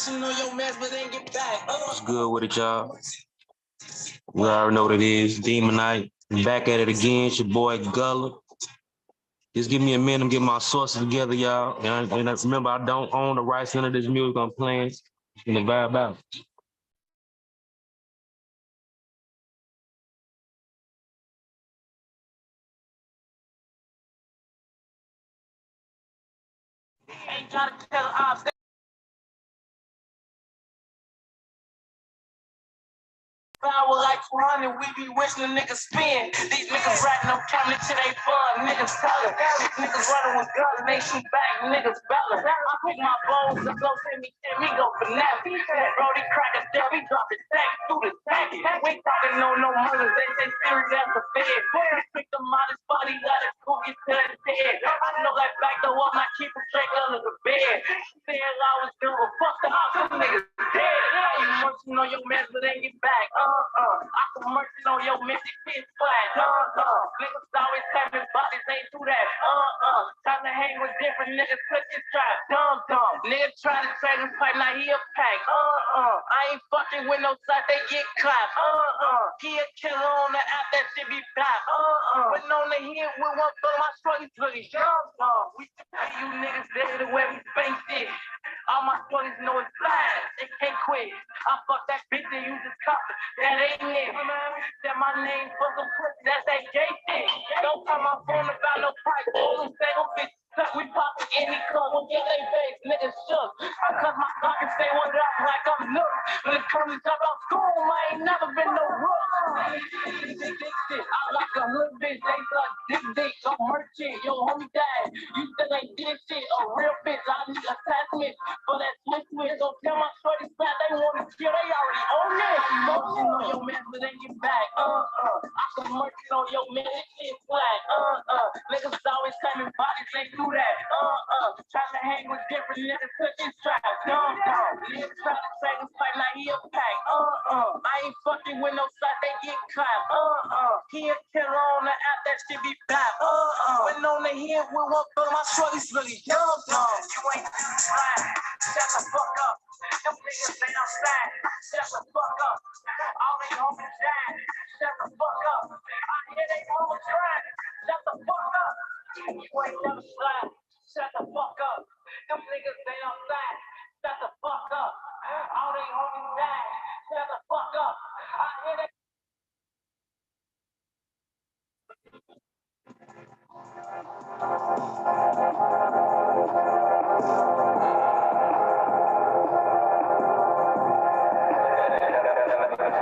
What's good with it, y'all? We already know what it is. Demon Night. Back at it again. It's your boy Gullah. Just give me a minute and get my sources together, y'all. And remember, I don't own the rights to this music I'm playing. It's gonna vibe out. Ain't gotta tell us. Power like 200, we be wishing a nigga spin. These niggas ratting on camera till they fun. Niggas telling. Niggas running with guns, they shoot back. Niggas belling. I pick my bones, the flow send me go finesse. Brody crack a step, he drop his stack through the tank. We talking no mothers, they say serious as a fed. Pick the modest body, let it cook it to his head. I know that back door up, I keep him straight under the bed. Said I was doing fuck the house, them niggas dead. You merching on your mess, but ain't get back. I can merchant on your mystic bitch flat. Niggas always having bodies, ain't do that. Time to hang with different niggas, put this trap. Dumb. Nigga try to trade his pipe, now he a pack. I ain't fucking with no side, they get clapped. He a killer on the app, that shit be black. But on the hit, we want for my struggles really dumb. We tell you niggas there the way we face it. All my struggles know it's flat, they can't quit. I fuck that bitch and use this cup. That ain't it. That my name for some pussy, that's that gay shit. Don't call my phone about no price. All them single bitches. We poppin' any club, we'll get they face, niggas shook. I cut my clock and say what up like I'm Nook. When it comes to talk about school, I ain't never been no rook. I like a hood bitch, they suck dick, I'm merchant, yo homie died. You still ain't did shit, a real bitch, I need attachment for that switch. Don't tell my shorty fat, they wanna kill, they already own it. Motion on your man, but they get back, I can merchant on your man, that shit flat, niggas always claiming bodies, they do that, trying to hang with different niggas, put this trap, dumb, niggas try to say this fight like he a pack, I ain't fucking with no side, they get clapped, he a killer on the app, that shit be bad, when on the hit, we won't throw my shorties really dumb, you ain't right, shut the fuck up, them niggas ain't outside, shut the fuck up, all they homies die, shut the fuck up, I hear they homies trying, shut the fuck up. You ain't never slide. Shut the fuck up. Them niggas ain't outside. Shut the fuck up. All they homies die. Shut the fuck up. I hear that.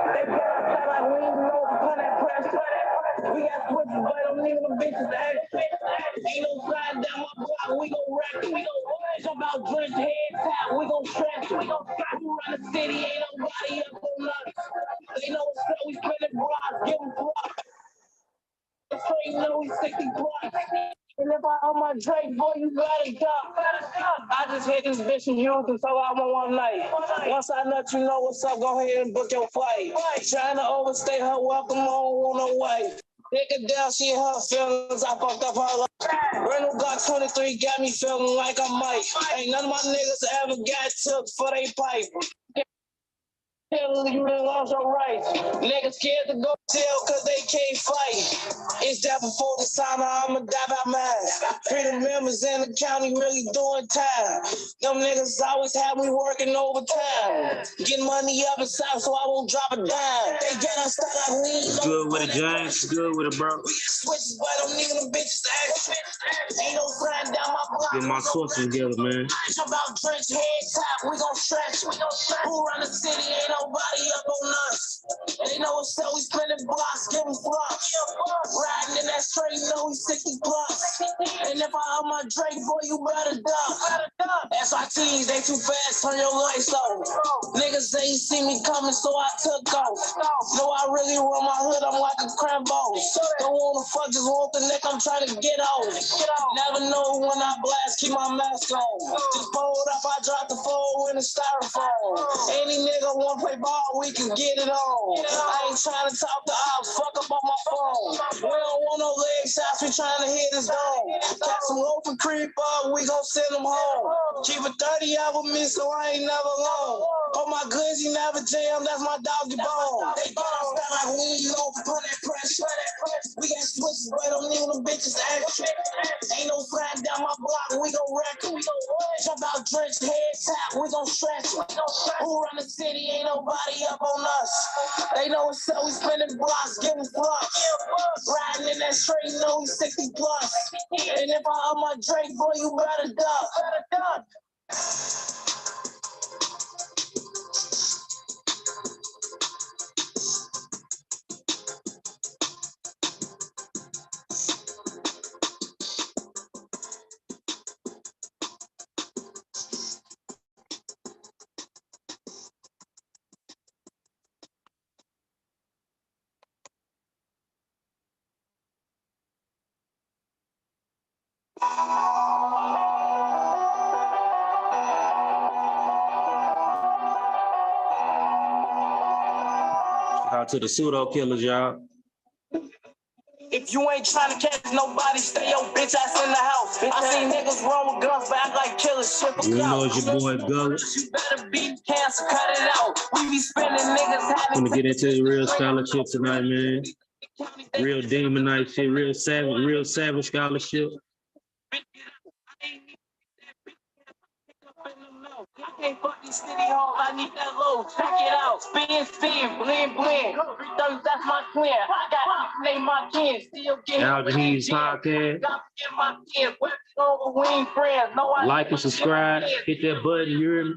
They better like we ain't know upon that press. We got switches, but I'm leaving them bitches ass. Ain't no slide down my block, we gon' wreck it. We gon' jump out, drenched head tap, we gon' stretch it. We gon' stop you around the city, ain't nobody up on us. They know what's up, we spinning blocks, give them blocks. The straight know we 60 blocks. And if I own my Drake, boy, you better duck. I just hit this bitch in Houston, so I'm on one night. Once I let you know what's up, go ahead and book your flight. Trying to overstay her welcome, I don't want no way. Take it down, she in her feelings, I fucked up her life. Brand new Glock 23 got me feeling like I might. Ain't none of my niggas ever got took for they pipe. You done lost your rights. Niggas scared to go tell cause they can't fight. It's that before the time I'ma die by mine. Freedom members in the county really doing time. Them niggas always have me working overtime. Get money up inside so I won't drop a dime. They get us started lean. Good with it, James. Good with it, bro. We switches, but I'm niggas them bitches ass. Ain't no sliding down my block. Get my sources together, man. Jump out, drench, head top. We gon' stretch. Who run the city? Ain't nobody up on us. They know what's up, we spinning blocks, give them flops. Riding in that straight, know we 60 plus. And if I owe my Drake, boy, you better duck. SRTs, they too fast, turn your lights off. Niggas ain't see me coming, so I took off. No, I really run my hood, I'm like a Crambo. Don't wanna fuck, just want the neck, I'm trying to get off. Never know when I blast, keep my mask on. Just pulled up, I dropped the phone in the styrofoam. Any nigga wanna play ball, we can get it on. I ain't trying to talk to ops, fuck up on my phone. We don't want no leg shots, we trying to hit his dome. Got some loaf and creep up, we gon' send them home. Keep a 30 out with me, so I ain't never alone. Hold my goods, he never jam, that's my doggy bone. They get on style like we ain't know, put that pressure. We got switches, but I'm new, them bitches extra. Ain't no flat down my block, we gon' wreck em. Jump out drenched, head tap, we gon' stretch em. Who run the city, ain't nobody up on us. They know it's so we spinning blocks, giving flux. Riding in that straight, know we 60 plus. And if I up my Drake, boy, you better duck. Out to the pseudo killers, y'all. If you ain't trying to catch nobody, stay your bitch ass in the house. I seen niggas run with guns, but act like killers. You know it's your boy Gullis. You better beat cancer, cut it out. We be spending niggas having. Gonna get into the real scholarship tonight, man. Real demon night shit, real savage scholarship. I can't fuck these city halls, I need that low. Check it out. Spin, blend. 330, that's my twin. I got name my kids. Still getting Algehe's podcast. Get my kids. Over wing friends. No, I like and subscribe. Hit that button, you hear me?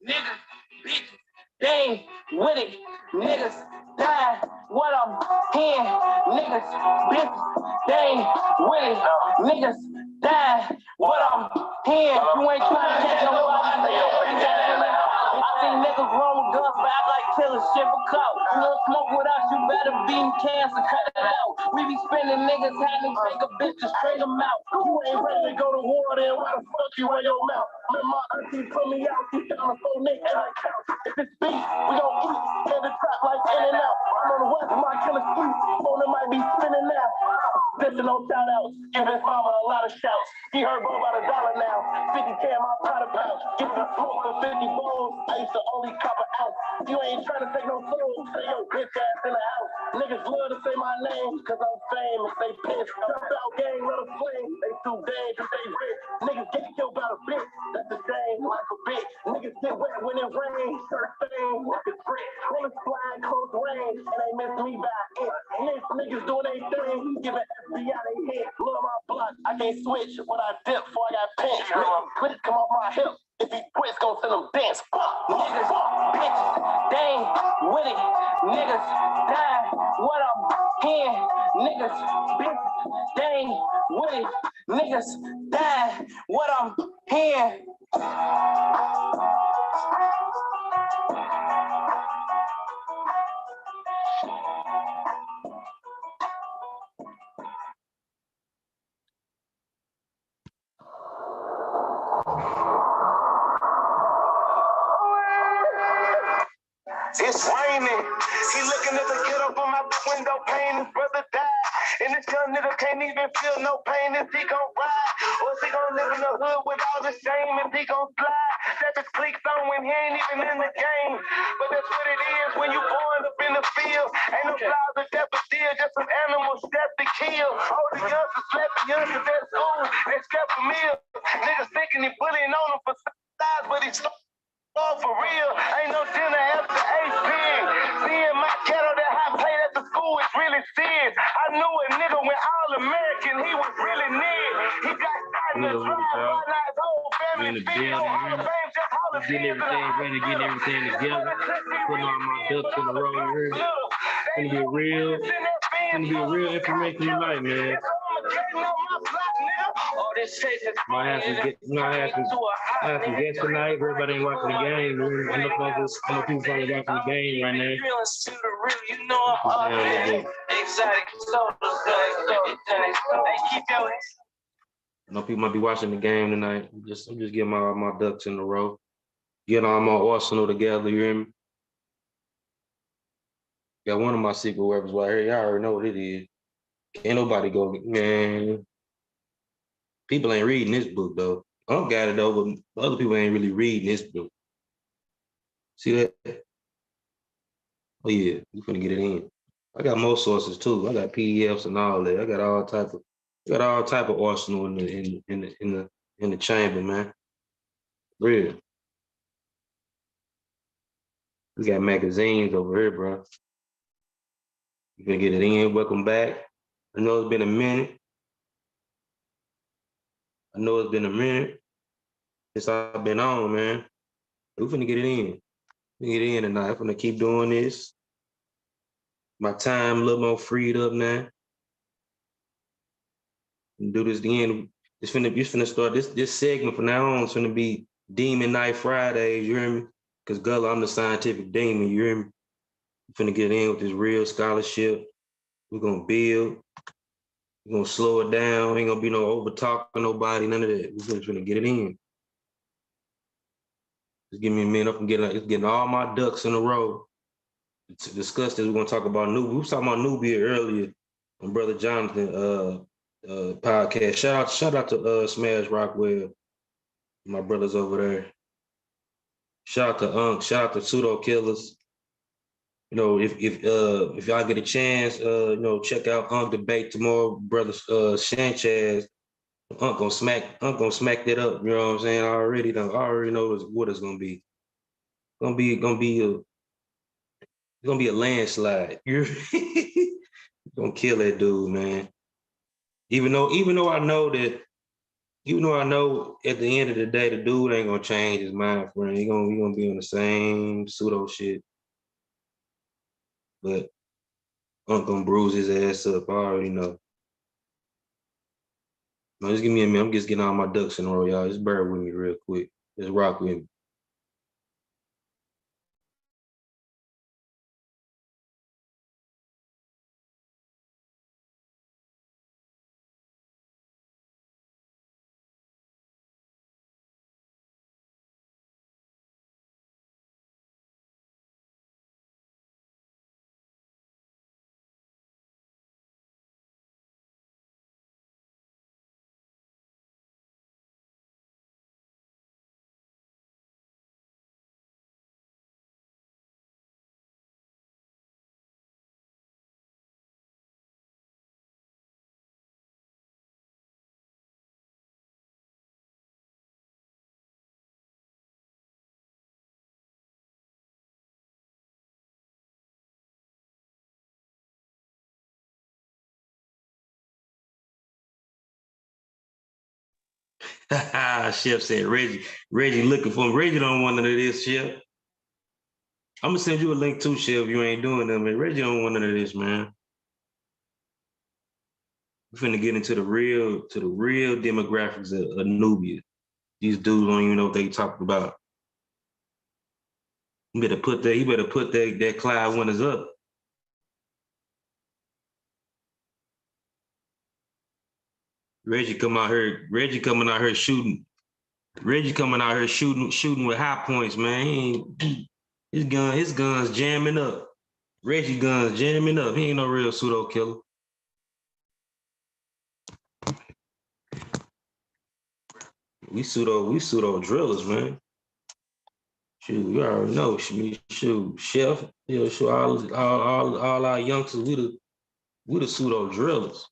Niggas, bitches, they ain't with it. Niggas, die. What I'm hearing. Niggas, bitches, they ain't with it. Niggas, die. What I'm hearing. You ain't trying to catch nobody. I seen niggas run with guns, but act like killers, shit for clout. You don't smoke with us, you better beat cancer, cut it out. We be spending niggas having take a bitch to string them out. You ain't ready to go to war, then why the fuck you in your mouth? When my auntie put me out, she found a full nigga and I count. If it's beef, we gon' eat, hit the trap like in and out. I'm on the west, my killer street, phone might be spinning now. Dissing on shout outs, give his mama a lot of shouts. He heard both about $1 now, 50K in my powder pouch. Give the smoke for 50 bowls, I used to only cop an ounce. You ain't trying to take no soul, say your bitch ass in the house. Niggas love to say my name, cause I'm famous, they pissed. Jump out gang, let them fling, they too dangerous, they rich. Niggas get killed by a bitch, that's a shame, like a bitch. Niggas get wet when it rains, first thing, like a brick. Bullets flying close range, and they miss me by an inch. Niggas doing they thing, giving FBI they hit. Love my block, I can't switch when I dip before I got pinched. Niggas quit, come off my hip. If he quits, gon' send him dance. Niggas, bitches, they ain't with it. Niggas, die. What I'm hearing. Niggas, bitches, they ain't with it. Niggas, die. What I'm hearing. It's raining. He looking at the ghetto from my window pane. His brother died. And this young nigga can't even feel no pain. Is he gon' ride? Or is he gon' live in the hood with all the shame? Is he gon' slide? Step his cliques on when he ain't even in the game. But that's what it is when you born up in the field. Ain't no flies or death but still just some animals stepped to kill. All the youngsters slept the youngsters at school. They skept a meal. Niggas thinking he bullying on them for size, but he's oh, for real, ain't no dinner after 8 p.m. Seeing my kettle that I played at the school is really serious. I knew a nigga went all American, he was really near. He got caught in the drive, by his whole family feel. All the fame just all the Getting everything together, putting all my ducks in a row here. It's gonna be a real information tonight, man. Might have some guests tonight. Everybody ain't watching the game. I know people probably watching the game right now. You know I'm exotic soda. I know people might be watching the game tonight. I'm just getting my ducks in a row. Getting all my arsenal together, you hear me? Got one of my secret weapons right here. Y'all already know what it is. Can't nobody go, man. People ain't reading this book though. I got it though, but other people ain't really reading this book. See that? Oh yeah, we finna get it in. I got more sources too. I got PDFs and all that. I got all type of arsenal in the chamber, man. Real. We got magazines over here, bro. You finna get it in. Welcome back. I know it's been a minute. Since I've been on, man. We finna get it in. We get it in tonight. I'm finna keep doing this. My time a little more freed up now. And do this again. It's finna start this segment from now on. It's finna be Demon Night Fridays, you hear me? Because Gullah, I'm the scientific demon, you hear me? We're finna get in with this real scholarship. We're gonna build. We're gonna slow it down. Ain't gonna be no over talking nobody, none of that. We're finna get it in. Just give me a minute. I'm getting all my ducks in a row. To discuss this, we're gonna talk about Nubia. We was talking about Nubia earlier on Brother Jonathan podcast. Shout out to Smash Rockwell, my brothers over there. Shout out to Unc. Shout out to Pseudo Killers. You know, if y'all get a chance, check out Unc debate tomorrow, brother Sanchez. Unc gonna smack that up. You know what I'm saying? I already know what it's gonna be. It's gonna be a landslide. You're gonna kill that dude, man. Even though I know at the end of the day, the dude ain't gonna change his mind, friend. He gonna be on the same pseudo shit. But I'm gonna bruise his ass up. I already know. No, just give me a minute. I'm just getting all my ducks in a row, y'all. Just bear with me real quick. Just rock with me. Chef said Reggie looking for him. Reggie don't want none of this, Chef. I'm gonna send you a link too, Chef. You ain't doing that, man. Reggie don't want none of this, man. We're finna get into the real demographics of Nubia. These dudes don't even know what they talking about. He better put that Clyde Winters up. Reggie coming out here shooting. Reggie coming out here shooting with high points, man. His guns jamming up. Reggie guns jamming up. He ain't no real pseudo killer. We pseudo drillers, man. Shoot, you already know. Shoot, Chef. Yeah, shoot, all our youngsters, we the pseudo drillers.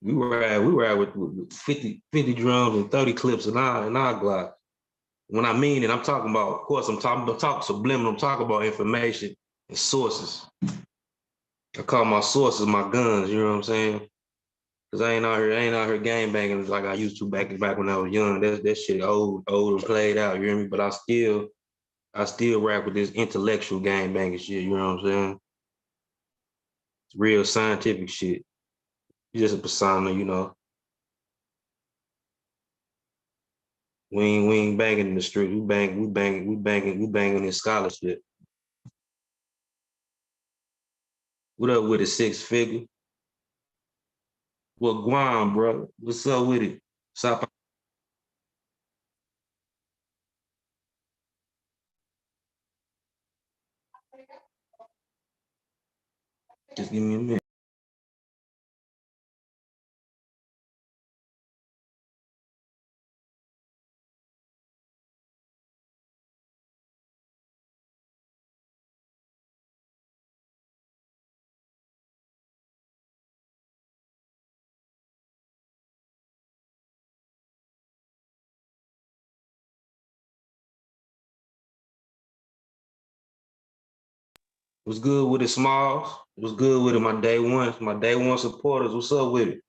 We were out with 50 drums and 30 clips in our Glock. When I mean it, I'm talking about, of course, I'm talking subliminal, I'm talking about information and sources. I call my sources my guns, you know what I'm saying? Cause I ain't out here gang banging like I used to back when I was young. That shit old and played out, you hear me? But I still rap with this intellectual gang banging shit, you know what I'm saying? It's real scientific shit. It's just a persona, you know. We ain't banging in the street. We banging in scholarship. What up with a 6 figure? What Guam, bro? What's up with it? Stop. Just give me a minute. Was good with the Smalls. It was good with it. My day one supporters. What's up with it?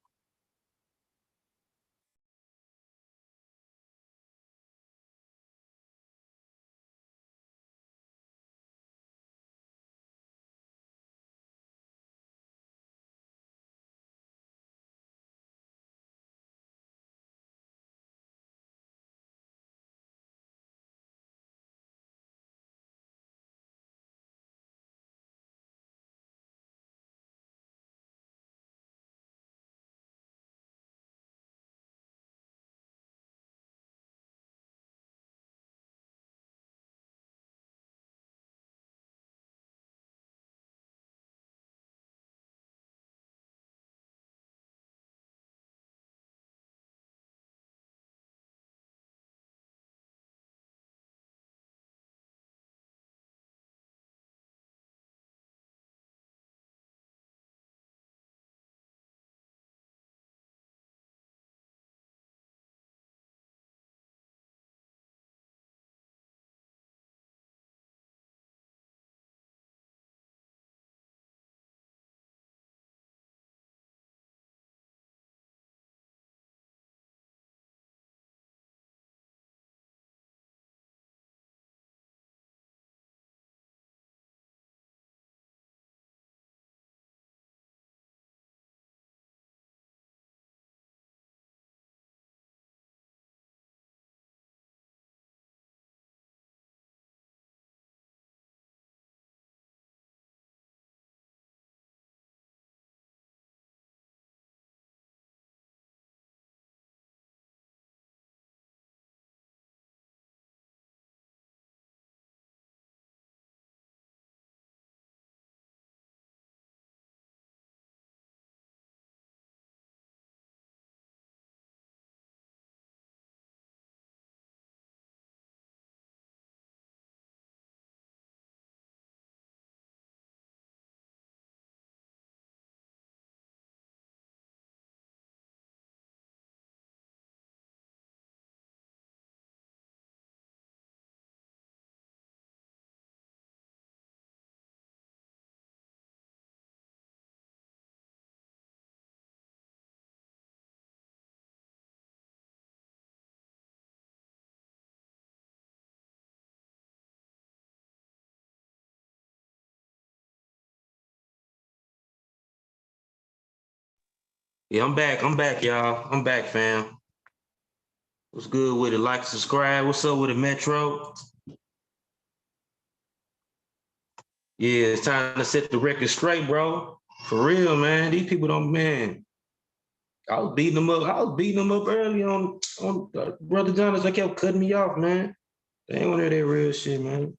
Yeah, I'm back. I'm back, y'all. I'm back, fam. What's good with it? Like, subscribe. What's up with it, Metro? Yeah, it's time to set the record straight, bro. For real, man. These people don't, man. I was beating them up. I was beating them up early on Brother Johnson. They kept cutting me off, man. They ain't want to hear that real shit, man.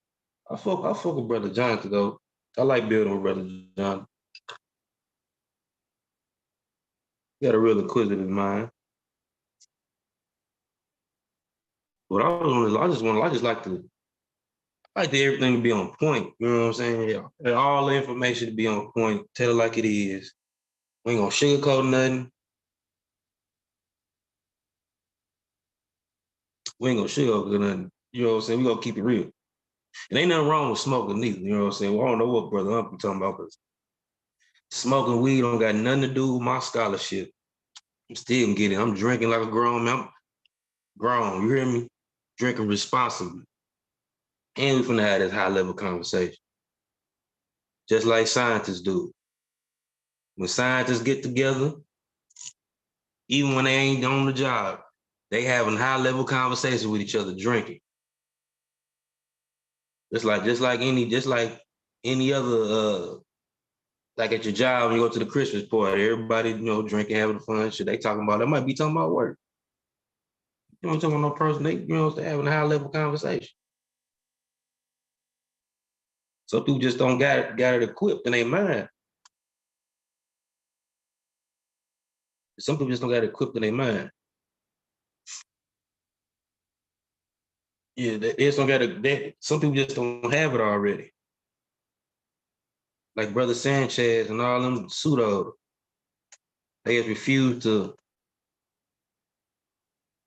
I fuck with Brother Johnson, though. I like building with Brother Johnson. He got a real inquisitive mind. But I just like to everything to be on point. You know what I'm saying? Yeah. All the information to be on point. Tell it like it is. We ain't gonna sugarcoat nothing. We ain't gonna sugarcoat nothing. You know what I'm saying? We gonna keep it real. It ain't nothing wrong with smoking neither. You know what I'm saying? Well, I don't know what Brother Uncle talking about, but smoking weed don't got nothing to do with my scholarship. I'm still getting it. I'm drinking like a grown man. I'm grown, you hear me? Drinking responsibly. And we finna have this high level conversation. Just like scientists do. When scientists get together, even when they ain't on the job, they having high level conversations with each other, drinking. Just like any other like at your job when you go to the Christmas party, everybody, drinking, having fun, shit they talking about. They might be talking about work. You know, talking about no person, they having a high level conversation. Some people just don't got it equipped in their mind. Some people just don't got it equipped in their mind. Yeah, they just don't got it. Some people just don't have it already. Like Brother Sanchez and all them pseudo, they just refuse to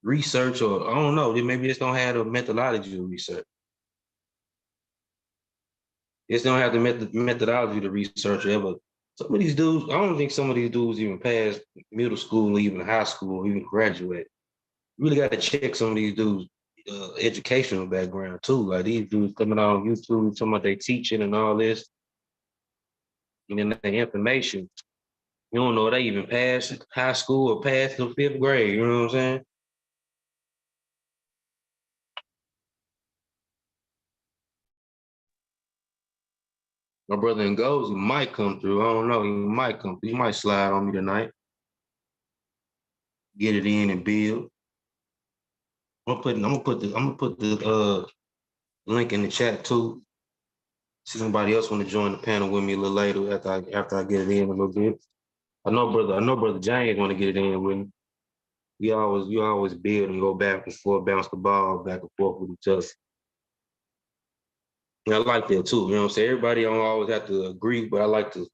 research, or I don't know, they maybe just don't have the methodology to research. Just don't have the methodology to research ever. Some of these dudes, I don't think some of these dudes even pass middle school, or even high school, or even graduate. You really got to check some of these dudes' educational background too. Like these dudes coming out on YouTube, talking about they teaching and all this, and then the information. You don't know if they even passed high school or passed the 5th grade. You know what I'm saying? My brother in goes, he might come through. I don't know. He might come through. He might slide on me tonight. Get it in and build. I'm gonna put the link in the chat too. See somebody else want to join the panel with me a little later after I get it in a little bit. I know brother James want to get it in with me. You always build and go back and forth, bounce the ball back and forth with each other. And I like that too. You know what I'm saying? Everybody don't always have to agree, but I like to,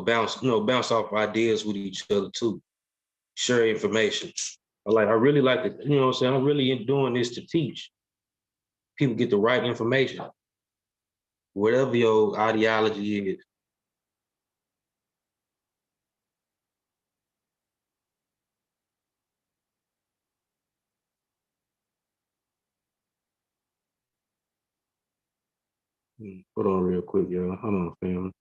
bounce off ideas with each other too. Share information. I really like it. You know what I'm saying? I'm really doing this to teach. People get the right information. Whatever your ideology is. Hold on real quick, y'all. Hold on, fam.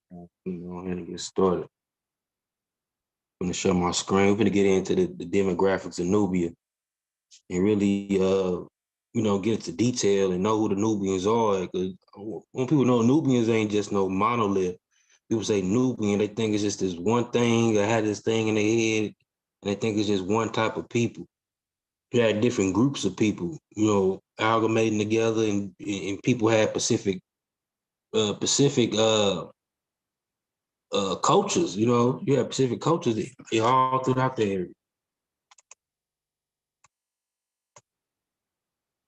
I'm gonna go ahead and get started. I'm gonna share my screen. We're gonna get into the demographics of Nubia and really, get into detail and know who the Nubians are. Because when people know Nubians ain't just no monolith. People say Nubian, they think it's just this one thing. They had this thing in their head, and they think it's just one type of people. You had different groups of people, amalgamating together, and people had Pacific cultures. You have Pacific cultures all throughout the area.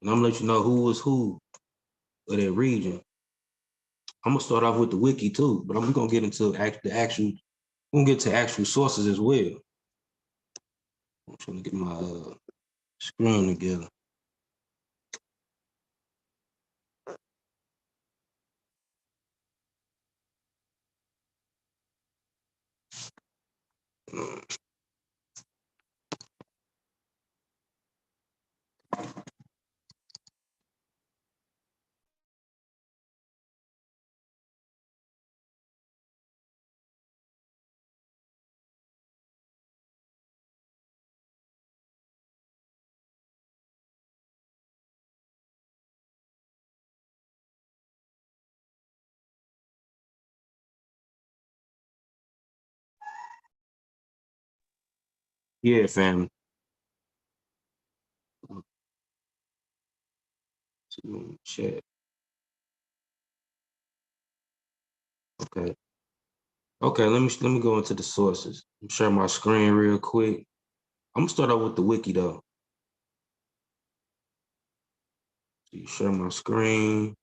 And I'm gonna let you know who was who of that region. I'm gonna start off with the wiki too, but we're gonna get into the actual sources as well. I'm trying to get my screen together. Yeah, family. Chat. Okay. Okay, let me go into the sources. I'm share my screen real quick. I'm gonna start out with the wiki though. Share my screen.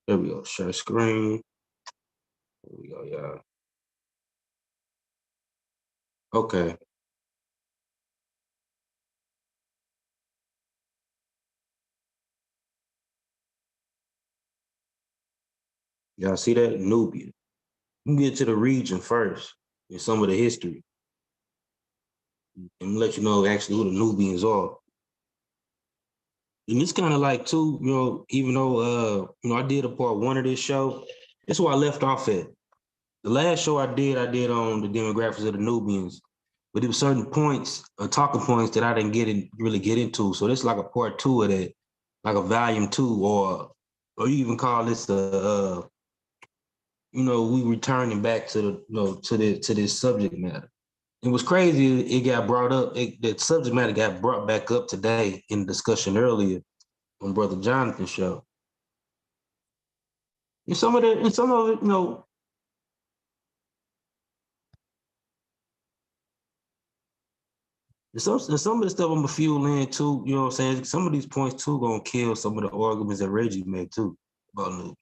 There we go. Share screen. There we go, y'all. Okay. Y'all see that? Nubia. You can get to the region first and some of the history. And let you know actually who the Nubians are. And it's kind of like too, even though I did a part 1 of this show, that's where I left off at. The last show I did on the demographics of the Nubians, but there were certain points, talking points that I didn't really get into. So this is like a part 2 of that, like a volume 2, or you even call this we returning back to to this subject matter. It was crazy. It got brought up. The subject matter got brought back up today in the discussion earlier on Brother Jonathan's show. And some of it, you know, and some of the stuff I'm gonna fuel in too, you know what I'm saying? Some of these points too gonna kill some of the arguments that Reggie made too about Nubia.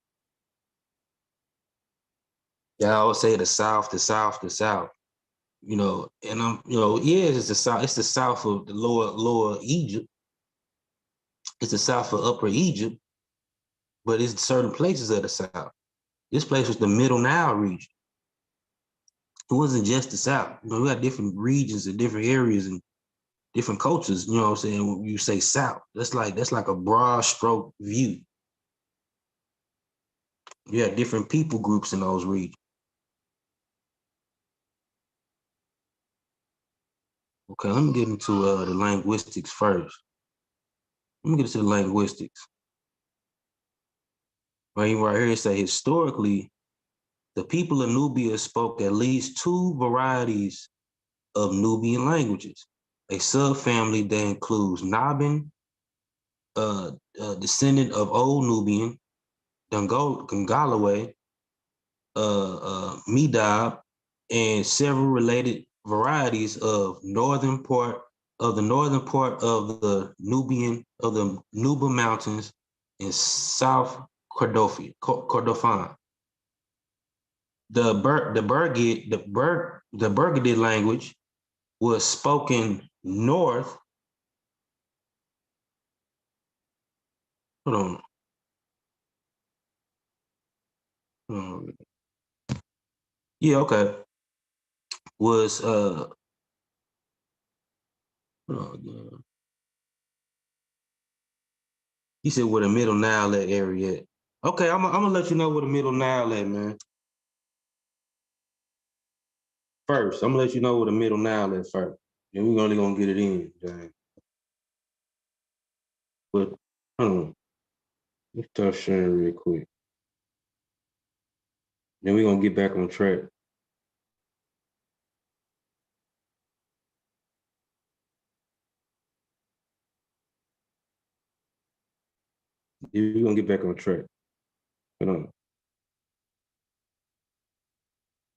Yeah, I always say the South, the South, the South. You know, and I'm, you know, yeah, it's the south of the lower Egypt. It's the south of upper Egypt, but it's certain places of the south. This place was the Middle Nile region. It wasn't just the south. You know, we got different regions and different areas and different cultures. You know what I'm saying? When you say south, that's like a broad stroke view. You have different people groups in those regions. Okay, let me get into the linguistics first. Let me get into the linguistics. Right here it say historically, the people of Nubia spoke at least two varieties of Nubian languages, a subfamily that includes Nabin, descendant of Old Nubian, Dungalawe, Medab, and several related varieties of the northern part of the Nuba Mountains in South Kordofan. The Bergidid language was spoken north. Hold on. Yeah, okay. Was he said where the Middle Nile at area at. Okay, I'm gonna let you know where the Middle Nile at, man. First, I'm gonna let you know where the Middle Nile at first. And we're only gonna get it in, dang. But hold on. Let's start sharing real quick. Then we're gonna get back on track. We're gonna get back on track. Hold on.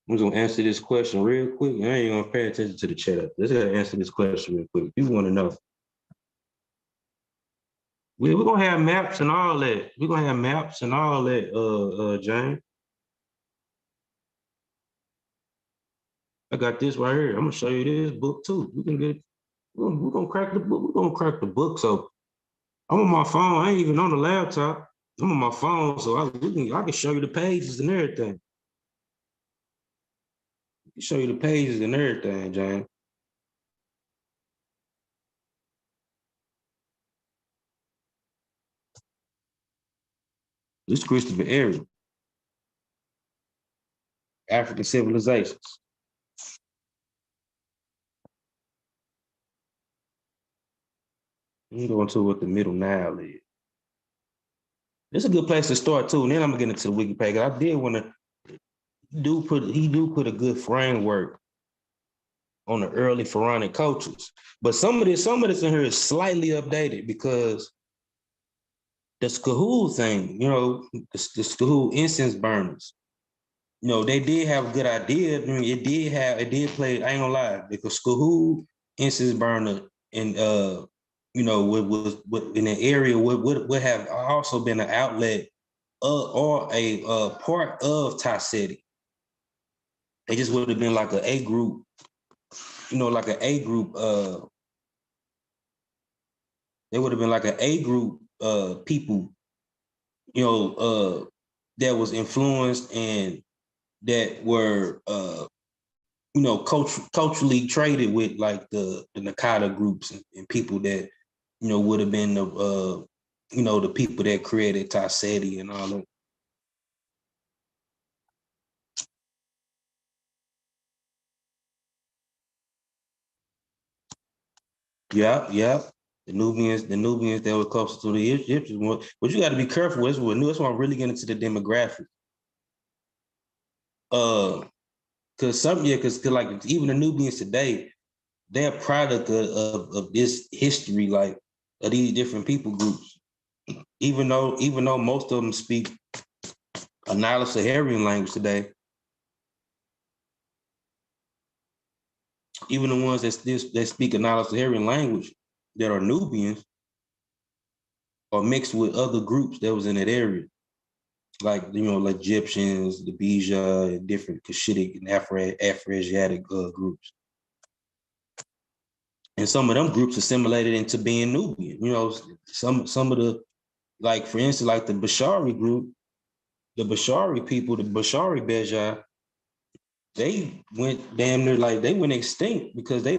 I'm just gonna answer this question real quick. I ain't gonna pay attention to the chat. Let's answer this question real quick. You want to know. We're gonna have maps and all that. We're gonna have maps and all that, James. I got this right here. I'm gonna show you this book too. We can get it. We're gonna crack the book. We're gonna crack the book. So I'm on my phone. I ain't even on the laptop. I'm on my phone, so I can show you the pages and everything. I can show you the pages and everything, James. This is Christopher Aaron. African Civilizations. I'm going to what the Middle Nile is. It's a good place to start too. And then I'm gonna get into the wiki page. I did want to. He do put a good framework on the early pharaonic cultures, but some of this in here is slightly updated because the Skahul thing, you know, the Skahul incense burners, you know, they did have a good idea. I mean, it did play. I ain't gonna lie, because Skahul incense burner and you know, was in an area would have also been an outlet or a part of Tie City. It just would have been like an A group, you know, like an A group. It would have been like an A group people, you know, that was influenced and that were, you know, culturally traded with like the Nakata groups and people that, you know, would have been the, you know, the people that created Tie City and all that. Yeah. The Nubians that were closer to the Egyptians. But you got to be careful. That's why I'm really getting into the demographics. Because like even the Nubians today, they're a product of this history, like of these different people groups. Even though most of them speak Nilo-Saharan language today, even the ones that speak a Nilo-Saharan language that are Nubians are mixed with other groups that was in that area. Like, like Egyptians, the Bija, and different Cushitic and Afro-Asiatic groups. And some of them groups assimilated into being Nubian. Some of the, like, for instance, like the Bashari group, the Bashari people, the Bashari Beja, they went damn near, like, they went extinct because they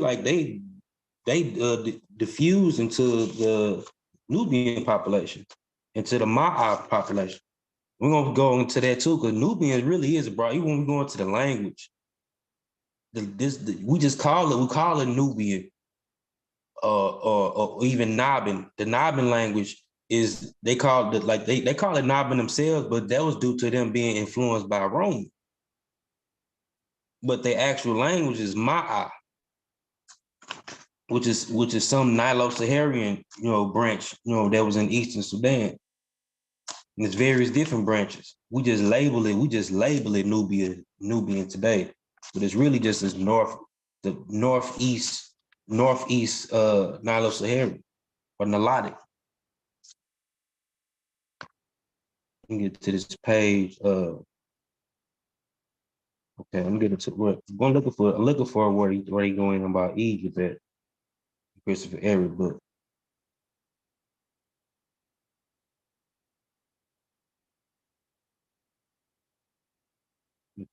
diffused into the Nubian population, into the Ma'a population. We're gonna go into that too, because Nubian really is, bro. Even when we go into the language, we call it Nubian, or even Nabin. The Nabin language is, they call it, like, they call it Nabin themselves, but that was due to them being influenced by Rome. But the actual language is Ma'a, which is some Nilo-Saharan, branch, that was in Eastern Sudan. And it's various different branches. We just label it Nubian today. But it's really just the northeast Nilo-Saharan, or Nilotic. Let me get to this page. Okay, I'm getting to what I'm looking for where he going about Egypt at. Christopher Eric book.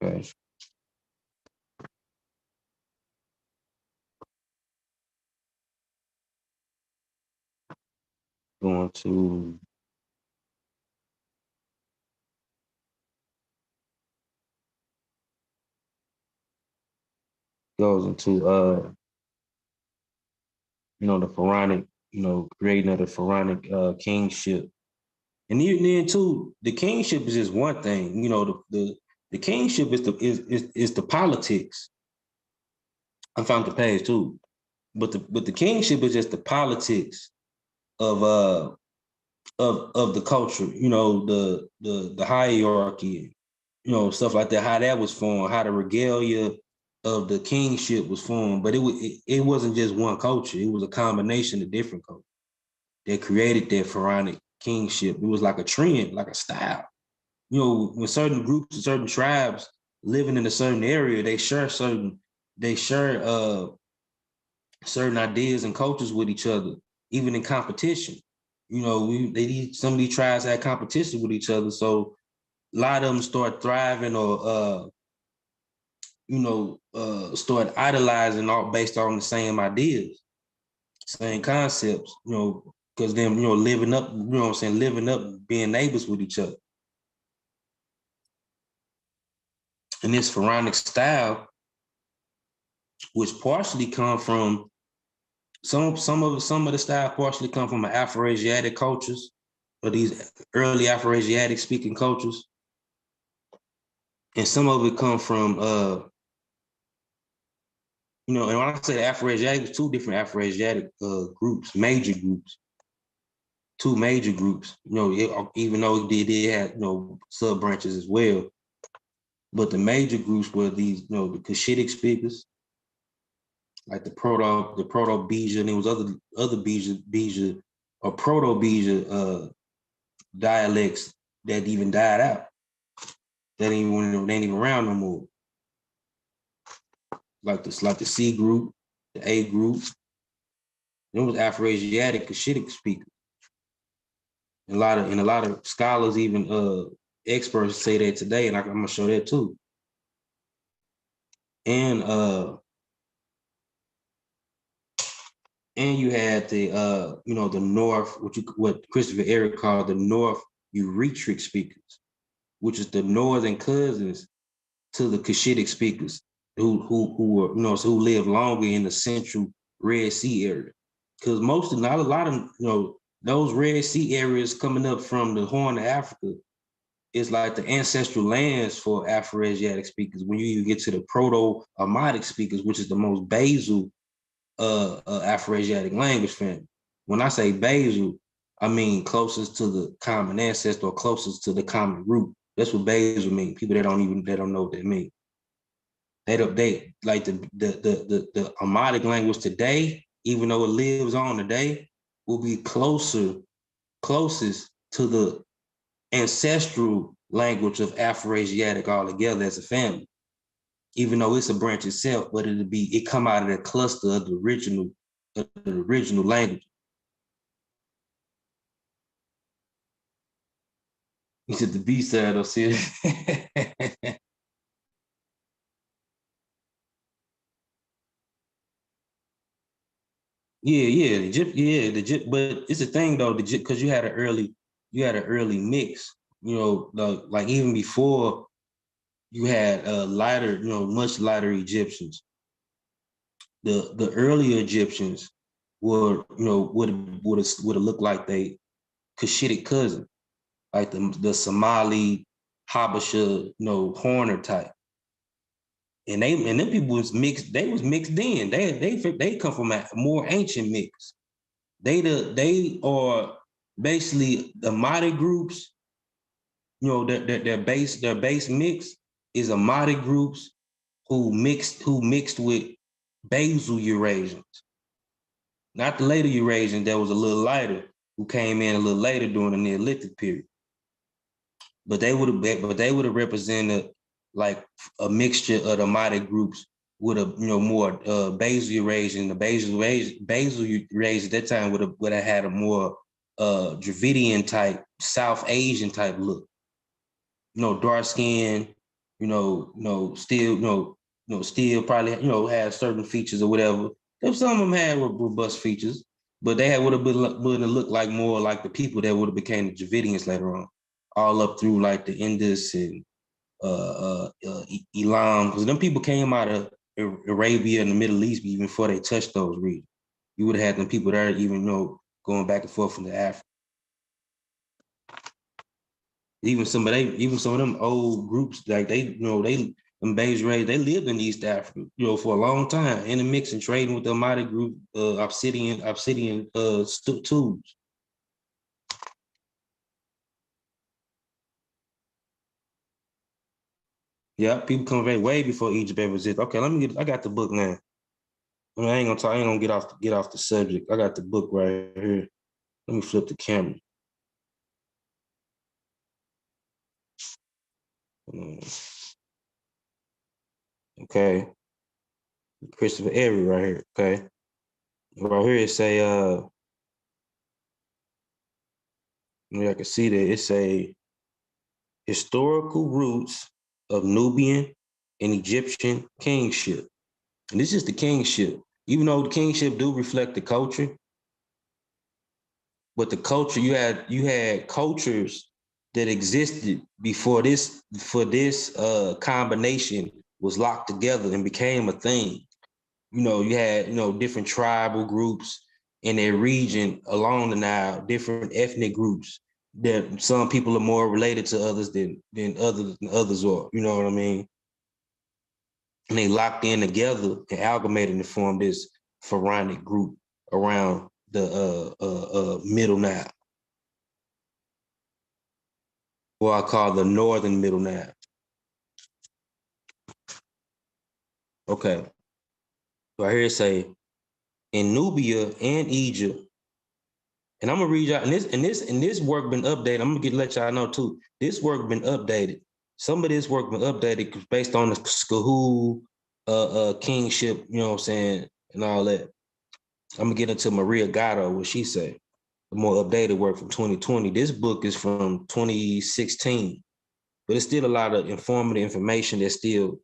Okay. Going to goes into the pharaonic, creating of the pharaonic kingship. And even then too, the kingship is just one thing. The kingship is the politics. I found the page too. But the kingship is just the politics of the culture, the hierarchy, stuff like that, how that was formed, how the regalia of the kingship was formed. But it wasn't just one culture. It was a combination of different cultures that created that pharaonic kingship. It was like a trend, like a style. When certain groups, certain tribes living in a certain area, they share certain ideas and cultures with each other, even in competition. Some of these tribes had competition with each other, so a lot of them start thriving, or start idolizing, all based on the same ideas, same concepts. Because them, living up, being neighbors with each other. And this pharaonic style, which partially come from some of the style partially come from Afro-Asiatic cultures, or these early Afro-Asiatic speaking cultures. And some of it come from, and when I say Afro-Asiatic, it's two different Afro-Asiatic groups, major groups. Two major groups, even though they did have, sub branches as well. But the major groups were these, the Cushitic speakers, like the Proto-Bija, and there was other Bija or Proto-Bija dialects that even died out. That ain't even around no more. Like the C group, the A group. There was Afro-Asiatic Cushitic speakers. And a lot of scholars, even experts, say that today, and I'm gonna show that too. And you had the the North, what Christopher Eric called the North Euretric speakers, which is the northern cousins to the Cushitic speakers, who were who live longer in the central Red Sea area. Because not a lot of those Red Sea areas coming up from the Horn of Africa is like the ancestral lands for Afro-Asiatic speakers. When you get to the Proto-Armadic speakers, which is the most basal Afro-Asiatic language family. When I say basal, I mean closest to the common ancestor, or closest to the common root. That's what basil mean. People that don't know what that mean. They like the Amadic language today, even though it lives on today, will be closest to the ancestral language of Afro-Asiatic altogether as a family. Even though it's a branch itself, but it come out of that cluster of the original language. You said the B side of it. But it's a thing though, because you had an early mix. Like even before you had lighter, much lighter Egyptians. The earlier Egyptians would have looked like they Cushitic cousin, like the Somali, Habasha, Horner type. And them people was mixed. They was mixed in. They come from a more ancient mix. They are basically the Madi groups. Their base mix is Madi groups who mixed with basal Eurasians, not the later Eurasians that was a little lighter, who came in a little later during the Neolithic period. But they would have represented like a mixture of the Madi groups with a more basal Eurasian. The basal Eurasian at that time would have had a more Dravidian type, South Asian type look. Dark skin, still probably had certain features or whatever. Some of them had robust features, but they would have looked like more like the people that would have became the Dravidians later on, all up through like the Indus and Elam, because them people came out of Arabia and the Middle East even before they touched those regions. You would have had them people there even going back and forth from the Africa. Even some of them old groups, like them Beige Rays, they lived in East Africa, for a long time, in the mix and trading with the Amadi group, obsidian tubes. Yeah, people come way before Egypt ever existed. Okay, I got the book now. I ain't gonna get off the subject. I got the book right here. Let me flip the camera. Okay. Christopher Everett right here. Okay. Right here it say I can see that it say historical roots of Nubian and Egyptian kingship. And this is the kingship. Even though the kingship do reflect the culture, but the culture, you had cultures that existed before this combination was locked together and became a thing. You had different tribal groups in their region along the Nile, different ethnic groups that some people are more related to others than others are. You know what I mean? And they locked in together and amalgamated and formed this pharaonic group around the Middle Nile, what I call the Northern Middle Nile. Okay. So I hear it say, in Nubia and Egypt, and I'm gonna read y'all, and this work been updated. I'm gonna let y'all know too. This work been updated. Some of this work been updated based on the Skahoo kingship, you know what I'm saying, and all that. I'm gonna get into Maria Gatto, what she said. The more updated work from 2020. This book is from 2016, but it's still a lot of informative information that's still,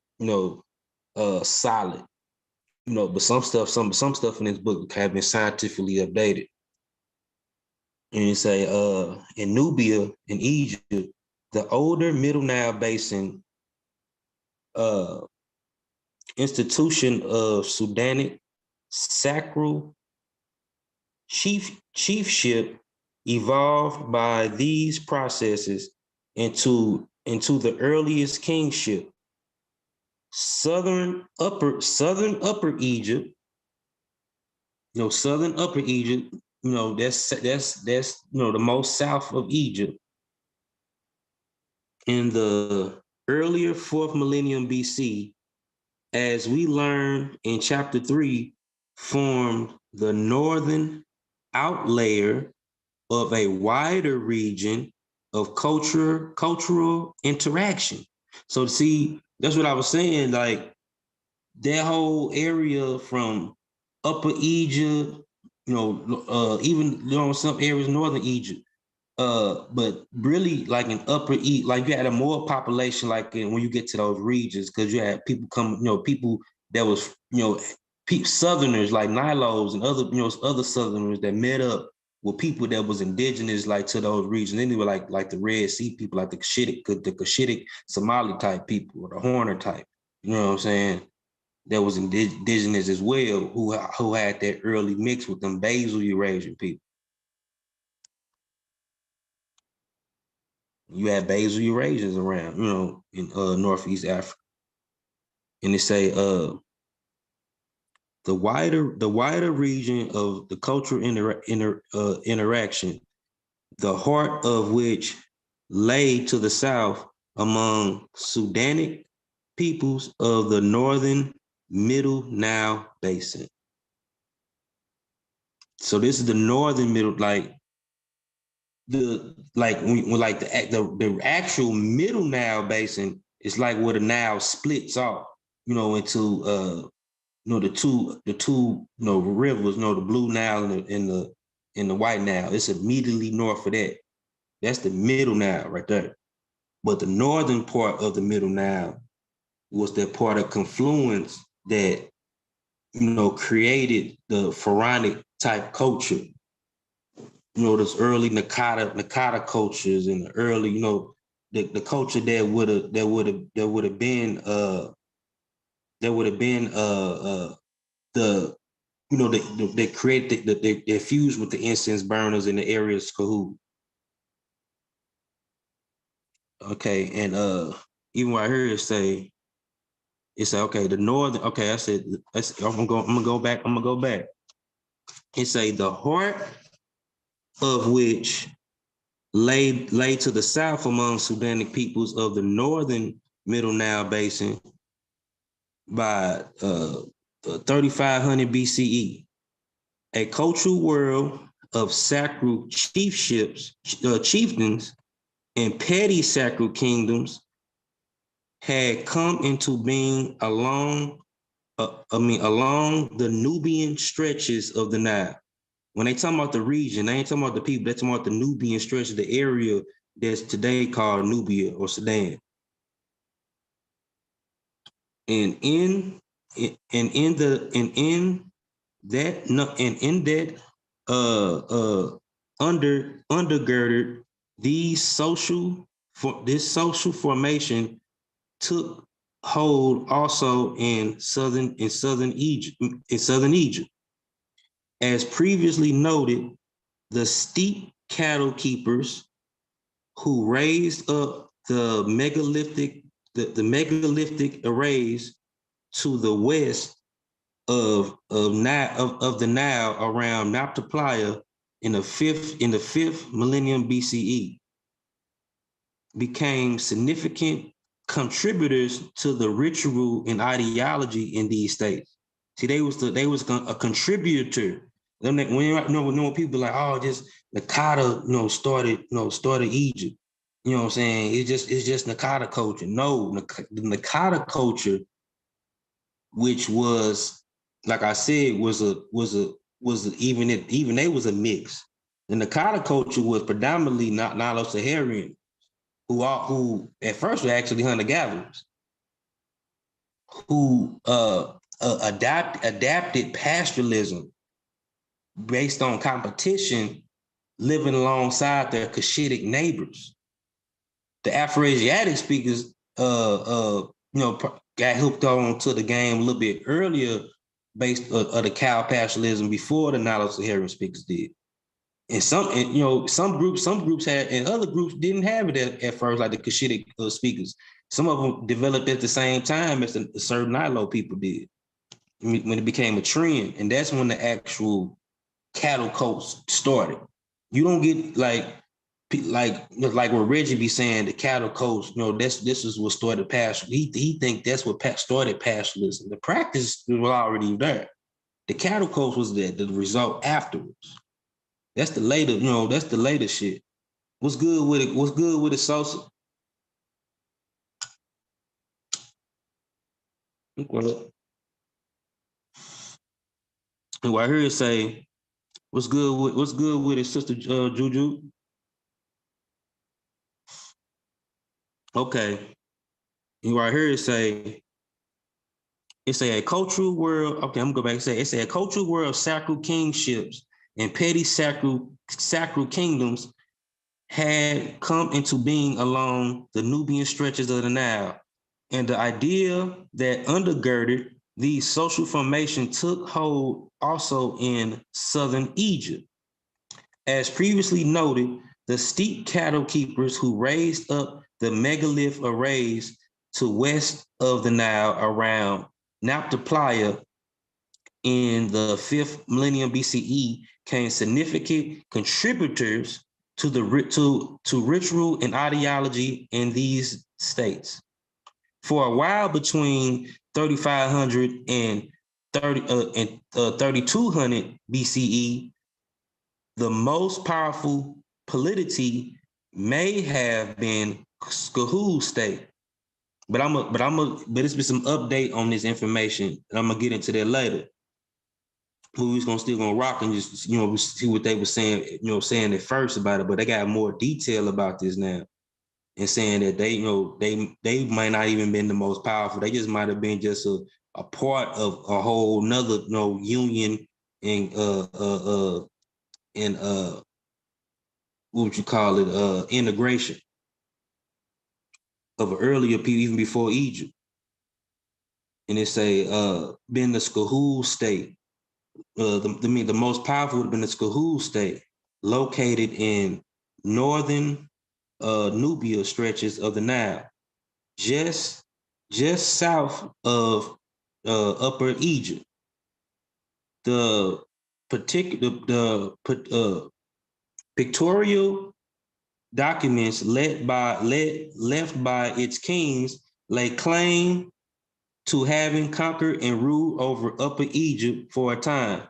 solid. But some stuff in this book have been scientifically updated. And you say, in Nubia, in Egypt, the older Middle Nile Basin institution of Sudanic sacral chiefship evolved by these processes into the earliest kingship. Southern Upper Egypt, Southern Upper Egypt, that's the most south of Egypt. in the earlier 4th millennium BC, as we learn in chapter 3, formed the northern outlayer of a wider region of cultural interaction. So see, that's what I was saying, like that whole area from Upper Egypt, even some areas northern Egypt, but really like in Upper Egypt, like you had a more population like when you get to those regions, because you had people come, people that was, Southerners like Nilos and other Southerners that met up with people that was indigenous like to those regions. Then they were like the Red Sea people, like the Cushitic Somali type people, or the Horner type. You know what I'm saying? That was indigenous as well, who had that early mix with them Basal Eurasian people. You had Basal Eurasians around, in Northeast Africa. And they say the wider region of the cultural interaction, the heart of which lay to the south among Sudanic peoples of the northern Middle Nile Basin. So this is the northern middle, like the actual Middle Nile Basin is like where the Nile splits off, into the two rivers, the Blue Nile and the White Nile. It's immediately north of that. That's the Middle Nile right there. But the northern part of the Middle Nile was that part of confluence that created the Pharaonic type culture. Those early Nakata cultures, and the early, the culture that would have been they created they fused with the incense burners in the areas Kahoot. Okay, and even what I heard it say okay, the northern. Okay, I said I'm gonna go back. It say the heart of which lay to the south among Sudanic peoples of the northern Middle Nile Basin by 3500 BCE. A cultural world of sacred chiefdoms and petty sacred kingdoms had come into being along the Nubian stretches of the Nile. When they talk about the region, they ain't talking about the people, they're talking about the Nubian stretch of the area that's today called Nubia or Sudan. And in that undergirded this social formation took hold also in southern Egypt. As previously noted, the steppe cattle keepers who raised up the megalithic arrays to the west of the Nile around Nabta in the fifth millennium BCE became significant contributors to the ritual and ideology in these states. See, they was a contributor. When people like, oh, just Nakata, started Egypt. You know what I'm saying? It's just Nakata culture. No, the Nakata culture, which was, like I said, even they was a mix. The Nakata culture was predominantly not Nilo-Saharan, who at first were actually hunter-gatherers, who adapted pastoralism based on competition, living alongside their Cushitic neighbors. The Afroasiatic speakers, got hooked on to the game a little bit earlier, based on the cow pastoralism before the Nilo-Saharan speakers did. And some groups had, and other groups didn't have it at first, like the Cushitic speakers. Some of them developed at the same time as the certain Nilo people did, when it became a trend. And that's when the actual cattle cults started. You don't get like what Reggie be saying, the cattle coast, this is what started pasture. He think that's what started pastoralism. The practice was already there. The cattle coast was the result afterwards. That's the later, that's the later shit. What's good with it? What's good with it, Sosa? Well, I hear it say, what's good with it, Sister Juju? Okay. I hear it say, it's a cultural world. Okay, I'm gonna go back and say it's a cultural world of sacral kingships and petty sacral kingdoms had come into being along the Nubian stretches of the Nile. And the idea that undergirded these social formations took hold also in southern Egypt. As previously noted, the steep cattle keepers who raised up the megalith arrays to west of the Nile around Naphtaliya in the 5th millennium BCE became significant contributors to ritual and ideology in these states. For a while between 3500 and 3200 BCE, the most powerful polity may have been Skahul state. But it's been some update on this information. And I'm gonna get into that later. Who's still gonna rock and just see what they were saying, saying at first about it, but they got more detail about this now. And saying that they might not even been the most powerful. They just might have been just a part of a whole nother union and what would you call it, integration of an earlier people, even before Egypt. And it's been the Skahul state. The most powerful would have been the Skahul state, located in northern Nubia stretches of the Nile, just south of Upper Egypt. The pictorial documents left by its kings lay claim to having conquered and ruled over Upper Egypt for a time.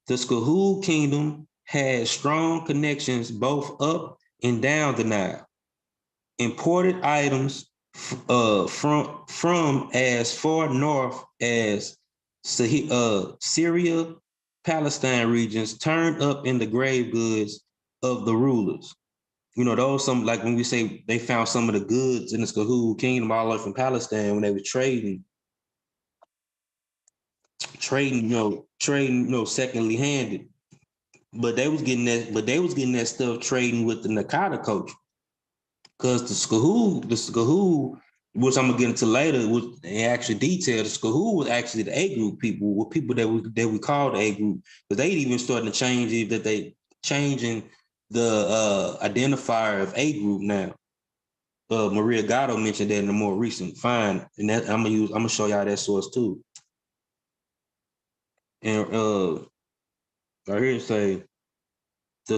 The Skahul kingdom had strong connections both up and down the Nile. Imported items from as far north as Syria, Palestine regions turned up in the grave goods of the rulers. Those like when we say they found some of the goods in the Skahul kingdom all over from Palestine when they were trading, secondly handed. But they was getting that stuff trading with the Nakata culture. Because the Skahul, which I'm gonna get into later, was in actual detail. The Skahul was actually the A group people, were people that we call the A group, because they even starting to change it, that they changing the identifier of A group now. Maria Gatto mentioned that in a more recent find, and that I'm gonna show y'all that source too. And right here it say the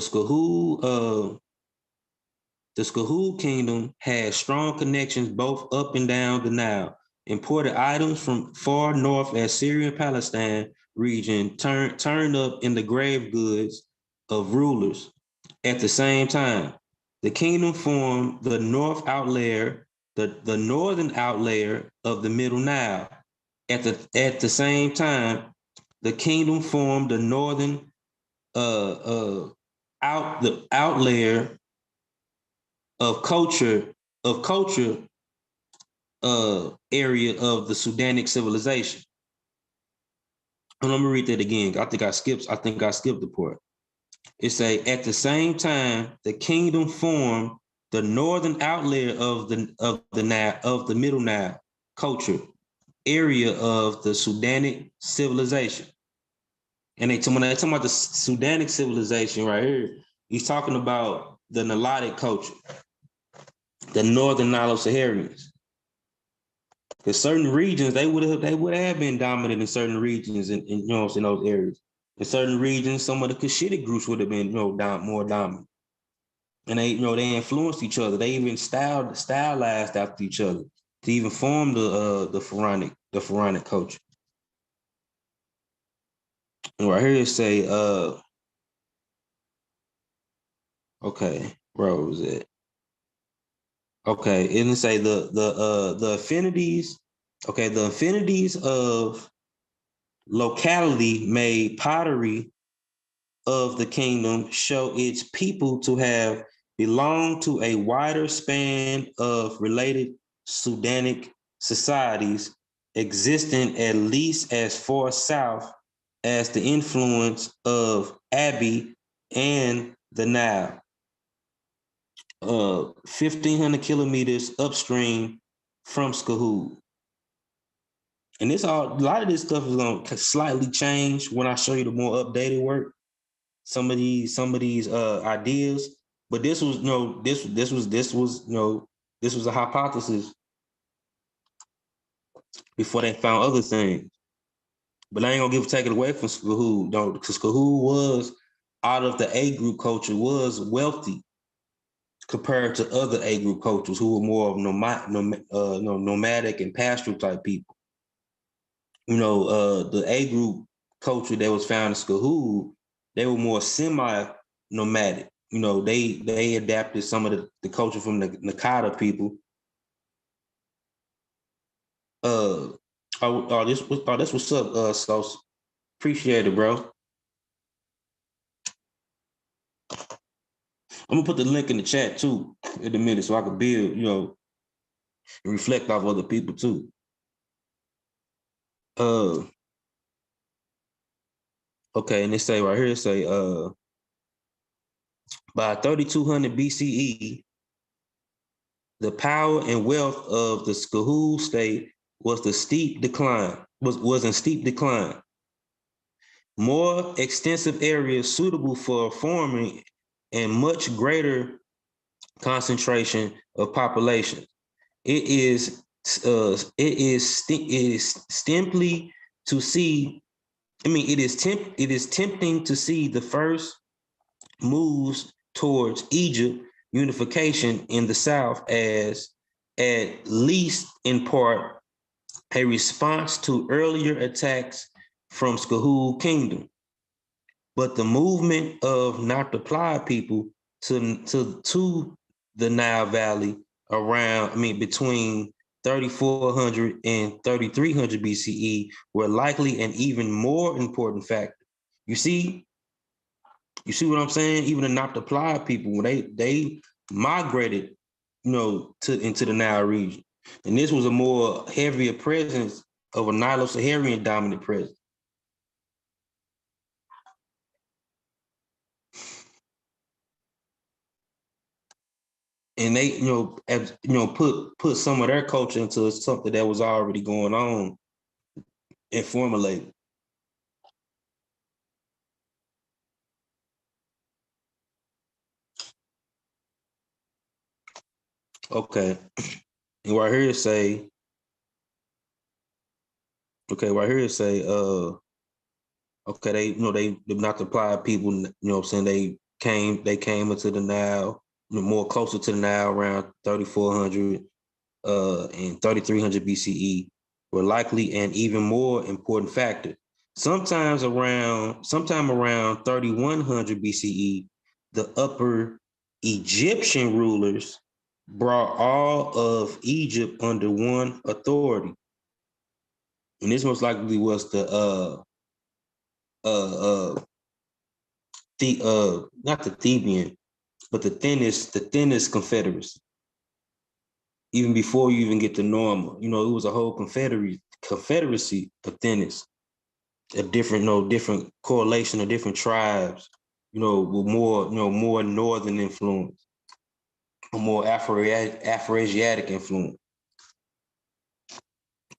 Skahul kingdom had strong connections both up and down the Nile. Imported items from far north as Syria and Palestine region turned up in the grave goods of rulers. At the same time, the kingdom formed the northern outlayer of the Middle Nile. At the same time, the kingdom formed the northern outlayer of culture area of the Sudanic civilization. And let me read that again. I think I skipped the part. It say, at the same time, the kingdom formed the northern outlayer of the Middle Nile culture area of the Sudanic civilization. And when they talking about the Sudanic civilization right here, he's talking about the Nilotic culture, the northern Nilo-Saharians. Because certain regions, they would have been dominant in certain regions in those areas. In certain regions, some of the Cushitic groups would have been more dominant. and they influenced each other. They even stylized after each other to even form the pharaonic culture. And right here it say, okay, where was it? Okay, and it say the affinities. Okay, the affinities of locality made pottery of the kingdom show its people to have belonged to a wider span of related Sudanic societies existing at least as far south as the influence of Abiy and the Nile, 1,500 kilometers upstream from Skahoo. And a lot of this stuff is going to slightly change when I show you the more updated work. Some of these ideas, but this was a hypothesis before they found other things. But I ain't gonna take it away from Skahoo, though, because Skahoo was, out of the A group culture, was wealthy compared to other A group cultures who were more of nomadic and pastoral type people. The A group culture that was found in Skahoo, they were more semi-nomadic. They adapted some of the culture from the Nakata people. This what's up, Sauce. Appreciate it, bro. I'm gonna put the link in the chat too in a minute so I can build, and reflect off other people too. Okay, and they say right here, by 3200 BCE, the power and wealth of the Skahoo state was in steep decline. More extensive areas suitable for farming and much greater concentration of population. It is tempting to see the first moves towards Egypt unification in the South as, at least in part, a response to earlier attacks from Skahoo Kingdom. But the movement of Nabta people to the Nile Valley between 3400 and 3300 BCE were likely an even more important factor. You see what I'm saying? Even the Nabta people, when they migrated, into the Nile region, and this was a more heavier presence of a Nilo-Saharan dominant presence. And they, put some of their culture into something that was already going on and formulated. Okay, and right here it say, okay, they not apply people, they came into the Nile, more closer to the Nile around 3400 and 3300 BCE were likely an even more important factor. Sometime around 3100 BCE, the Upper Egyptian rulers brought all of Egypt under one authority. And this most likely was not the Theban, but the thinnest confederacy. Even before you even get to Norma, it was a whole confederacy of thinnest, a different correlation of different tribes, with more northern influence, or more Afro-Asiatic influence.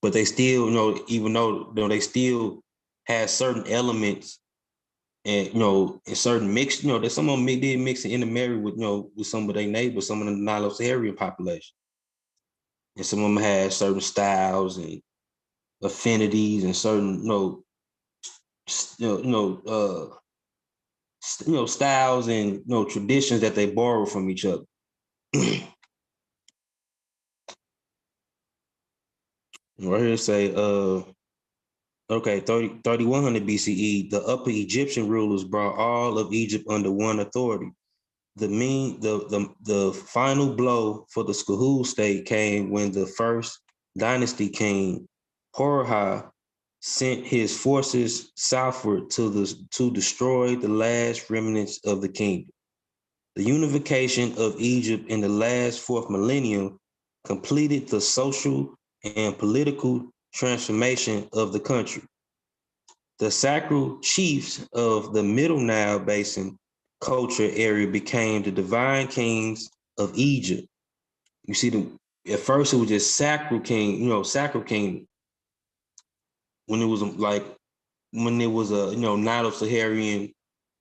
But they still, even though they still had certain elements and in certain mix, that some of them did mix and intermarry with with some of their neighbors, some of the Nilo-Saharan population. And some of them had certain styles and affinities and certain, styles and traditions that they borrow from each other. Right here say, okay, 3100 BCE, the Upper Egyptian rulers brought all of Egypt under one authority. The final blow for the Skahul state came when the first dynasty king, Horha, sent his forces southward to destroy the last remnants of the kingdom. The unification of Egypt in the last fourth millennium completed the social and political transformation of the country. The sacral chiefs of the Middle Nile Basin culture area became the divine kings of Egypt. You see, at first it was just sacral king, sacral king. When it was a Nilo-Saharan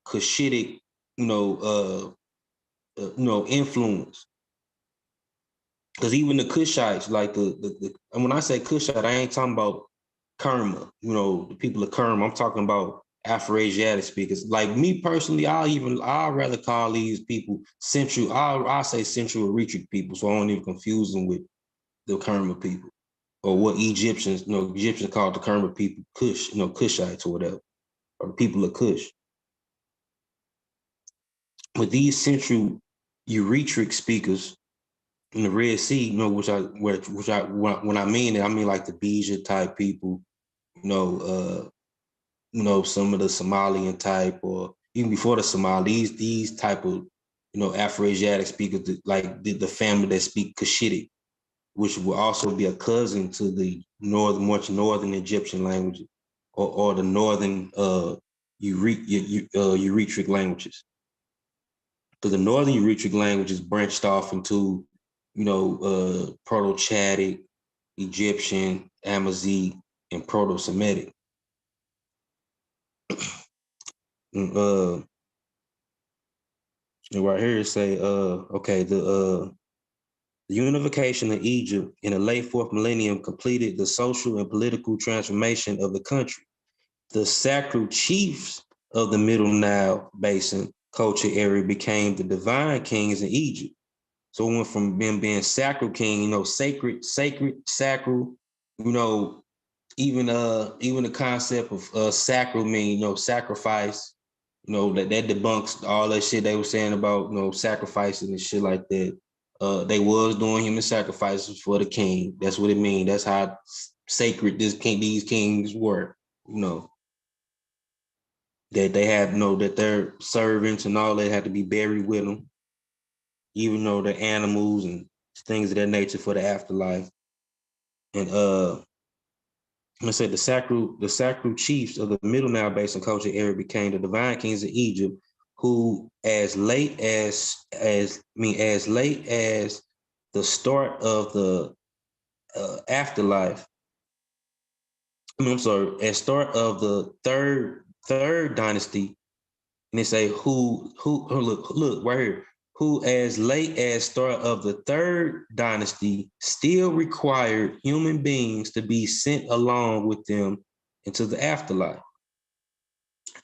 Cushitic, influence. Because even the Kushites, like and when I say Kushite, I ain't talking about Kerma, the people of Kerma. I'm talking about Afro-Asiatic speakers. Like me personally, I'd rather call these people Central. I'll say Central Eritrea people, so I don't even confuse them with the Kerma people, or what Egyptians called the Kerma people, Kush, Kushites or whatever, or people of Kush. With these Central Eritrea speakers in the Red Sea, when I mean it, I mean like the Beja type people, some of the Somalian type, or even before the Somalis, these type of, Afro-Asiatic speakers, like the family that speak Cushitic, which will also be a cousin to the much northern Egyptian languages, or the northern Eritreic languages. Because the northern Eritreic languages branched off into, Proto-Chadic, Egyptian, Amazigh, and Proto-Semitic. And right here it say, the unification of Egypt in the late fourth millennium completed the social and political transformation of the country. The sacral chiefs of the Middle Nile Basin culture area became the divine kings in Egypt. So it went from being sacral king, sacred, sacral, even the concept of sacral mean, sacrifice, that debunks all that shit they were saying about, sacrificing and shit like that. They was doing human sacrifices for the king. That's what it means. That's how sacred these kings were, that they had, that their servants and all that had to be buried with them, even though they're animals and things of that nature for the afterlife. And I said the sacral chiefs of the Middle Nile Basin culture area became the divine kings of Egypt, who as late as the start of the afterlife. At start of the third dynasty, and they say who look right here, who as late as start of the third dynasty still required human beings to be sent along with them into the afterlife.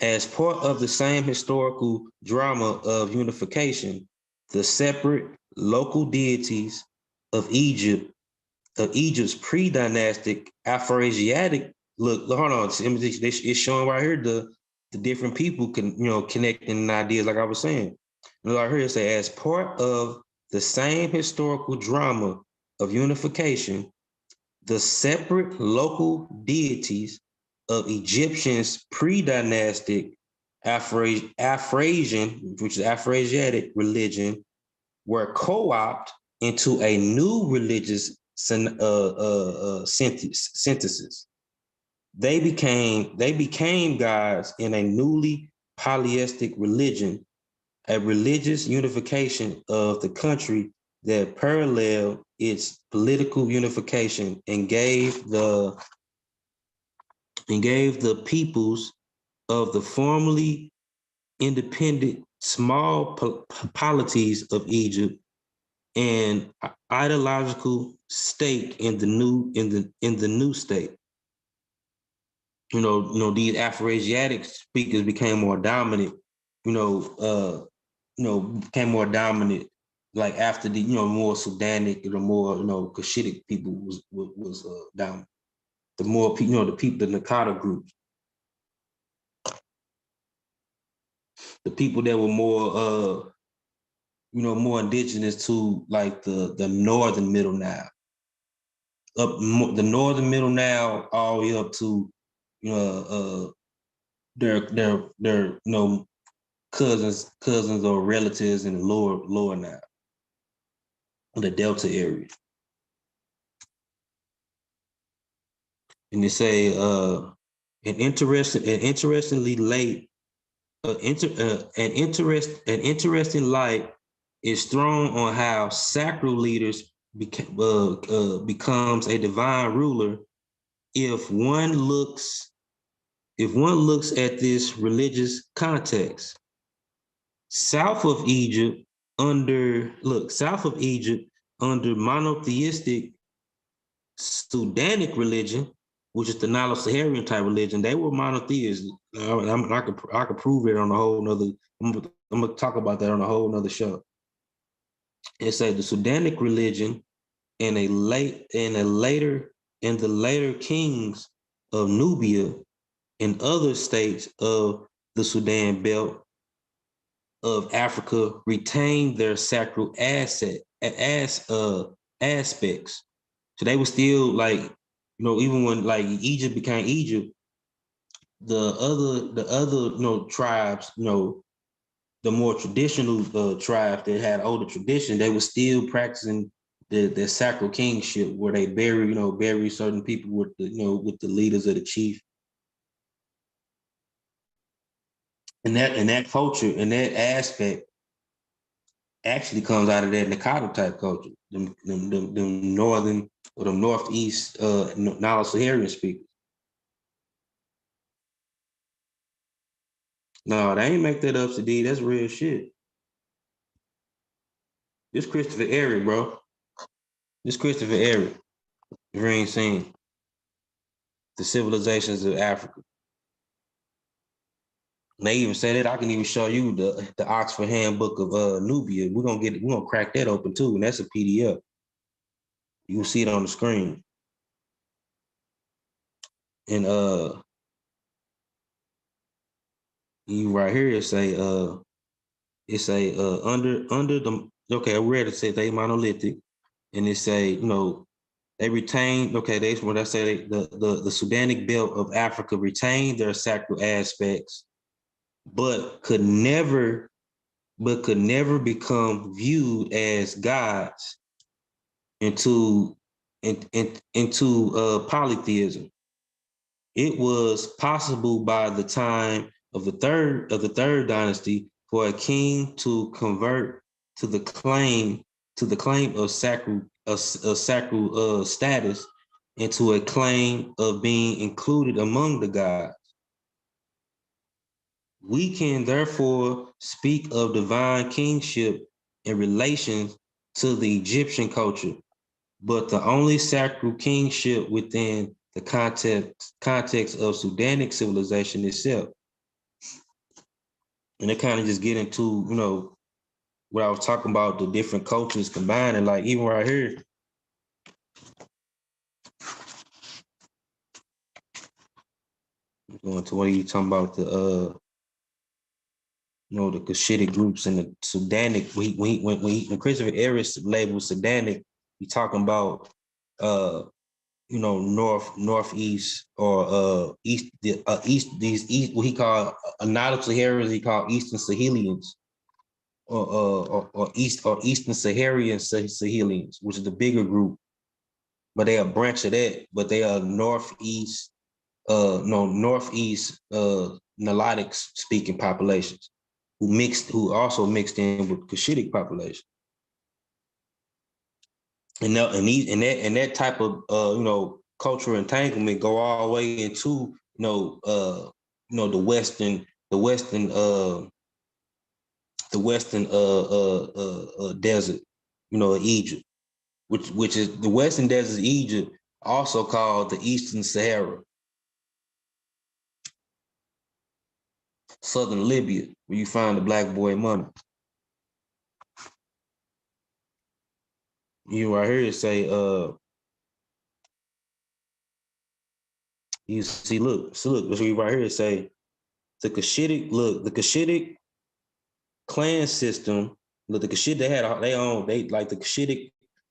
As part of the same historical drama of unification, the separate local deities of Egypt's pre-dynastic Afro-Asiatic, hold on, it's showing right here the different people connecting ideas, like I was saying. Right here it says, as part of the same historical drama of unification, the separate local deities of Egyptians' pre-dynastic Afrasian, which is Afro-Asiatic religion, were co-opted into a new religious synthesis. They became gods in a newly polytheistic religion, a religious unification of the country that paralleled its political unification and gave the peoples of the formerly independent small polities of Egypt an ideological stake in the new state. These Afro-Asiatic speakers became more dominant became more dominant, like after the, more Sudanic, the more, Cushitic people was dominant. The more people, the Nakata groups, the people that were more, more indigenous to like the northern Middle Nile, the northern Middle Nile, all the way up to, their cousins or relatives in the lower Nile, the Delta area. And they say an interesting light is thrown on how sacral leaders becomes a divine ruler if one looks at this religious context. South of Egypt under monotheistic Sudanic religion, which is the Nilo-Saharan type religion, they were monotheists. I could prove it on a whole nother. I'm gonna talk about that on a whole nother show. It says the Sudanic religion and the later kings of Nubia and other states of the Sudan belt of Africa retained their sacral aspects. So they were still like, even when like Egypt became Egypt, the other tribes, the more traditional tribes that had older tradition, they were still practicing their sacral kingship, where they bury certain people with with the leaders of the chief. And that culture and that aspect actually comes out of that Nakata type culture, them northern or the northeast Nilo-Saharan speakers. No, they ain't make that up, Sadi. That's real shit. This Christopher Eric, bro. This Christopher Eric. If you ain't seen The Civilizations of Africa. And they even said it. I can even show you the Oxford Handbook of Nubia. We're gonna crack that open too, and that's a PDF. You will see it on the screen. And you right here under the, okay, I read it, say they monolithic, and it say, they retain, that's what I say, the Sudanic belt of Africa retained their sacral aspects, but could never become viewed as gods into polytheism. It was possible by the time of the third dynasty for a king to convert to the claim of sacral status into a claim of being included among the gods. We can therefore speak of divine kingship in relation to the Egyptian culture, but the only sacral kingship within the context of Sudanic civilization itself. And it kind of just get into, what I was talking about, the different cultures combined, and like even right here, going to what are you talking about, the the Cushitic groups and the Sudanic. When Christopher Harris labels Sudanic, he talking about northeast or east what he called Nilo-Saharans, he called Eastern Sahelians, or Eastern Saharian Sahelians, which is the bigger group, but they are a branch of that, but they are northeast Nilotic speaking populations who also mixed in with Cushitic population. And that type of cultural entanglement go all the way into the western desert, Egypt, which is the western desert of Egypt, also called the Eastern Sahara. southern Libya, where you find the black boy mummy. You right here it say, you see, look, let's read right here it say, the Cushitic clan system, look, the Cushitic,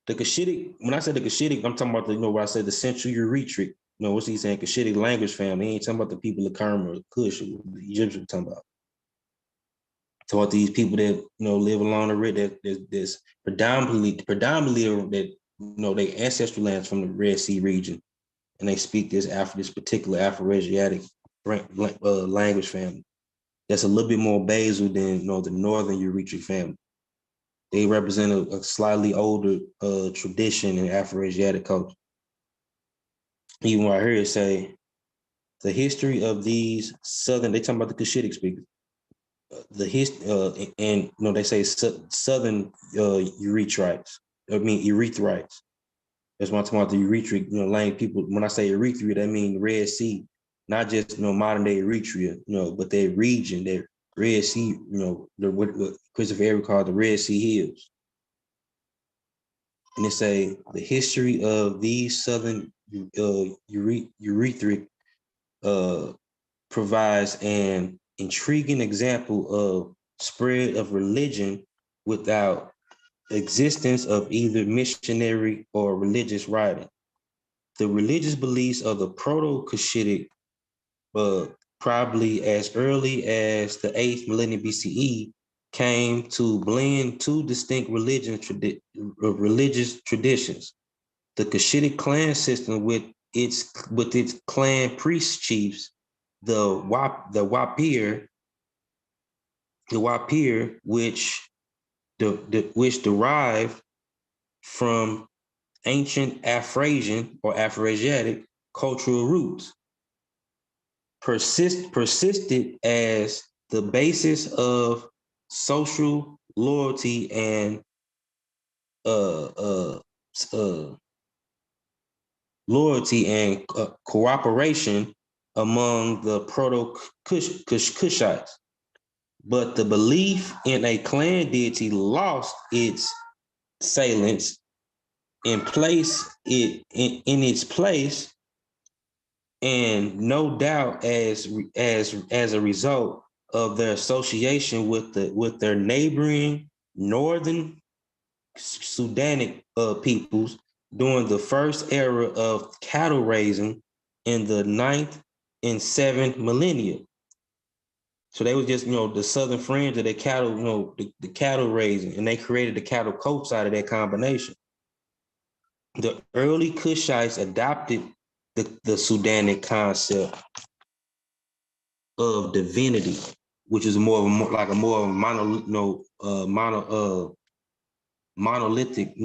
the Cushitic, when I said the Cushitic, I'm talking about the, when I said the Central Eritrea, what's he saying? Cushitic language family. He ain't talking about the people of Kerma or Kush, the Egyptians talking about. Talking about these people that, live along the Red, that's predominantly that, they ancestral lands from the Red Sea region. And they speak this particular Afro-Asiatic language family. That's a little bit more basal than, the Northern Eritrea family. They represent a slightly older tradition in Afro-Asiatic culture. Even right here, it say, the history of these southern, they talking about the Cushitic speakers. And they say southern Erythrites. Erythrites. That's why I'm talking about the Eritrea, language people. When I say Eritrea, that means Red Sea, not just modern day Eritrea, but that region, that Red Sea, what Christopher Avery called the Red Sea Hills. And they say the history of these southern Erythric provides an intriguing example of spread of religion without existence of either missionary or religious writing. The religious beliefs of the Proto-Cushitic, probably as early as the 8th millennium BCE, came to blend two distinct religious traditions. The Cushitic clan system with its clan priest chiefs, the Wapir, which derived from ancient Afrasian or Afroasiatic cultural roots, persisted as the basis of social loyalty and cooperation among the Proto-Cushites. But the belief in a clan deity lost its salience in its place, and no doubt as a result of their association with their neighboring northern Sudanic peoples during the first era of cattle raising in the 9th and 7th millennia. So they was just, the southern fringe of the cattle, the cattle raising, and they created the cattle coats out of that combination. The early Kushites adopted the Sudanic concept of divinity, which is more of a monolithic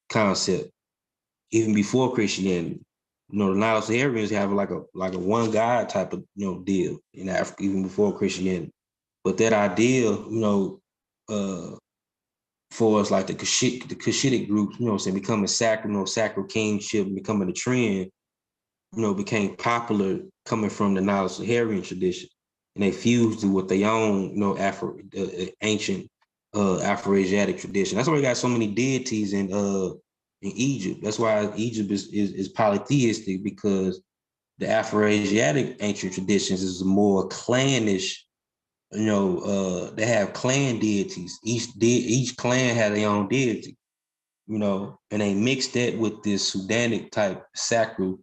concept, even before Christianity. The Nile-Sahareans have like a one God type of deal in Africa, even before Christianity. But that idea, for us, like the Cushitic groups, becoming sacral kingship, becoming a trend, became popular coming from the Nilo-Saharan tradition, and they fused it with their own, ancient Afro-Asiatic tradition. That's why we got so many deities in Egypt. That's why Egypt is polytheistic, because the Afro-Asiatic ancient traditions is more clannish. They have clan deities. Each clan had their own deity, and they mixed that with this Sudanic type sacral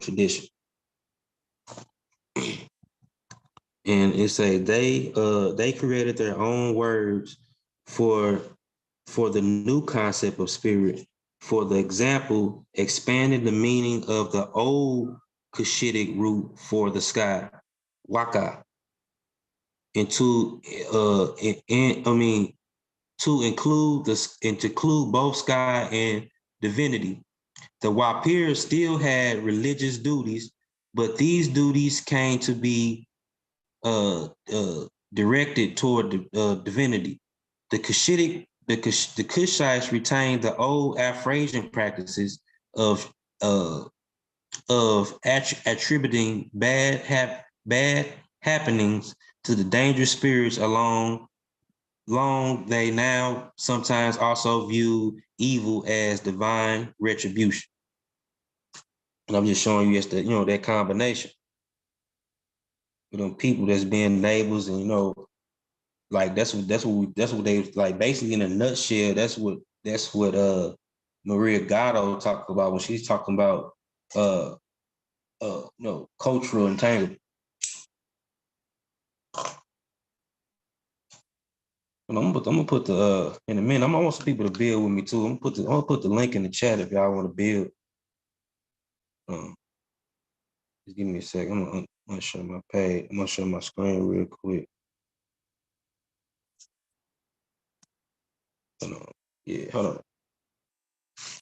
tradition. And it say they created their own words for the new concept of spirit. For the example, expanded the meaning of the old Cushitic root for the sky, waka, to include both sky and divinity. The Wapirs still had religious duties, but these duties came to be directed toward divinity. The Kushites retained the old Afrasian practices of attributing bad bad happenings to the dangerous spirits along they now sometimes also view evil as divine retribution. And I'm just showing you it's the, that combination. People that's being labels and like that's what they like basically in a nutshell, that's what Maria Gatto talked about when she's talking about cultural entanglement. And I'm gonna put the in a minute. I want some people to build with me too. I'm gonna put the link in the chat if y'all want to build. Just give me a sec. I'm gonna show my page. I'm gonna show my screen real quick. Hold on. Yeah, hold on.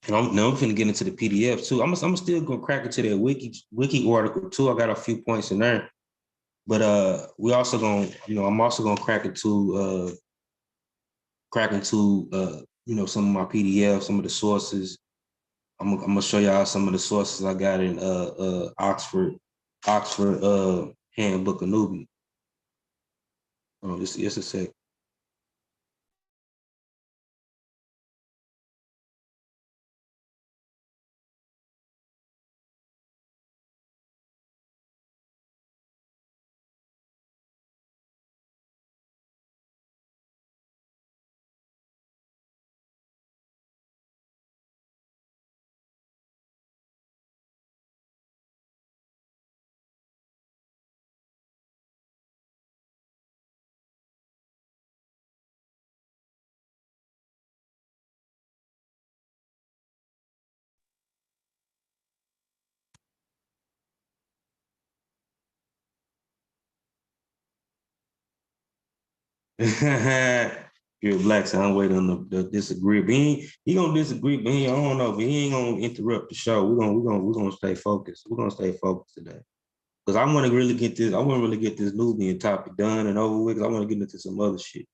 And I'm finna get into the PDF too. I'm still gonna crack into that wiki article too. I got a few points in there, but we also gonna I'm also gonna crack into some of my PDFs, some of the sources. I'm gonna show y'all some of the sources I got in Oxford Handbook of Nubia. Just a sec. You're black, so I'm waiting on the disagree. But he gonna disagree, but I don't know, but he ain't gonna interrupt the show. We're gonna stay focused. We're gonna stay focused today. Because I want to really get this Nubian topic done and over with, because I want to get into some other shit.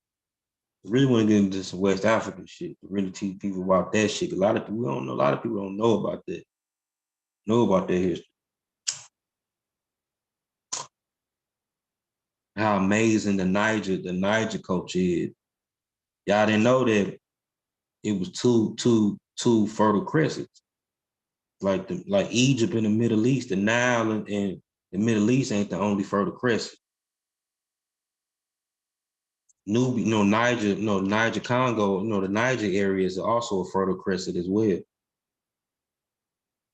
I really want to get into some West African shit to really teach people about that shit. A lot of people don't know about that. Know about that history. How amazing the Niger culture is. Y'all didn't know that it was two fertile crescents. Like Egypt and the Middle East, the Nile and the Middle East ain't the only fertile crescent. Nubia, Niger, Congo, the Niger area is also a fertile crescent as well.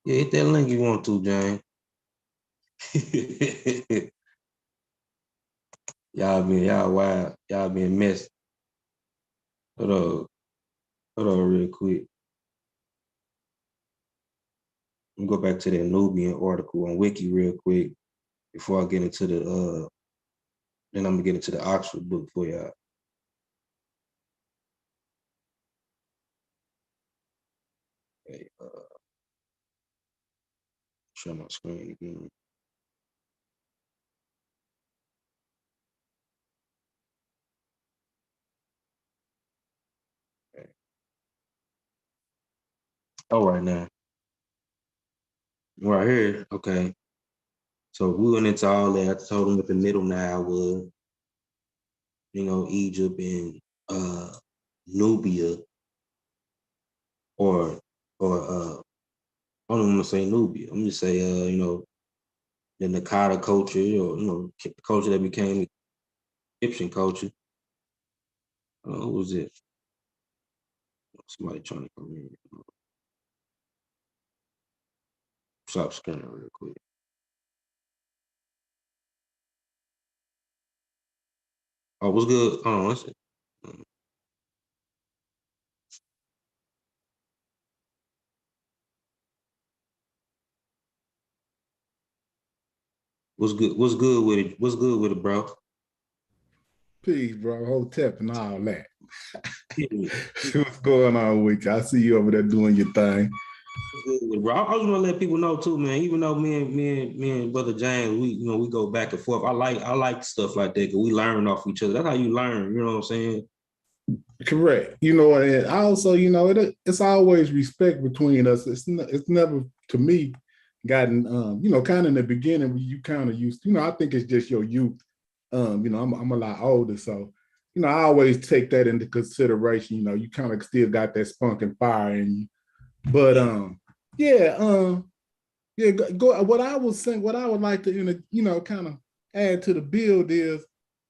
Yeah, hit that link you want to, Jane. Y'all wild. Y'all being messy. Hold on real quick. Let me go back to that Nubian article on Wiki real quick before I get into the then I'm gonna get into the Oxford book for y'all. Okay, share my screen again. Okay. All right now. Right here, okay. So we went into all that. I told them what the Middle Nile was, Egypt and Nubia, or I don't want to say Nubia. I'm just say the Nakata culture, or culture that became Egyptian culture. What was it? Somebody trying to come in. Stop scanning real quick. Oh, what's good? Oh, that's it. What's good? What's good with it? What's good with it, bro? Peace, bro. Hotep and all that. What's going on with you? I see you over there doing your thing. Bro, I was gonna let people know too, man. Even though me and Brother James, we go back and forth. I like stuff like that because we learn off each other. That's how you learn. You know what I'm saying? Correct. And also, it's always respect between us. It's never, to me, gotten, kind of in the beginning, you kind of used, I think it's just your youth. I'm a lot older, so I always take that into consideration. You kind of still got that spunk and fire in you, but go. What I was saying, what I would like to, kind of add to the build is,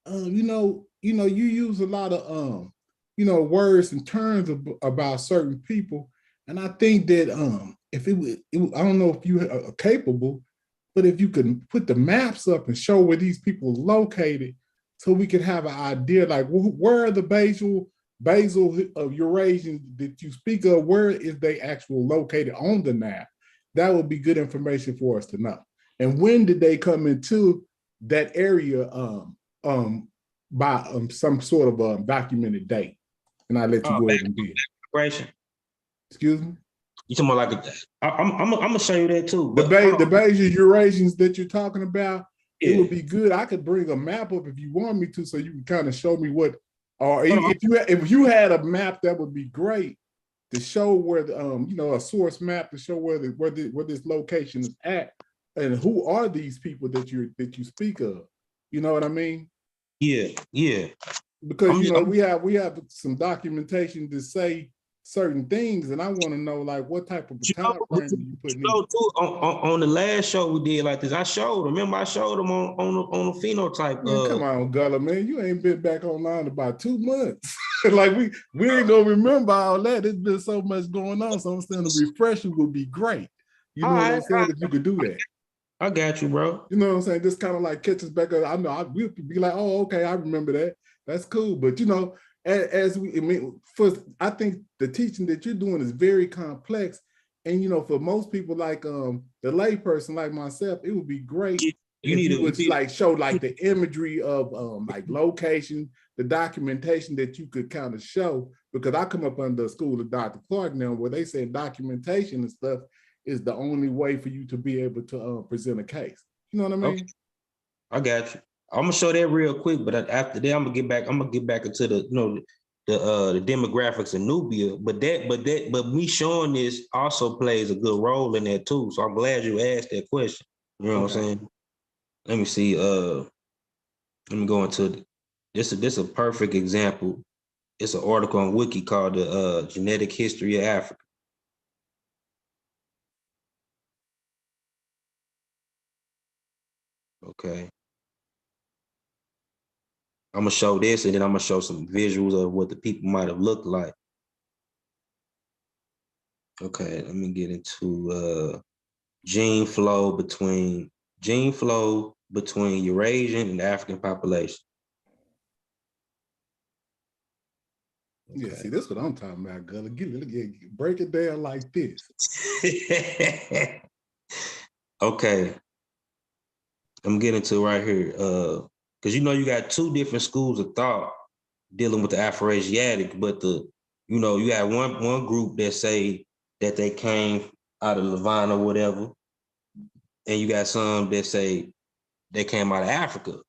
you use a lot of, words and terms about certain people, and I think that if I don't know if you are capable, but if you could put the maps up and show where these people are located, so we could have an idea, like where are the basal of Eurasians that you speak of, where is they actually located on the map? That would be good information for us to know. And when did they come into that area by some sort of documented date? And I'll let you go ahead and be it. Excuse me? You talking about like I'm gonna show you that too. The Bayesian Eurasians that you're talking about, yeah. It would be good. I could bring a map up if you want me to, so you can kind of show me what, or if you had a map, that would be great to show where the a source map to show where this location is at, and who are these people that you speak of. You know what I mean? Yeah. Because we have some documentation to say certain things, and I want to know like what type of time frame you put in. On the last show we did like this, I showed them on the phenotype. Man, come on, Gullah, man, you ain't been back online about 2 months. Like we ain't gonna remember all that. There's been so much going on, so I'm saying a refresher would be great. You know what I'm saying? If you could do that. I got you, bro. You know what I'm saying? Just kind of like catch us back up. I know we'll be like, oh, okay, I remember that. That's cool. But I think the teaching that you're doing is very complex. And for most people like the layperson like myself, it would be great if show like the imagery of like location, the documentation that you could kind of show, because I come up under the school of Dr. Clark now, where they say documentation and stuff is the only way for you to be able to present a case. You know what I mean? Okay. I got you. I'm gonna show that real quick, but after that, I'm gonna get back into the the demographics of Nubia. But me showing this also plays a good role in that too. So I'm glad you asked that question. You know what I'm saying? Let me see. Let me go into this. This is a perfect example. It's an article on Wiki called the Genetic History of Africa. Okay. I'm gonna show this, and then I'm gonna show some visuals of what the people might have looked like. Okay, let me get into gene flow between Eurasian and African population. Okay. Yeah, see, this is what I'm talking about, Gullah. Break it down like this. Okay, I'm getting to right here. Because you got two different schools of thought dealing with the Afroasiatic, but you have one group that say that they came out of Levant or whatever, and you got some that say they came out of Africa.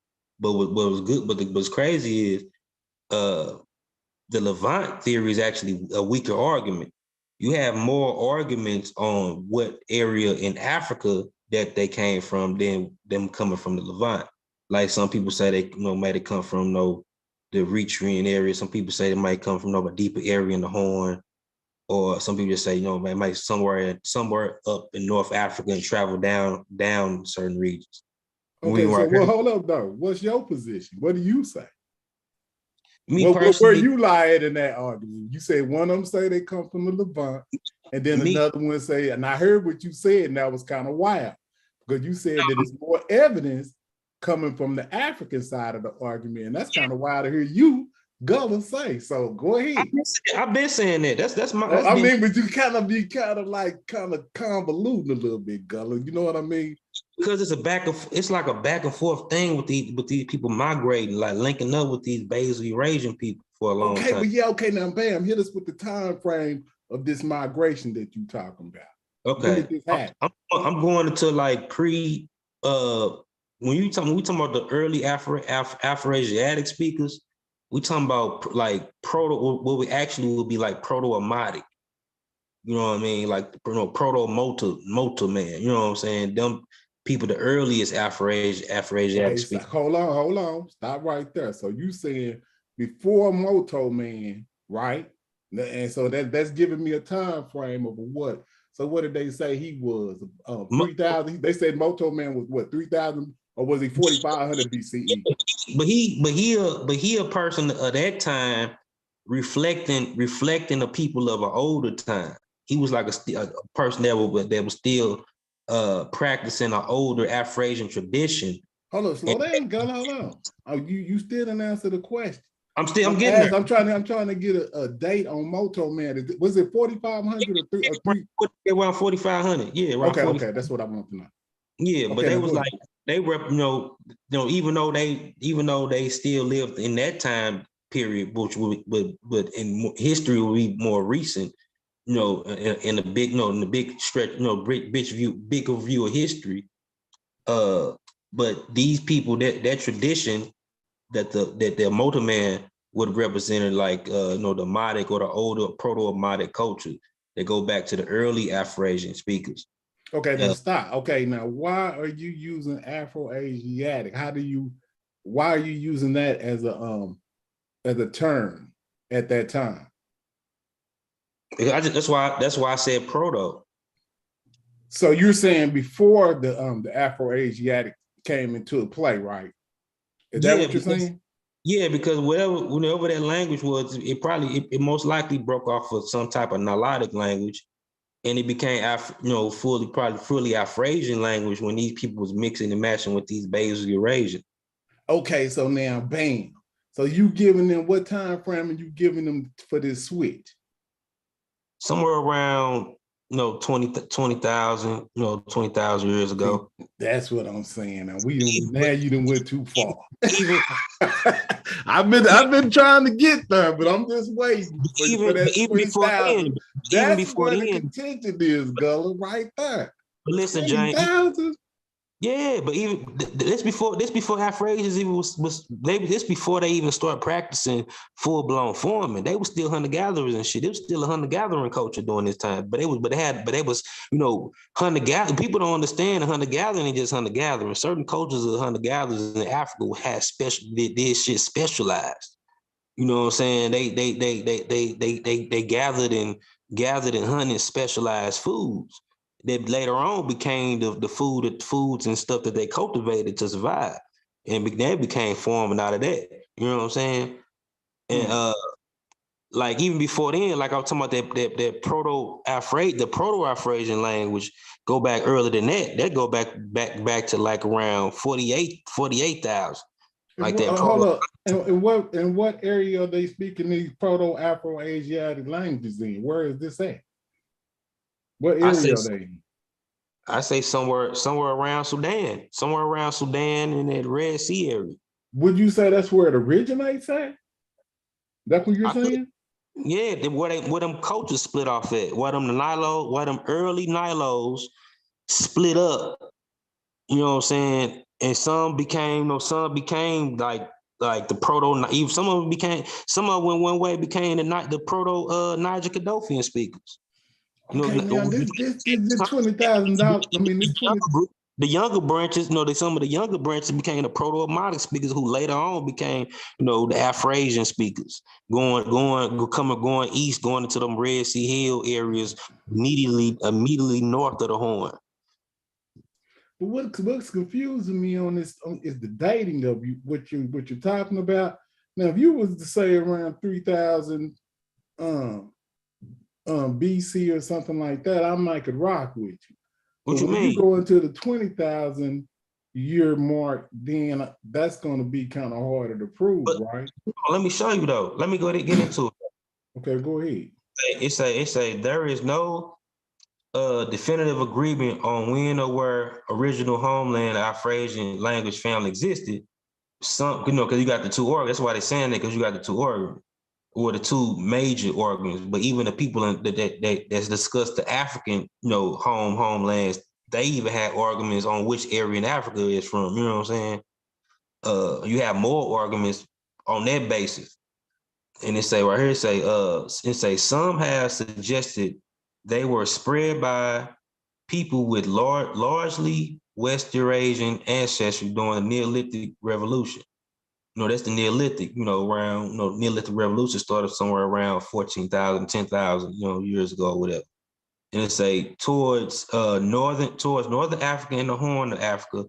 But what's crazy is the Levant theory is actually a weaker argument. You have more arguments on what area in Africa that they came from than them coming from the Levant. Like some people say they might have come from the Eritrean area. Some people say they might come from a deeper area in the Horn, or some people just say they might somewhere up in North Africa and travel down certain regions. Okay, so hold up though. What's your position? What do you say? Personally, where you lie at in that argument? You say one of them say they come from the Levant, and then another one say, and I heard what you said, and that was kind of wild, because you said that it's more evidence coming from the African side of the argument, and that's kind of wild to hear you, Gullah, say. So go ahead. I've been saying that. That's my. But you kind of convoluting a little bit, Gullah. You know what I mean? Because it's like a back and forth thing with these people migrating, like linking up with these basal Eurasian people for a long time. Okay, now bam, hit us with the time frame of this migration that you talking about. Okay, when did this happen? I'm going into like pre. When we talking about the early Afroasiatic speakers, we talking about like what we actually would be like Proto-Amadic. You know what I mean? Like, proto-motor man. You know what I'm saying? Them people, the earliest Afro-Asiatic speakers. Hold on. Stop right there. So you saying before Moto Man, right? And so that's giving me a time frame of what? So what did they say he was? 3,000. They said Moto Man was what, 3,000, or was he 4,500 BCE? But he a person of that time, reflecting the people of an older time. He was like a person that was still practicing an older Afro-Asian tradition. Hold on, slow down, Gunn. Hold on. Oh, you still didn't answer the question. I'm getting there. I'm trying to get a date on Moto Man. Was it 4,500 or 3? Around 4,500. Yeah, around okay. That's what I want to know. Yeah, okay, but they was like they were, even though they still lived in that time period, which would in history will be more recent. In the big stretch, bigger view of history. But these people, that tradition that the Motor Man would have represented, like the Madic or the older proto-Madic culture, that go back to the early Afro-Asian speakers. Okay, then stop. Okay, now why are you using Afro-Asiatic? Why are you using that as a term at that time? That's why I said proto. So you're saying before the Afro-Asiatic came into play, right? Is that what you're saying? Yeah, because whenever that language was, it most likely broke off of some type of Nilotic language, and it became fully Afro-Asian language when these people was mixing and matching with these Basal Eurasian. Okay, so now bam. So you giving them what time frame are you giving them for this switch? Somewhere around 20,000 20,000 years ago. That's what I'm saying. Now you done went too far. I've been trying to get there, but I'm just waiting for that 20,000. That's where the contention is, Gullah, right there. But listen, Jane. Yeah, but even this before Afro-Asians even this before they even start practicing full-blown farming. They were still hunter-gatherers and shit. It was still a hunter-gathering culture during this time. But they was hunter-gathering. People don't understand hunter-gathering ain't just hunter-gathering. Certain cultures of hunter-gatherers in Africa had did shit specialized. You know what I'm saying? They gathered and hunted specialized foods that later on became the foods and stuff that they cultivated to survive, and that became farming out of that. You know what I'm saying? And like even before then, like I was talking about that proto-Afro-Asian language go back earlier than that. That go back to like around 48,000. Like that. Hold up. In what area are they speaking these proto-Afro-Asiatic languages in? Where is this at? What area are they in? I say somewhere around Sudan. Somewhere around Sudan in that Red Sea area. Would you say that's where it originates at? That's what you're saying? Yeah, where them cultures split off at. Where them early Nilos split up. You know what I'm saying? And some became like the proto. Even some of them went one way, became the proto Niger Kaddofian speakers. Okay, now this $20,000. I mean, this 20. The younger branches, some of the younger branches became the proto-Amadic speakers, who later on became, the Afro-Asian speakers, going east, going into them Red Sea Hill areas, immediately north of the Horn. But what's confusing me on this is the dating of what you're talking about. Now, if you was to say around 3,000 BC or something like that, I might could rock with you. What you mean? You go into the 20,000 year mark, then that's going to be kind of harder to prove, right? Let me show you though. Let me go ahead and get into it. Okay, go ahead. It say there is no definitive agreement on when or where original homeland Afro-Asian language family existed. Some, because you got the two organs. That's why they're saying that, because you got the two organs, or the two major organs. But even the people that's discussed the African, homelands, they even had arguments on which area in Africa is from. You know what I'm saying? You have more arguments on that basis. And it say right here, it say some have suggested they were spread by people with largely West Eurasian ancestry during the Neolithic Revolution. That's the Neolithic, around, Neolithic Revolution started somewhere around 14,000, 10,000, years ago, or whatever. And it's towards northern Africa and the Horn of Africa,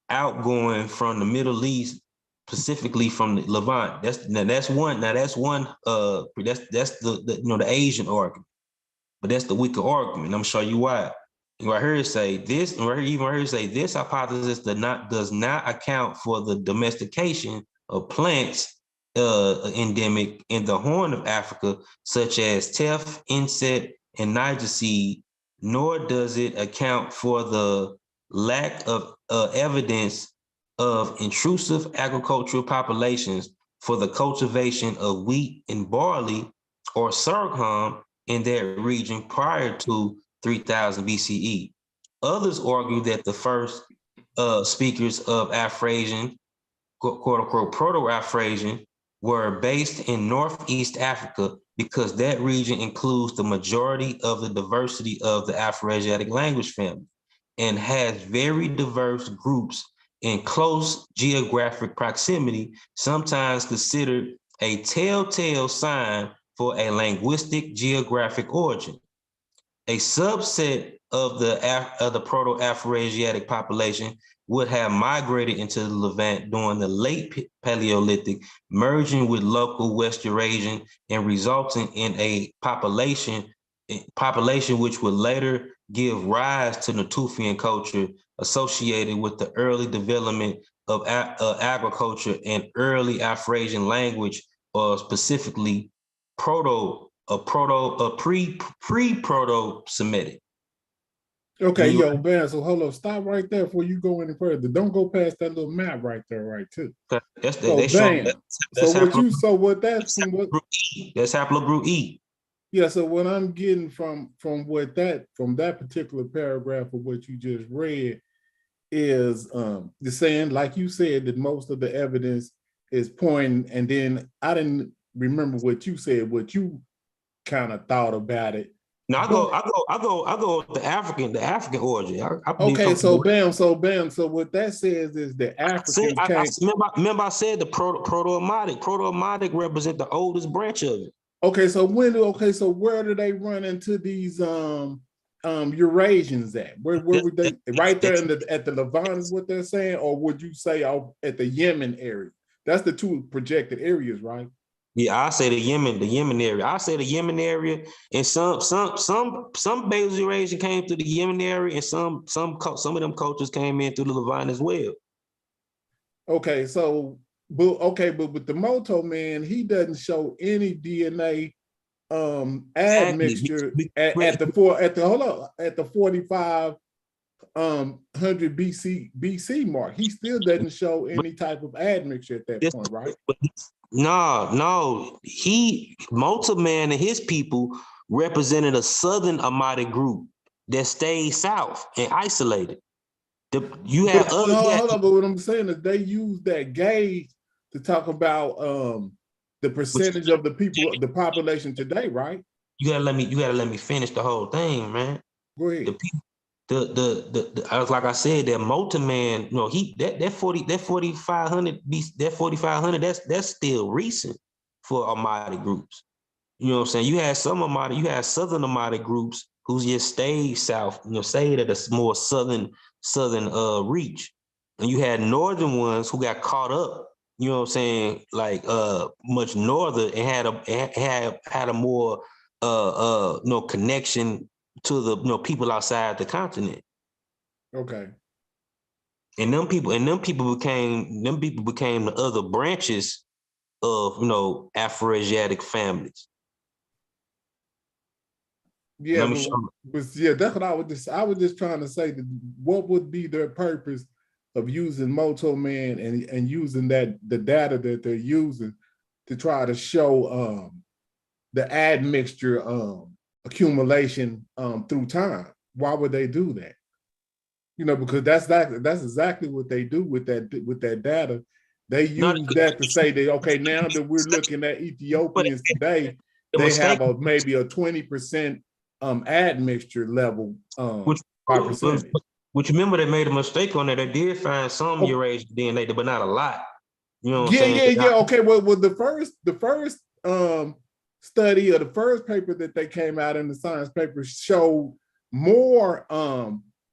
outgoing from the Middle East, specifically from the Levant. That's the Asian argument, but that's the weaker argument. I'm showing you why. Right here say this, this hypothesis does not account for the domestication of plants endemic in the Horn of Africa, such as teff, insect, and Niger seed, nor does it account for the lack of evidence of intrusive agricultural populations for the cultivation of wheat and barley or sorghum in that region prior to 3000 BCE. Others argue that the first speakers of Afrasian, quote unquote, Proto-Afrasian, were based in Northeast Africa because that region includes the majority of the diversity of the Afroasiatic language family and has very diverse groups in close geographic proximity, sometimes considered a telltale sign for a linguistic geographic origin. A subset of the Proto-Afroasiatic population would have migrated into the Levant during the late Paleolithic, merging with local West Eurasian and resulting in a population which would later give rise to Natufian culture associated with the early development of agriculture and early Afrasian language, or specifically pre-Proto-Semitic. Okay, yo, Ben, so hold on, stop right there before you go any further. Don't go past that little map right there, right, too. That's haplogroup E. Yeah, so what I'm getting from that particular paragraph of what you just read is the saying, like you said, that most of the evidence is pointing, and then I didn't remember what you said, what you kind of thought about it. No, I go with the African origin. Okay, so bam. So what that says is the Africans remember I said the Proto-Omotic represent the oldest branch of it. Okay, so where do they run into these Eurasians at? Where would they, right there at the Levant is what they're saying, or would you say at the Yemen area? That's the two projected areas, right? Yeah, I say the Yemen area. I say the Yemen area, and some Beta Eurasian came through the Yemen area, and some of them cultures came in through the Levant as well. Okay, but with the Moto man, he doesn't show any DNA admixture at the 4500 BC mark. He still doesn't show any type of admixture at that point, right? No. Moto man and his people represented a southern Omotic group that stayed south and isolated. Hold on, but what I'm saying is they use that gauge to talk about the percentage of the people, the population today, right? You gotta let me finish the whole thing, man. Go ahead. Like I said, that Moto man, that 4500, that's still recent for Omotic groups. You know what I'm saying? You had some Omotic, you had southern Omotic groups who just stayed south, stayed at a more southern reach, and you had northern ones who got caught up. You know what I'm saying? Like much northern, and had a more connection to the people outside the continent. Okay. And them people became the other branches of Afroasiatic families. Yeah, that's what I was just trying to say. That what would be their purpose of using Moto man and using the data that they're using to try to show the admixture accumulation through time? Why would they do that? Because that's exactly what they do with that data. They use that to say that, okay, now that we're looking at Ethiopians today, they have maybe a 20% admixture level Which, by percentage. which remember they made a mistake on that. They did find some Eurasian DNA, but not a lot. You know what I'm saying? Yeah. Okay. Well, the first study or the first paper that they came out in the science paper showed more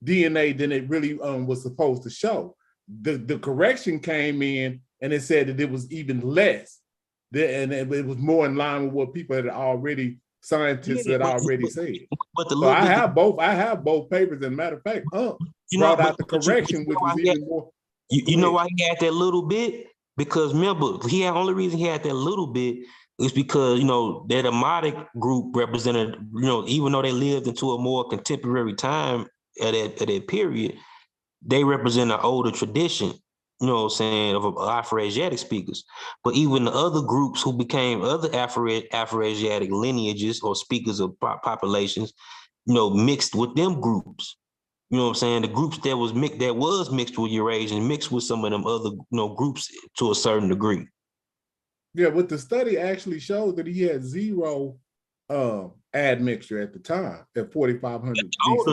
DNA than it really was supposed to show. The correction came in and it said that it was even less, and it was more in line with what people had already, scientists had already said. But so I have both. I have both papers. As a matter of fact, brought out the correction, which was even more. You know why he had that little bit? Because remember, only reason he had that little bit is because, that Demotic group represented, even though they lived into a more contemporary time at that period, they represent an older tradition, of Afroasiatic speakers. But even the other groups who became other Afroasiatic lineages or speakers of populations, mixed with them groups. You know what I'm saying? The groups that was mixed with Eurasian, mixed with some of them other, groups to a certain degree. Yeah, but the study actually showed that he had zero admixture at the time at 4,500.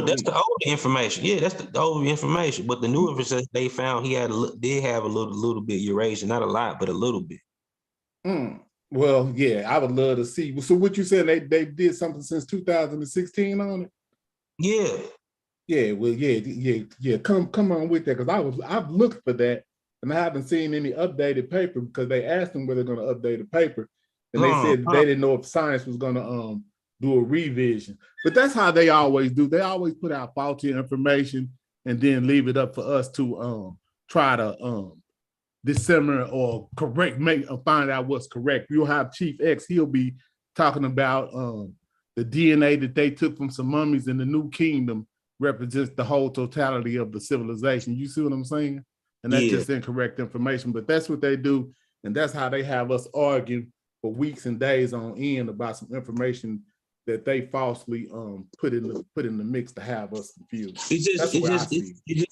That's the older information. Yeah, that's the older information. But the new information they found, he did have a little bit Eurasian, not a lot, but a little bit. Well, yeah, I would love to see. So what you said, they did something since 2016 on it? Yeah. Yeah, well, yeah. Come on with that, because I've looked for that and I haven't seen any updated paper, because they asked them whether they're going to update the paper, and they said they didn't know if science was going to do a revision. But that's how they always do. They always put out faulty information and then leave it up for us to try to disseminate or find out what's correct. You'll have Chief X. He'll be talking about the DNA that they took from some mummies in the New Kingdom represents the whole totality of the civilization. You see what I'm saying? And that's just incorrect information, but that's what they do. And that's how they have us argue for weeks and days on end about some information that they falsely put in the mix to have us confused. It's just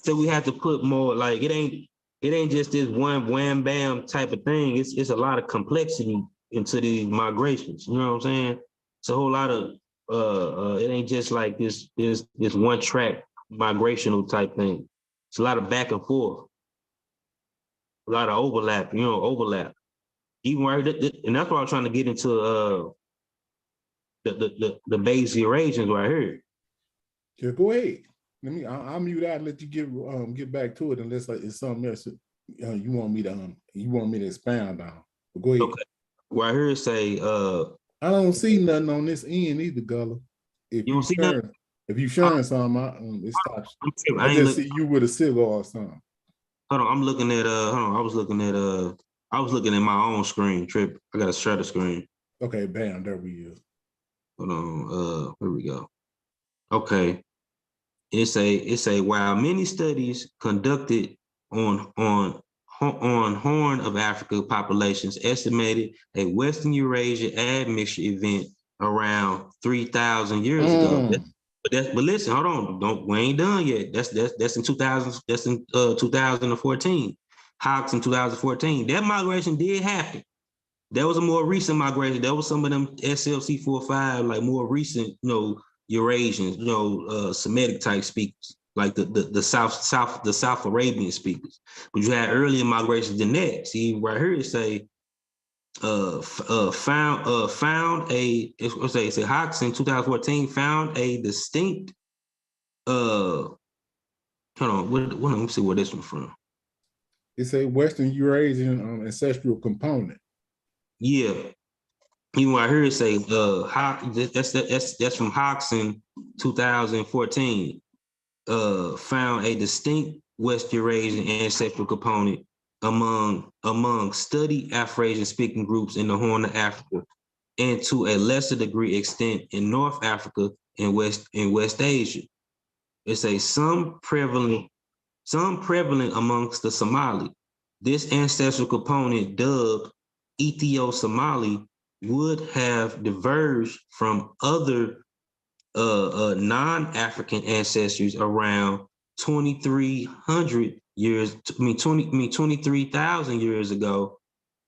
that we have to put more, like, it ain't just this one wham bam type of thing. It's a lot of complexity into these migrations. You know what I'm saying? It's a whole lot of it ain't just like this one track migrational type thing. It's a lot of back and forth, a lot of overlap. Even right, and that's why I'm trying to get into the base Eurasians right here. Yeah, go ahead. I'll mute out and let you get back to it, unless it's something else you want me to expound on. But go ahead. Okay. Right here it say I don't see nothing on this end either, Gullah. If you see nothing? If you sharing something, it stops. I just see you with a cigar or something. Hold on, I'm looking at I was looking at my own screen, Trip. I gotta share the screen. Okay, bam, there we is. Hold on, here we go. Okay. It's a while many studies conducted on Horn of Africa populations estimated a Western Eurasia admixture event around 3,000 years ago. But listen, hold on, we ain't done yet. That's in 2000. That's in 2014. Hawks in 2014. That migration did happen. That was a more recent migration. That was some of them SLC 4-5, like more recent, Eurasians, Semitic type speakers, like the South Arabian speakers. But you had earlier migrations than that. See, right here it say found a, it's a Hawks in 2014 found a distinct hold on, let me see where this one's from. It's a Western Eurasian ancestral component. Yeah. Even right here it say that's from Hawks in 2014. Found a distinct West Eurasian ancestral component among studied Afro-Asian speaking groups in the Horn of Africa, and to a lesser degree extent in North Africa and West Asia. It's a some prevalent amongst the Somali. This ancestral component, dubbed Ethio-Somali, would have diverged from other non-African ancestors around 23,000 years ago,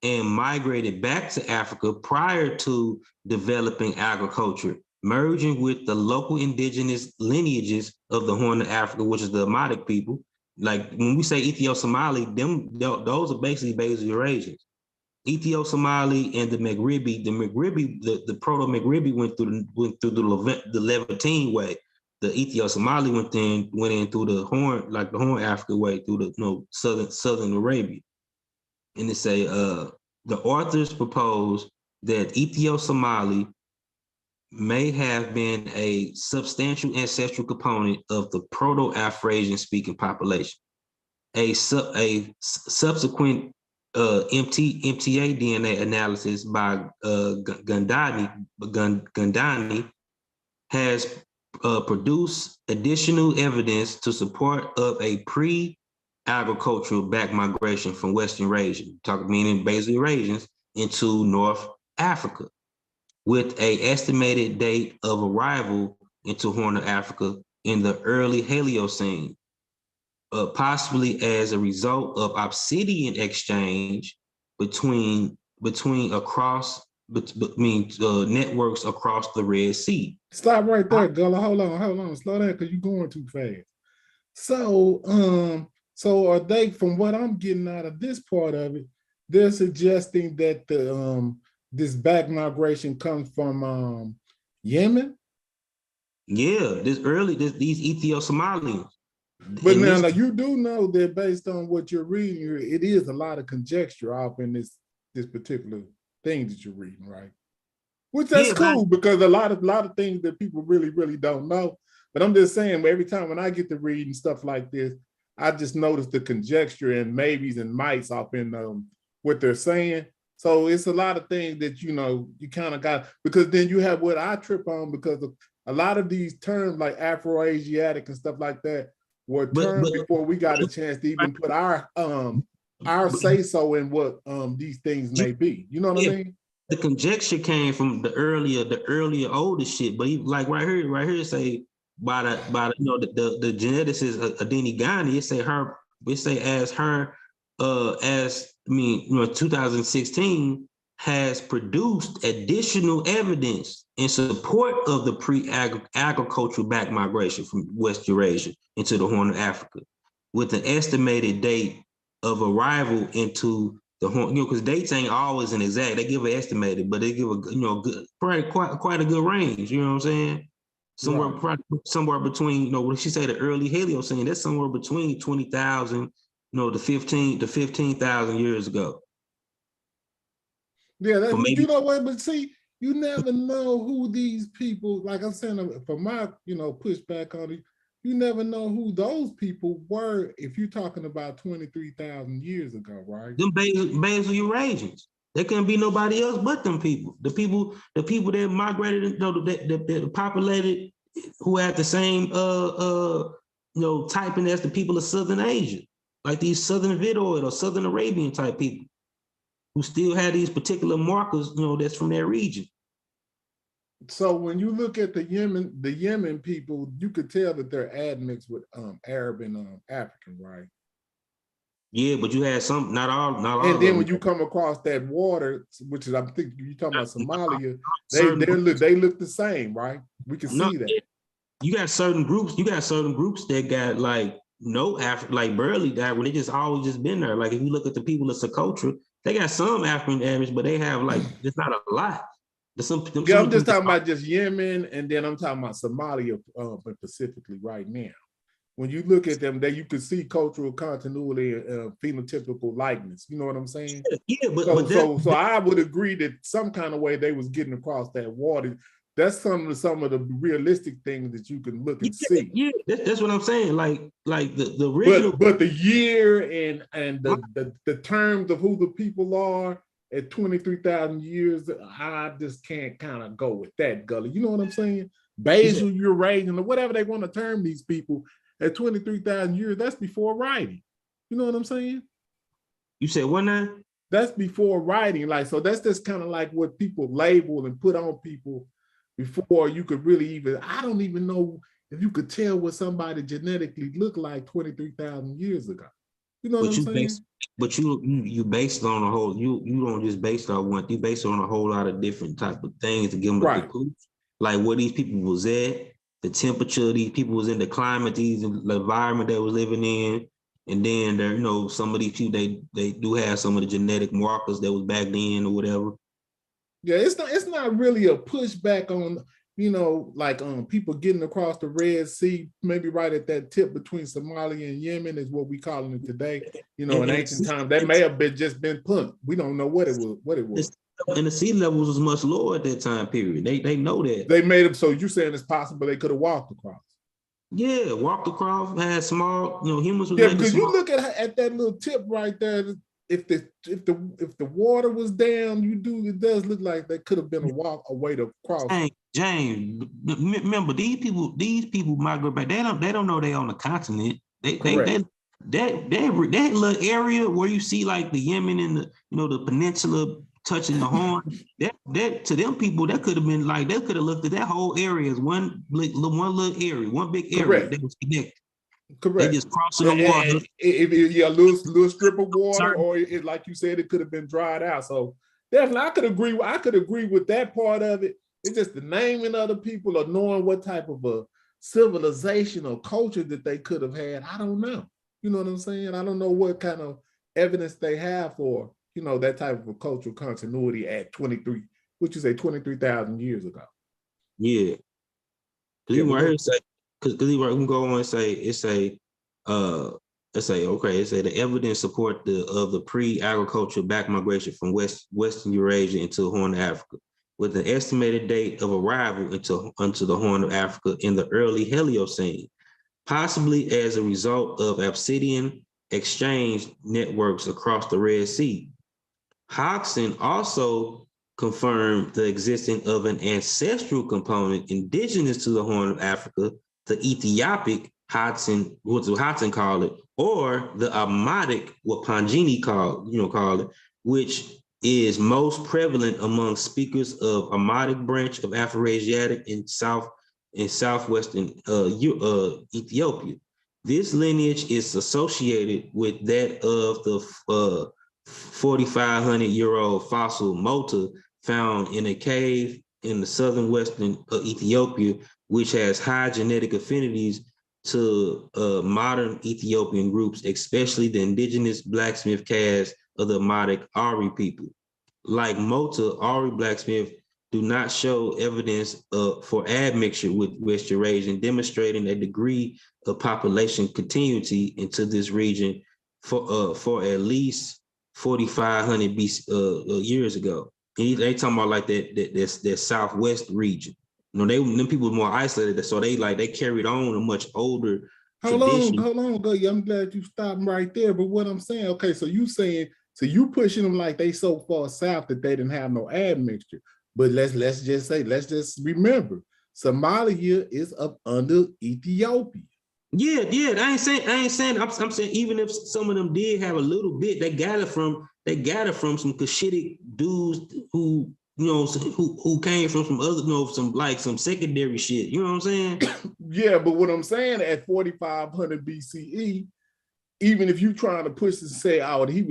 and migrated back to Africa prior to developing agriculture, merging with the local indigenous lineages of the Horn of Africa, which is the Amadic people. Like when we say Ethio-Somali, those are basically Eurasians. Ethio-Somali and the Maghribi, the Proto-Maghribi went through the Levantine way. The Ethio-Somali went in through the Horn, like the Horn Africa way, through the southern Arabia. And they say the authors propose that Ethio-Somali may have been a substantial ancestral component of the Proto-Afrasian speaking population. A subsequent MTA DNA analysis by Gandani has produced additional evidence to support of a pre-agricultural back migration from Western Eurasia, meaning basically Eurasians, into North Africa, with an estimated date of arrival into Horn of Africa in the early Paleocene, possibly as a result of obsidian exchange between networks across the Red Sea. Stop right there, Gullah. Hold on, slow down, because you're going too fast. So are they, from what I'm getting out of this part of it, they're suggesting that this back migration comes from Yemen? Yeah, these Ethio-Somalians. But now, like, you do know that based on what you're reading here, it is a lot of conjecture off in this particular thing that you're reading, right? Which that's cool, because a lot of things that people really, really don't know. But I'm just saying, every time when I get to reading stuff like this, I just notice the conjecture and maybes and mights off in what they're saying. So it's a lot of things that, you kind of got, because then you have what I trip on, because of a lot of these terms like Afro-Asiatic and stuff like that were termed before we got a chance to even put our say-so in what these things may be. You know what I mean? The conjecture came from the earlier older shit, but like right here say by the geneticist Adeni Ghani, it say as 2016 has produced additional evidence in support of the pre-agricultural back migration from West Eurasia into the Horn of Africa, with an estimated date of arrival into the Horn, because dates ain't always an exact. They give an estimated, but they give a good, quite a good range. You know what I'm saying? Somewhere between, what she say, the early Paleocene. That's somewhere between 20,000, to 15,000 years ago. Yeah, but see, you never know who these people, like I'm saying, for my, pushback on it, you never know who those people were if you're talking about 23,000 years ago, right? Them basal Eurasians. There couldn't be nobody else but them people. The people that migrated, that populated, who had the same typing as the people of Southern Asia, like these Southern Vidoid or Southern Arabian type people, who still had these particular markers, that's from their region. So when you look at the Yemen people, you could tell that they're admixed with Arab and African, right? Yeah, but you had some, not all. And then when you come across that water, which is, I'm thinking you're talking about Somalia, they look the same, right? We can see that. You got certain groups that got like no African, like barely that, where they just always just been there. Like if you look at the people of Socotra, they got some African average, but they have like, it's not a lot. I'm just talking about just Yemen, and then I'm talking about Somalia specifically right now. When you look at them, you can see cultural continuity and phenotypical likeness. You know what I'm saying? Yeah, so I would agree that some kind of way they was getting across that water. That's some of the realistic things that you can look and see. Yeah, that's what I'm saying. Like the original, but the year and the terms of who the people are at 23,000 years, I just can't kind of go with that, Gully. You know what I'm saying? Basal Eurasian or whatever they want to term these people at 23,000 years, that's before writing. You know what I'm saying? You said what now? That's before writing. Like, so that's just kind of like what people label and put on people before you could really even, I don't even know if you could tell what somebody genetically looked like 23,000 years ago. You know what I'm saying? But you based on a whole, you don't just base it on one, you base it on a whole lot of different type of things to give them a conclusion. like where these people was at, the temperature these people was in, the climate, the environment they was living in. And then there, some of these people, they do have some of the genetic markers that was back then or whatever. Yeah, it's not really a pushback on, like people getting across the Red Sea, maybe right at that tip between Somalia and Yemen is what we calling it today. In ancient times, that may have just been punt. We don't know what it was. And the sea levels was much lower at that time period. They know that. They made them, so you're saying it's possible they could have walked across. Yeah, walked across, had small, humans was because you look at that little tip right there. If the water was down, it does look like there could have been a way to cross. James, remember these people migrate back. They don't know they on the continent. That little area where you see like the Yemen and the peninsula touching the Horn, that to them people that could have been like they could have looked at that whole area as one little area, one big area that was connected. Correct. They just crossing the water. If a little strip of water, or like you said, it could have been dried out. So definitely, I could agree with that part of it. It's just the naming of the people or knowing what type of a civilization or culture that they could have had. I don't know. You know what I'm saying? I don't know what kind of evidence they have for that type of a cultural continuity at 23,000 years ago. Yeah. Because he can go on and say the evidence support the pre-agricultural back migration from Western Eurasia into the Horn of Africa, with an estimated date of arrival into the Horn of Africa in the early Heliocene, possibly as a result of obsidian exchange networks across the Red Sea. Hodgson also confirmed the existence of an ancestral component indigenous to the Horn of Africa, the Ethiopic Hodgson, what Hodgson called it, or the Amadic, what Pangini called it, which is most prevalent among speakers of Amadic branch of Afro-Asiatic in southwestern Ethiopia. This lineage is associated with that of the 4,500-year-old fossil Mota found in a cave in the southern western Ethiopia, which has high genetic affinities to modern Ethiopian groups, especially the indigenous blacksmith caste of the Amadic Ari people. Like Mota, Ari blacksmith do not show evidence for admixture with West Eurasian, demonstrating a degree of population continuity into this region for at least 4,500 years ago. And they talking about like that southwest region. Them people were more isolated, so they carried on a much older tradition. Hold on, I'm glad you stopped right there. But what I'm saying, okay, so you you pushing them like they so far south that they didn't have no admixture. But let's just remember, Somalia is up under Ethiopia. Yeah. I ain't saying. I'm saying even if some of them did have a little bit, they got it from some Cushitic dudes who came from some other, some secondary shit. You know what I'm saying? Yeah, but what I'm saying, at 4,500 BCE, even if you trying to push this and say,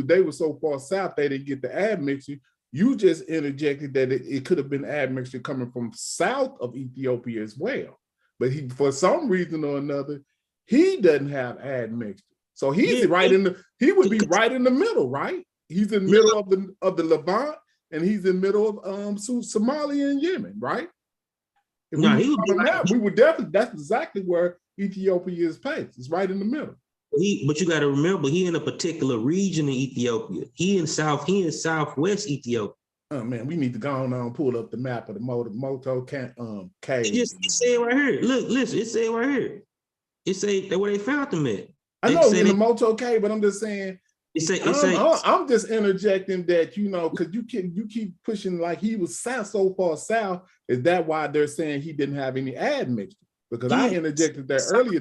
they were so far south they didn't get the admixture, you just interjected that it could have been admixture coming from south of Ethiopia as well. But for some reason or another, he doesn't have admixture. So he's he would be right in the middle, right? He's in the middle of the Levant, and he's in the middle of Somalia and Yemen, right? We would definitely, that's exactly where Ethiopia is placed. It's right in the middle. But you got to remember, he in a particular region in Ethiopia. He in southwest Ethiopia. Oh man, we need to go on and pull up the map of the Moto cave. It say right here. Look, listen, it say right here. It say that where they found them at. I know in the Moto cave, but I'm just saying. I'm just interjecting that, because you keep pushing like he was so far south. Is that why they're saying he didn't have any admixture? Because I interjected that earlier.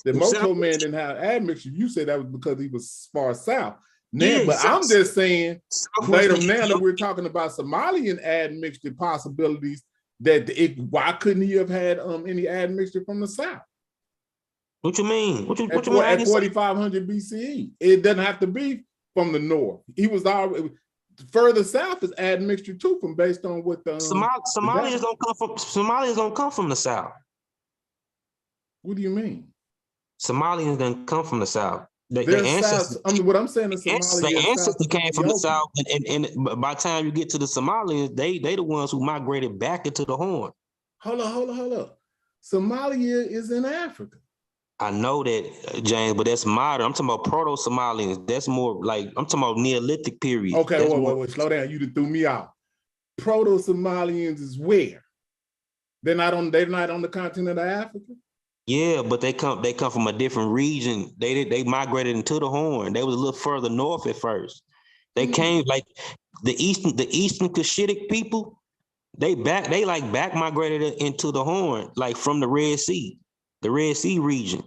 The Moto man didn't have admixture. You said that was because he was far south. Now, but I'm just saying later now that we're talking about Somalian admixture possibilities, why couldn't he have had any admixture from the south? What you mean? What you mean? At 4,500 BCE, it doesn't have to be from the north. He was already further south is admixture too, from based on what the Somalia's gonna come from the south. What do you mean? Somalians gonna come from the south. Their ancestors. What I'm saying is Somalia. The ancestors came from the south, and by the time you get to the Somalians, they the ones who migrated back into the Horn. Hold on. Somalia is in Africa. I know that, James, but that's modern. I'm talking about proto-Somalians. That's more like, I'm talking about Neolithic period. Okay, wait, slow down. You threw me out. Proto-Somalians is where? They're not on the continent of Africa? Yeah, but they come from a different region. They migrated into the Horn. They was a little further north at first. They came like the eastern Cushitic people. They back migrated into the Horn, like from the Red Sea region,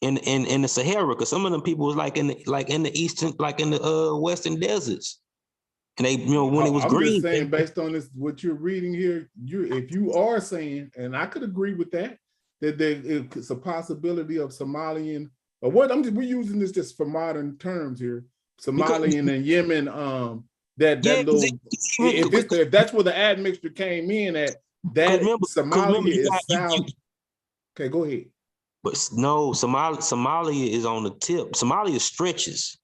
in the Sahara. Because some of them people was like in the eastern, like in the western deserts. And they, when it was green. I'm just saying, based on this, what you're reading here, if you are saying, and I could agree with that it's a possibility of Somalian, or what we're using this just for modern terms here, Somalian and Yemen, if that's where the admixture came in at, that Somalia is south. Okay, go ahead. But no, Somalia is on the tip. Somalia stretches.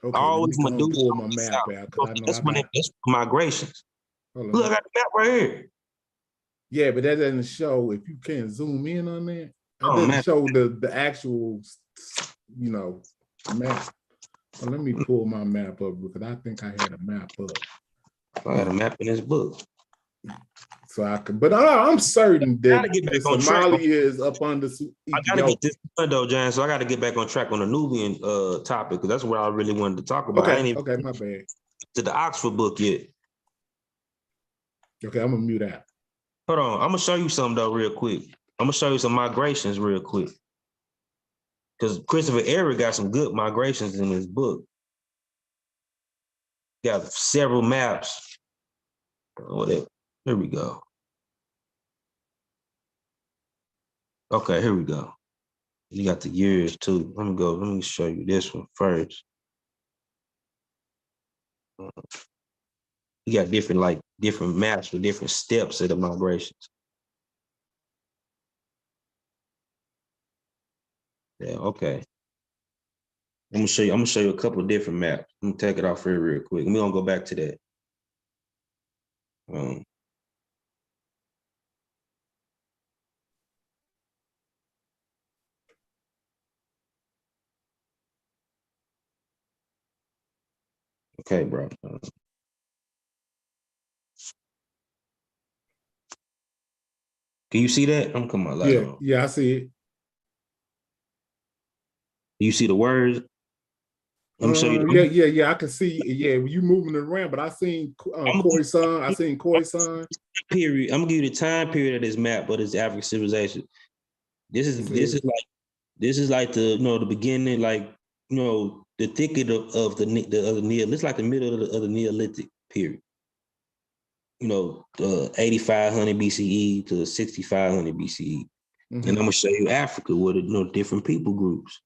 Okay, always let me pull my map out, because I know that's migrations. Look, I got the map right here. Yeah, but that doesn't show, if you can zoom in on that, doesn't show the actual, map. Well, let me pull my map up, because I think I had a map up. I had a map in this book. So I could, but I'm certain that Somalia is up under Ethiopia. I gotta get this done though, Jan. So I gotta get back on track on the Nubian topic, because that's what I really wanted to talk about. Okay, my bad. To the Oxford book yet. Okay, I'm gonna mute out. Hold on, I'm gonna show you something though real quick. I'm gonna show you some migrations real quick. Because Christopher Eric got some good migrations in his book. Got several maps. Whatever. Here we go. Okay, here we go. You got the years too. Let me show you this one first. You got different maps with different steps of the migrations. Yeah, okay. I'm gonna show you a couple of different maps. I'm gonna take it off here real quick. We're gonna go back to that. Okay, bro. Can you see that? I'm coming out loud. Yeah, I see it. You see the words? Let me show you. Yeah. I can see. Yeah, you moving it around, but I seen Khoisan. I seen Khoisan. Period. I'm gonna give you the time period of this map, but it's African civilization. This is like the the beginning, like the thicket of the Neolithic. It's like the middle of the Neolithic period. 8500 BCE to 6500 BCE. And I'm gonna show you Africa with different people groups.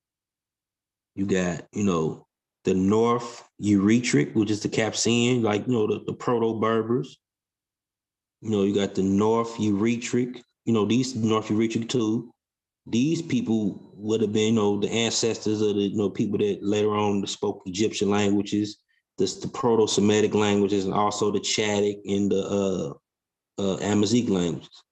You got the North Eritrea, which is the Capsian, like the Proto-Berbers. You got the North Eritrea. These North Eritrea too. These people would have been the ancestors of the people that later on spoke Egyptian languages. The Proto-Semitic languages, and also the Chadic and the Amazigh languages.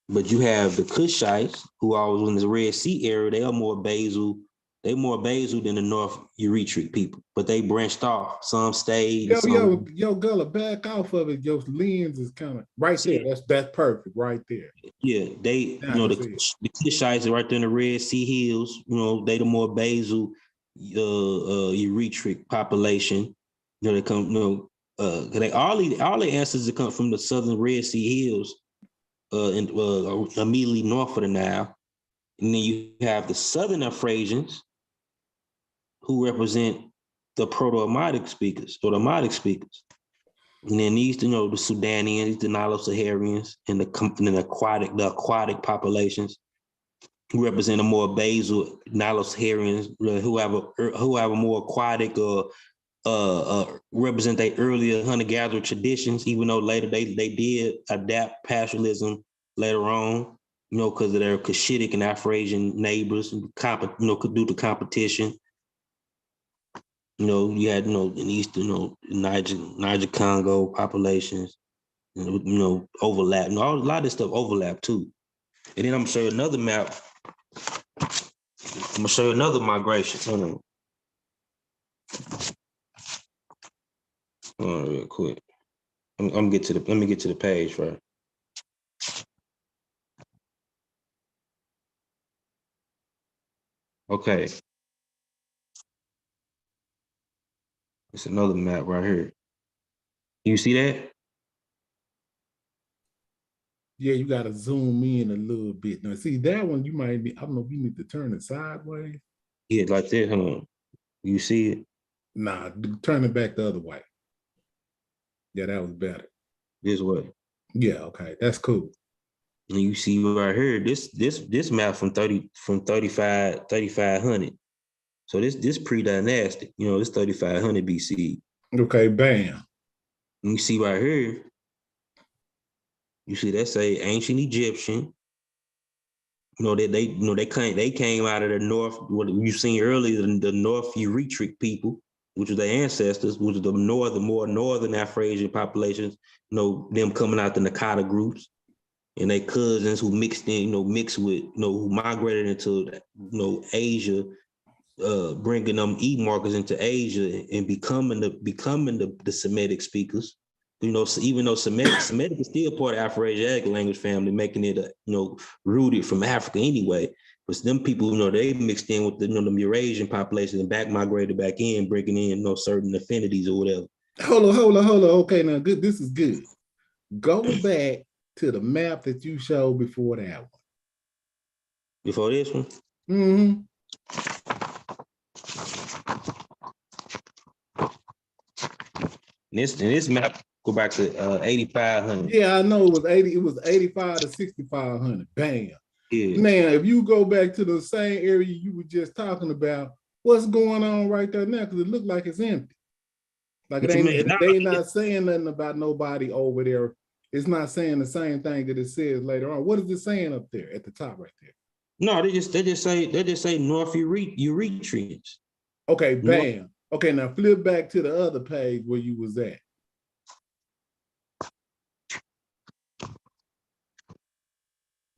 But you have the Kushites, who always in the Red Sea area. They are more basal. They're more basal than the North Eritrea people, but they branched off. Some stayed. Yo, Gullah, back off of it. Your lens is kind of right there. That's perfect right there. Yeah, they the Kushites are right there in the Red Sea hills. They the more basal Eritrea population. They come. They all the ancestors that come from the southern Red Sea hills, and immediately north of the Nile. And then you have the southern Afrasians, who represent the Proto-Amadic speakers or the Amadic speakers. And then these, the Sudanians, the Nilo-Saharians, and the aquatic populations, who represent a more basal Nilo-Saharians, who have a more aquatic or represent their earlier hunter-gatherer traditions, even though later they did adapt pastoralism later on, because of their Cushitic and Afro-Asian neighbors, could do the competition. You had, in East, Niger Congo populations, overlap. A lot of this stuff overlap too. And then I'm gonna show you another map. I'm gonna show you another migration. Hold on real quick. Let me get to the page, right? Okay. It's another map right here. You see that? Yeah, you got to zoom in a little bit. Now, see, that one you might be, I don't know if you need to turn it sideways. Yeah, like that, huh? You see it? Nah, turn it back the other way. Yeah, that was better. This way. Yeah, okay, that's cool. And you see right here, this map from 3500. So this pre-dynastic, it's 3500 BC. Okay, bam. And you see right here, you see that say ancient Egyptian. They came out of the north, what you seen earlier, the North Eritreic people, which was their ancestors, which was the more northern Afro-Asian populations, them coming out the Nakata groups, and their cousins who mixed in, mixed with, who migrated into, Asia, bringing them markers into Asia and becoming the Semitic speakers. Even though Semitic is still part of Afro-Asiatic language family, making it, rooted from Africa anyway. But them people, they mixed in with the Eurasian population and back migrated back in, bringing in, certain affinities or whatever. Hold on. Okay, now good. This is good. Go back to the map that you showed before that one. Before this one? Mm-hmm. This map go back to 8,500. Yeah, I know it was 85 to 6,500. Bam. Yeah. Now, if you go back to the same area you were just talking about, what's going on right there now? Because it looked like it's empty. Like they ain't not saying nothing about nobody over there. It's not saying the same thing that it says later on. What is it saying up there at the top right there? No, they just say North Eritreans. Okay, bam. Okay, now flip back to the other page where you was at.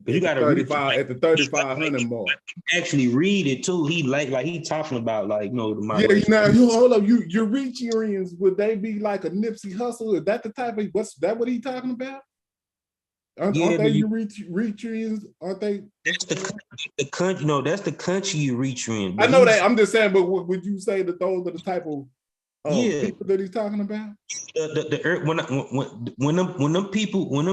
You got to 35 at the 3,500 mark. Actually read it too. He he talking about the migration. Yeah, now hold up. Eritreans, would they be like a Nipsey Hussle? Is that the type of what he talking about? Aren't they Eritreans? Aren't they? That's the country. No, that's the country Eritrean. I know that. I'm just saying, but would you say that those are the type of people that he's talking about? When them people, when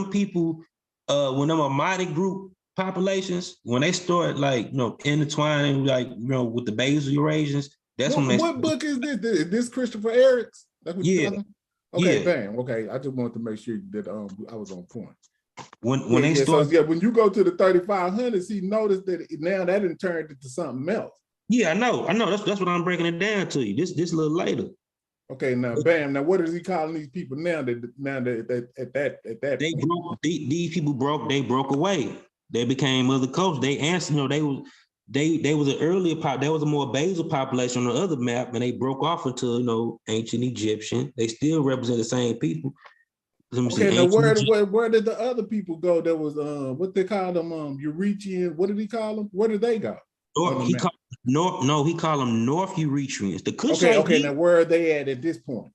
them Amadi group populations, when they start intertwining with the basal Eurasians, that's when they. What book is this? Is this Christopher Eric's? That's what you're talking? Okay, bam. Okay, I just wanted to make sure that I was on point. When they start, when you go to the 3,500, see, notice that now that done turned into something else. Yeah, I know. That's what I'm breaking it down to you. This a little later. Okay, now bam. Now what is he calling these people now? That at that they point? These people broke away. They became other cultures. They answered. They was an earlier there was a more basal population on the other map, and they broke off into ancient Egyptian. They still represent the same people. Okay, now where did the other people go? That was what they call them Eritrean. What did he call them? Where did they go? He called them North Eritreans. The Kushite. Okay. Now where are they at this point?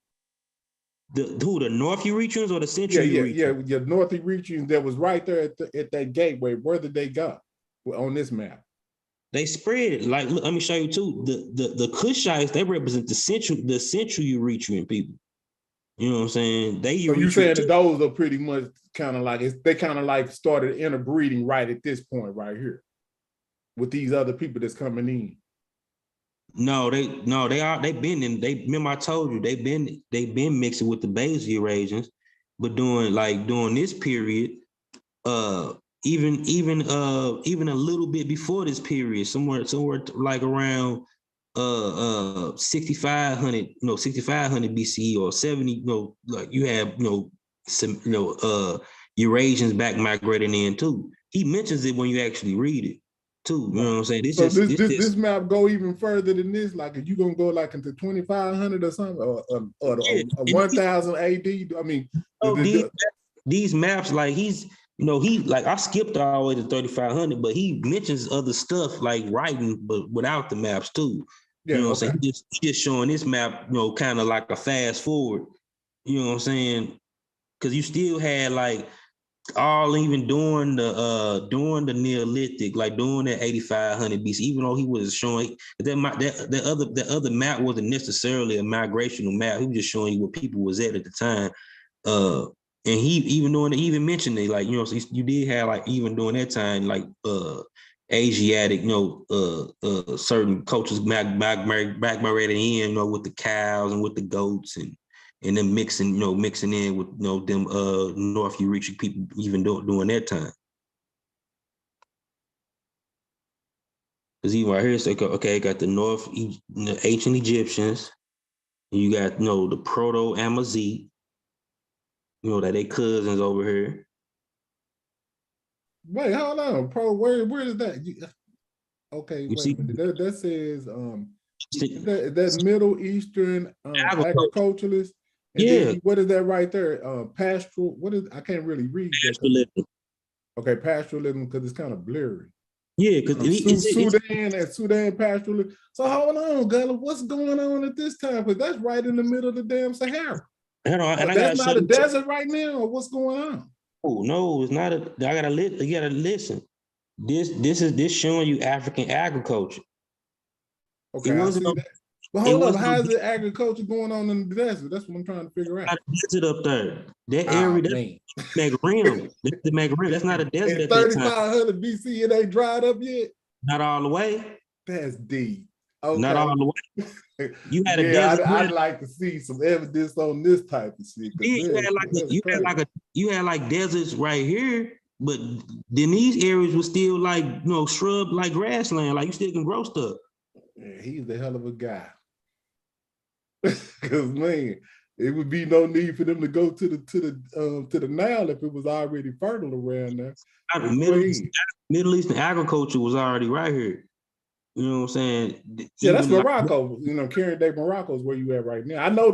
The North Eritreans or the Central Eritreans? Yeah, North Eritreans that was right there at that gateway. Where did they go on this map? They spread it. Look, let me show you too. The Kushites, they represent the Central Eritrean people. You know what I'm saying? So you saying that those are pretty much kind of like they kind of like started interbreeding right at this point right here with these other people that's coming in. Remember I told you they've been mixing with the basal Eurasians, but during this period, even a little bit before this period, somewhere like around 6500, 6500 BCE or 70, like you have, some, Eurasians back migrating in too. He mentions it when you actually read it too. You know what I'm saying? This map go even further than this. Like, if you gonna go like into 2500 or something, or 1000 AD. I mean, these maps, like like I skipped all the way to 3500, but he mentions other stuff like writing, but without the maps too. Yeah, you know what I'm saying? He's just showing this map, kind of like a fast forward. You know what I'm saying? Because you still had like all even during the Neolithic, like during that 8500 BC, even though he was showing that other map wasn't necessarily a migrational map. He was just showing you where people was at the time. And he even mentioned it, like, so you did have, like, even during that time, like Asiatic, certain cultures migrating in, with the cows and with the goats, and then mixing in with them North Euritric people even during that time. Because even right here, it's like, okay, got the ancient Egyptians, and you got the Proto-Amazigh, that they cousins over here. Wait, hold on, where is that? Okay, wait a minute. That says that Middle Eastern agriculturalist. And then what is that right there? Pastoral. What is? I can't really read that. Okay, pastoralism, because it's kind of blurry. Yeah, because Sudan pastoralism. So hold on, Gullah, what's going on at this time? Because that's right in the middle of the damn Sahara. That's not a desert right now, or what's going on? Oh no, it's not you gotta listen. This showing you African agriculture. Okay, I see that. But hold up, how is it agriculture going on in the desert? That's what I'm trying to figure out. Desert up there. That area, that's Maghreb. That's the Maghreb. That's not a desert. In 3500 BC, it ain't dried up yet? Not all the way. That's deep. Okay. Not all the way. You had a desert. I'd like to see some evidence on this type of shit. You had like deserts right here, but then these areas were still like shrub, like grassland, like you still can grow stuff. Yeah, he's a hell of a guy. Because man, it would be no need for them to go to the Nile if it was already fertile around there. Middle Eastern agriculture was already right here. You know what I'm saying? Yeah, that's Morocco. Current day Morocco is where you at right now. I know,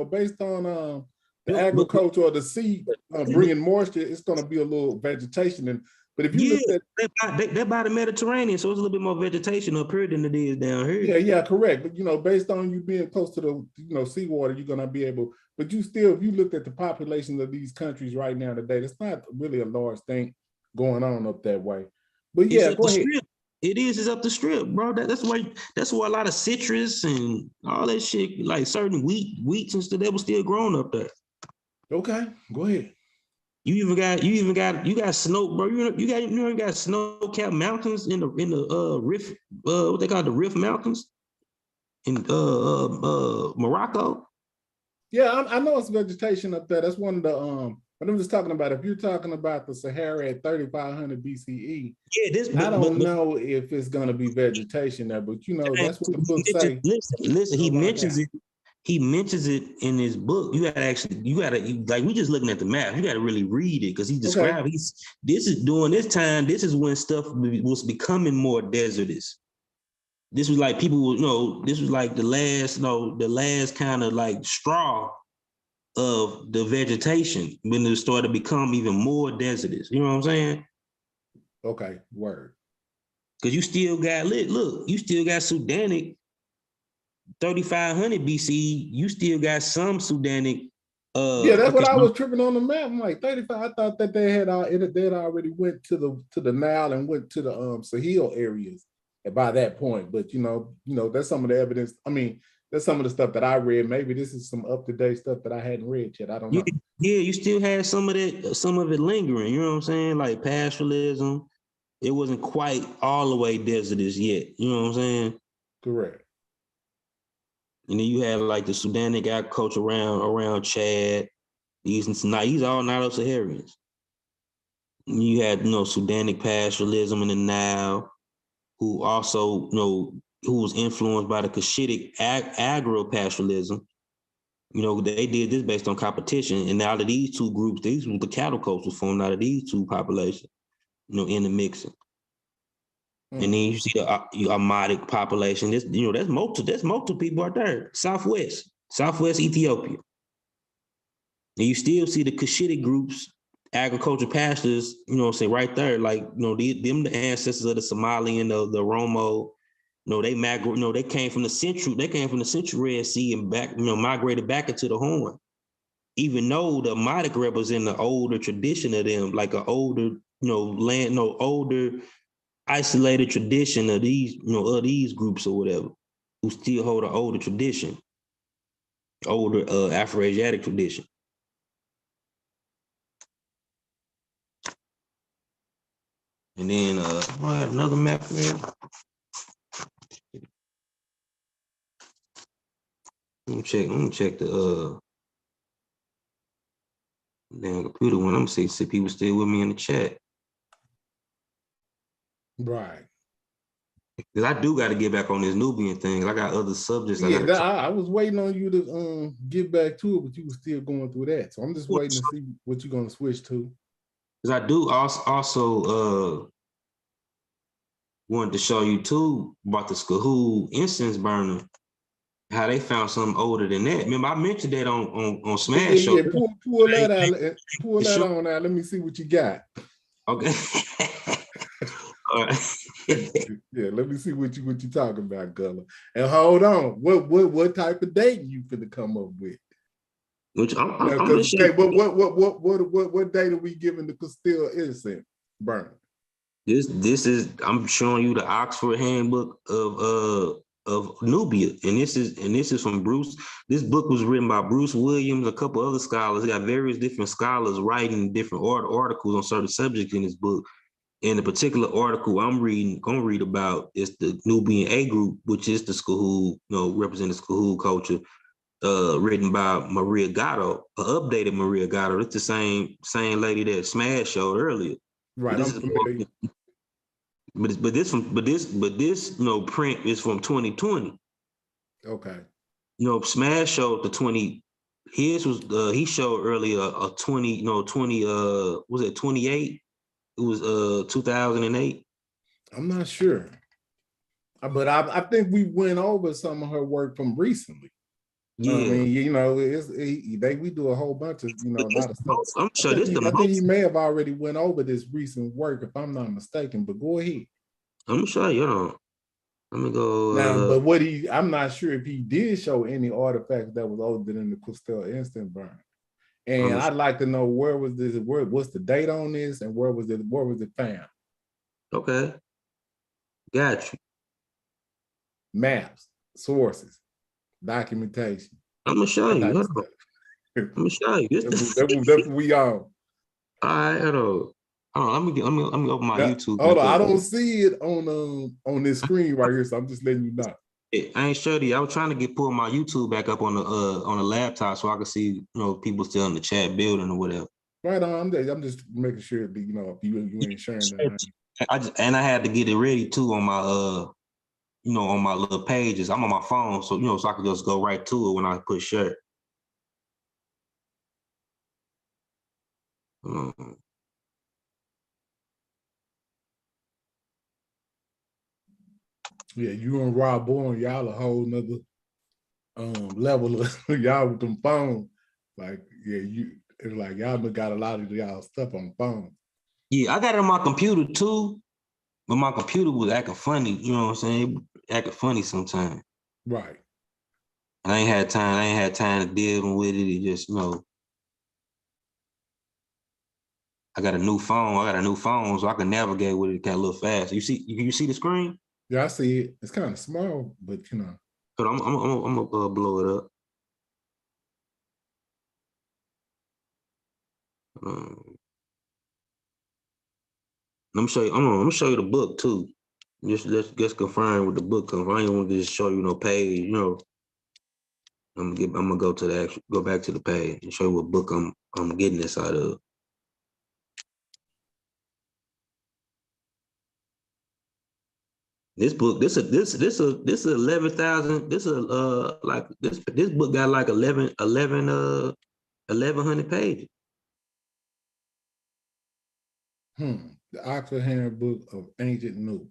based on the agriculture or the seed bringing moisture, it's going to be a little vegetation. But if you look at they're by the Mediterranean, so it's a little bit more vegetation up here than it is down here. Yeah, correct. But based on you being close to the seawater, you're gonna be able. But if you looked at the population of these countries right now today, it's not really a large thing going on up that way. But yeah, go ahead. It is. It's up the strip, bro. That's why a lot of citrus and all that shit, like certain wheats and stuff, that was still growing up there. Okay, go ahead. You got snow, bro. You got snow-capped mountains in the Rift, what they call the Rift Mountains in Morocco. Yeah, I know it's vegetation up there. That's one of the but I'm just talking about, if you're talking about the Sahara at 3500 BCE. Yeah, I don't know if it's gonna be vegetation there, but that's what the book say. Listen, he mentions it. He mentions it in his book. You gotta like, we just looking at the map. You gotta really read it, because he described this is during this time. This is when stuff was becoming more desertous. This was like people, this was like the last kind of like straw of the vegetation when it started to become even more desertous. You know what I'm saying? Okay, word. Because you still got you still got Sudanic. 3500 BC, you still got some Sudanic. Yeah, that's what I was tripping on the map. I'm like 35. I thought that they had already went to the Nile and went to the Sahel areas by that point. But that's some of the evidence. I mean, that's some of the stuff that I read. Maybe this is some up-to-date stuff that I hadn't read yet. I don't know. Yeah, you still had some of it lingering. You know what I'm saying? Like pastoralism. It wasn't quite all the way desertous yet. You know what I'm saying? Correct. And then you have like the Sudanic agriculture around Chad. These all Nilo-Saharans. You had Sudanic pastoralism in the Nile, who also who was influenced by the Cushitic agro-pastoralism. You know, they did this based on competition, and out of these two groups, these were the cattle coast was formed out of these two populations. You know, in the mixing. And then you see the Amadic population. This, you know, that's multiple people out there. Southwest Ethiopia. And you still see the Cushitic groups, agriculture pastors, you know what I'm saying, right there. Like, you know, them the ancestors of the Somali and the Romo. You know, they came from the central Red Sea and back, you know, migrated back into the Horn. Even though the Amadic represent the older tradition of them, like an older, you know, older isolated tradition of these, you know, of these groups or whatever, who still hold an older tradition, older Afro-Asiatic tradition. And then I had another map there. Let me check the damn computer one. I'm gonna see if people still with me in the chat. Right. Because I do got to get back on this Nubian thing. I got other subjects. Yeah, I was waiting on you to get back to it, but you were still going through that. So I'm just waiting to see what you're going to switch to. Because I do also wanted to show you too about the Skahoo incense burner, how they found something older than that. Remember, I mentioned that on Smash Show. Yeah, pull that out. Pull that on out. Let me see what you got. Okay. All right. Yeah, let me see what you talking about, Gullah. And hold on, what type of date you finna come up with? Which I'm what date are we giving the Castile innocent burn? This is, I'm showing you the Oxford Handbook of Nubia, and this is from Bruce. This book was written by Bruce Williams, a couple other scholars. They got various different scholars writing different articles on certain subjects in this book. And the particular article I'm gonna read about is the Nubian A group, which is the Skahoo, you know, representing Skahoo culture, written by Maria Gatto, an updated Maria Gatto. It's the same lady that Smash showed earlier. Right, I'm familiar. But this you know, print is from 2020. Okay. You know, Smash showed the 20. His was he showed earlier a 20. You know, 20. Was it 28? It was 2008. I'm not sure, but I think we went over some of her work from recently. Yeah, I mean, you know, we do a whole bunch of, you know, a lot of stuff. I'm sure I think he may have already went over this recent work, if I'm not mistaken. But go ahead. I'm gonna show you. Let me go. Now, but I'm not sure if he did show any artifacts that was older than the Castile instant burn. And I'd like to know what's the date on this, and where was it found? Okay, got you. Maps, sources, documentation. I'm gonna show you. I'm gonna show you. That's what we on. All right, hold on. Let me open my YouTube. Hold on, I don't see it on this screen right here, so I'm just letting you know. I ain't sure you. I was trying to pull my YouTube back up on the laptop so I could see, you know, people still in the chat building or whatever. Right on. I'm just making sure that, you know, if you ain't sharing that. I had to get it ready too on my you know, on my little pages. I'm on my phone, so, you know, so I could just go right to it when I push share. Yeah, you and Rob Bourne, y'all a whole nother level of y'all with them phones. Like, yeah, it's like y'all got a lot of y'all stuff on phone. Yeah, I got it on my computer too, but my computer was acting funny, you know what I'm saying? Acting funny sometimes. Right. And I ain't had time to deal with it. It just, you know, I got a new phone, so I can navigate with it kind of a little fast. You see the screen? Yeah, I see it. It's kind of small, but you know. But I'm gonna blow it up. I'm gonna show you the book too. Let's confirm with the book. I ain't want to just show you no page, you know. I'm gonna go back to the page and show you what book I'm getting this out of. This book, this 11,000. This book got like 1,100 pages. The Oxford Handbook of Ancient Nubia.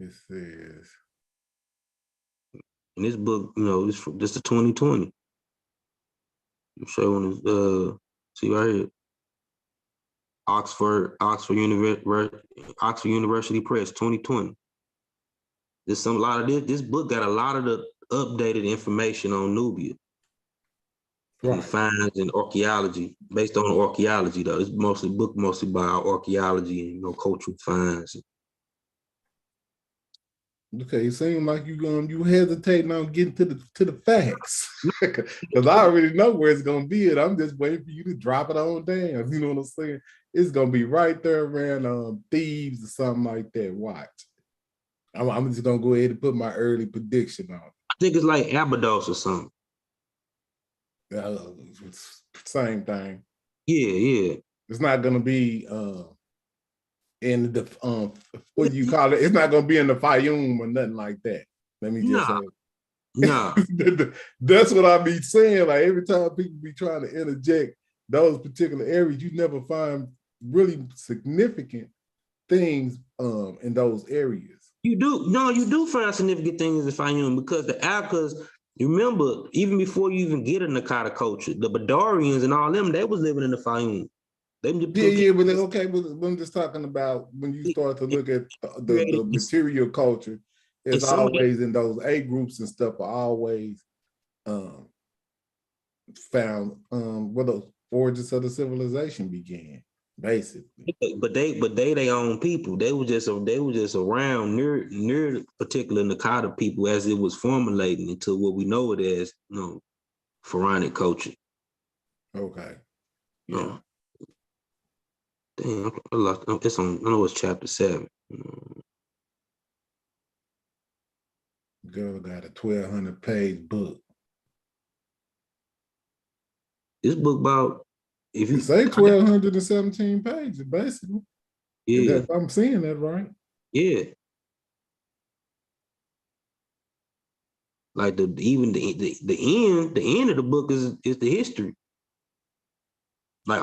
It says, and this book, this is 2020. I'm showing this. See right here. Oxford University Press, 2020. This book got a lot of the updated information on Nubia. Right. And finds and archaeology, based on archaeology though. It's mostly about archaeology and cultural finds. Okay, it seems like you hesitating on getting to the facts. Because I already know where it's gonna be, and I'm just waiting for you to drop it on down. You know what I'm saying? It's gonna be right there around Thieves or something like that. Watch. I'm just gonna go ahead and put my early prediction on it. I think it's like Abydos or something. Same thing. Yeah. It's not gonna be in the what do you call it? It's not gonna be in the Fayum or nothing like that. Let me just say. No. That's what I be saying. Like every time people be trying to interject those particular areas, you never find really significant things in those areas. You do find significant things in Fayum because you remember, even before you even get a Nakata culture, the Badarians and all them, they was living in the Fayum. But I'm just talking about when you start to look at the material culture, it's always in those A groups and stuff are always found where those origins of the civilization began, basically. But they their own people. They were just around near particular Nakata people as it was formulating into what we know it as, Pharaonic culture. Okay. Yeah. Damn, I lost. It's on. I know it's chapter 7. Girl got a 1,200-page book. This book about if you say 1,217 pages, basically. Yeah, I'm seeing that right. Yeah. Like the end of the book is the history. Like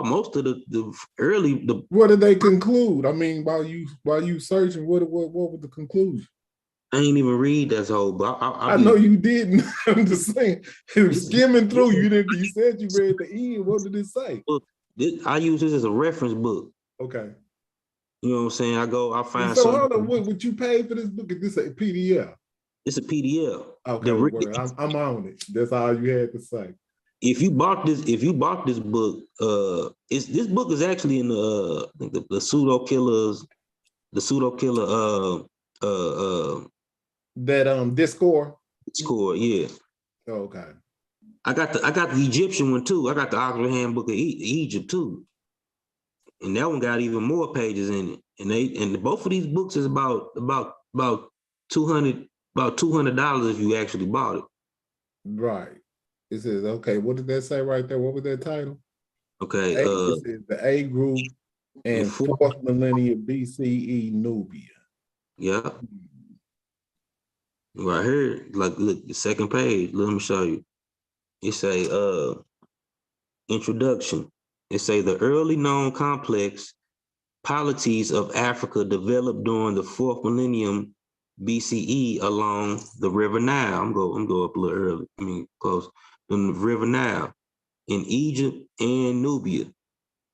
most of the early. What did they conclude? I mean, while you searching, what was the conclusion? I ain't even read that whole book. I know you didn't. I'm just saying, skimming through. You said you read the end. What did it say? I use this as a reference book. Okay. You know what I'm saying? I find. So hold on, what you paid for this book? Is this a PDF? It's a PDF. Okay, I'm on it. That's all you had to say. If you bought this book, this book is actually in the pseudo killer that Discord. Discord, yeah. Okay. I got the Egyptian one too. I got the Oxford Handbook of Egypt too, and that one got even more pages in it. And both of these books is about $200 if you actually bought it. Right. It says, okay, what did that say right there? What was that title? Okay. It says the A group and 4th millennium BCE Nubia. Yeah. Right here, look, the second page. Let me show you. It say introduction. It say the early known complex polities of Africa developed during the 4th millennium BCE along the River Nile. I'm go up a little early. I mean, close. In the River Nile, in Egypt and Nubia.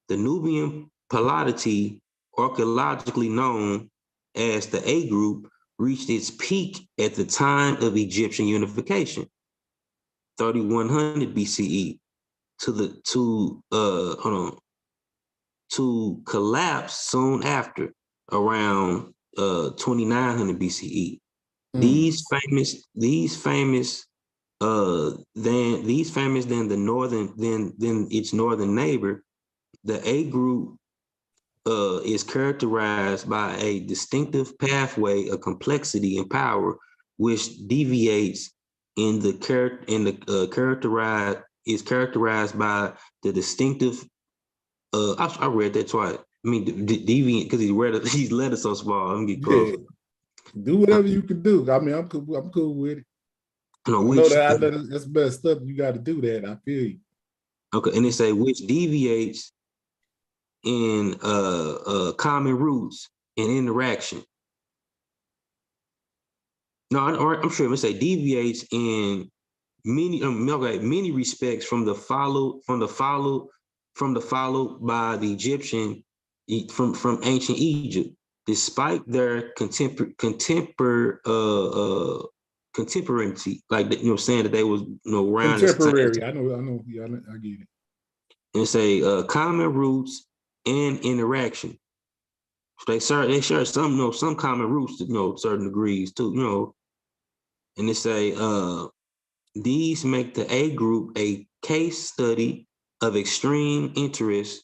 The Nubian polity, archaeologically known as the A group, reached its peak at the time of Egyptian unification, 3100 BCE, to collapse soon after, around 2900 BCE. These famous than its northern neighbor, the A group is characterized by a distinctive pathway of complexity and power, which deviates characterized by the distinctive. I read that twice. I mean, deviant because he's letter so small. Let me get closer. Yeah. Do whatever you can do. I mean, I'm cool with it. No, I know that that's the best stuff. You got to do that. I feel you. Okay, and they say which deviates in common roots and interaction. No, I'm sure it say deviates in many respects from the followed by the Egyptian from ancient Egypt, despite their contemporaneity, like saying that they was around the same Contemporary. time. I know. Yeah, I get it. And say common roots and interaction. So they share some common roots to certain degrees too, and they say these make the A group a case study of extreme interest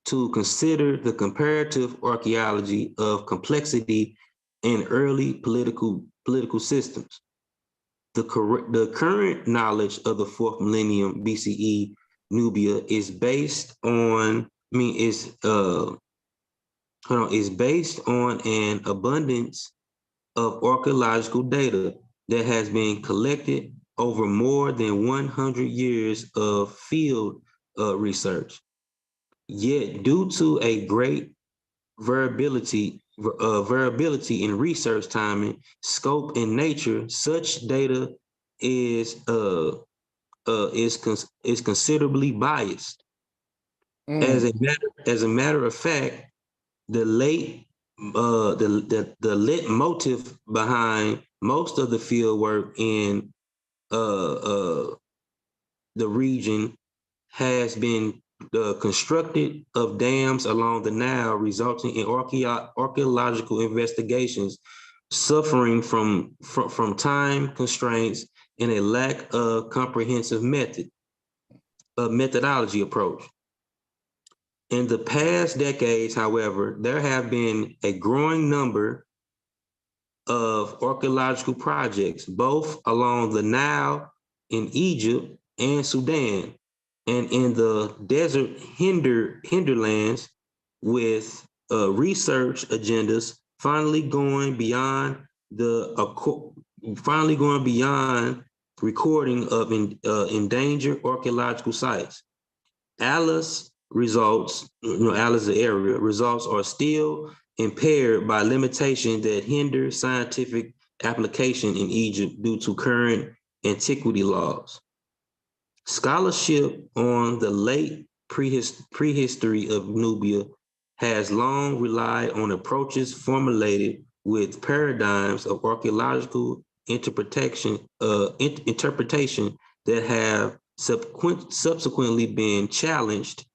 to consider the comparative archaeology of complexity in early political systems. The current knowledge of the 4th millennium BCE Nubia is based on, is based on an abundance of archaeological data that has been collected over more than 100 years of field research. Yet, due to a great variability in research timing, scope, and nature, such data is considerably biased. As a matter of fact, the motive behind most of the field work in the region has been constructed of dams along the Nile, resulting in archaeological investigations suffering from time constraints and a lack of comprehensive methodology approach. In the past decades, however, there have been a growing number of archaeological projects, both along the Nile in Egypt and Sudan, and in the desert hinterlands, with research agendas finally going beyond recording of endangered archaeological sites. Alice results, Alice area results are still impaired by limitations that hinder scientific application in Egypt due to current antiquity laws. Scholarship on the late prehistory of Nubia has long relied on approaches formulated with paradigms of archaeological interpretation that have subsequently been challenged.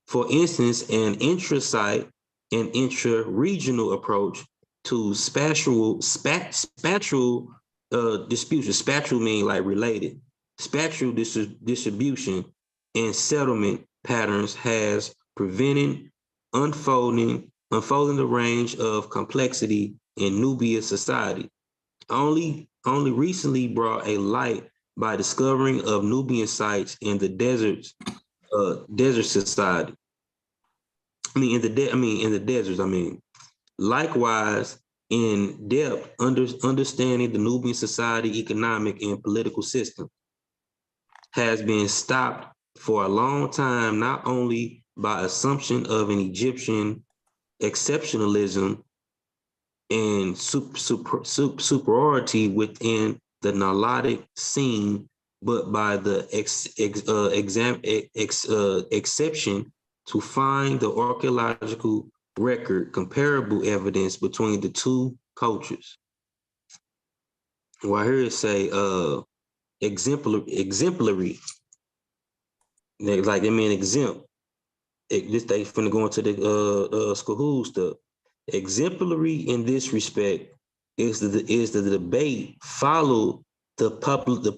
For instance, an intra-site and intra-regional approach to spatial distribution. Spatial mean like related. Spatial distribution and settlement patterns has prevented unfolding the range of complexity in Nubia society. Only recently brought a light by discovering of Nubian sites in the desert society. In the deserts. Likewise, in depth, understanding the Nubian society, economic, and political system has been stopped for a long time, not only by assumption of an Egyptian exceptionalism and superiority within the Nilotic scene, but by the exception to find the archaeological record comparable evidence between the two cultures. Well, here it say exemplary. Like they mean exempt. This they finna go into the Skahool stuff. Exemplary in this respect is the debate followed the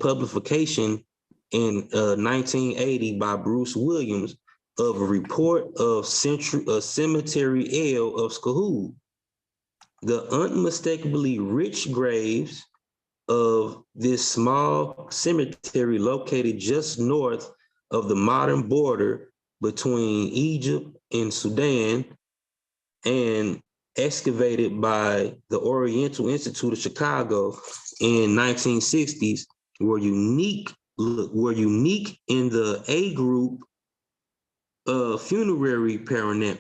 publication in 1980 by Bruce Williams of a report of Cemetery L of Skahool. The unmistakably rich graves of this small cemetery located just north of the modern border between Egypt and Sudan and excavated by the Oriental Institute of Chicago in 1960s were unique in the A group funerary perorona.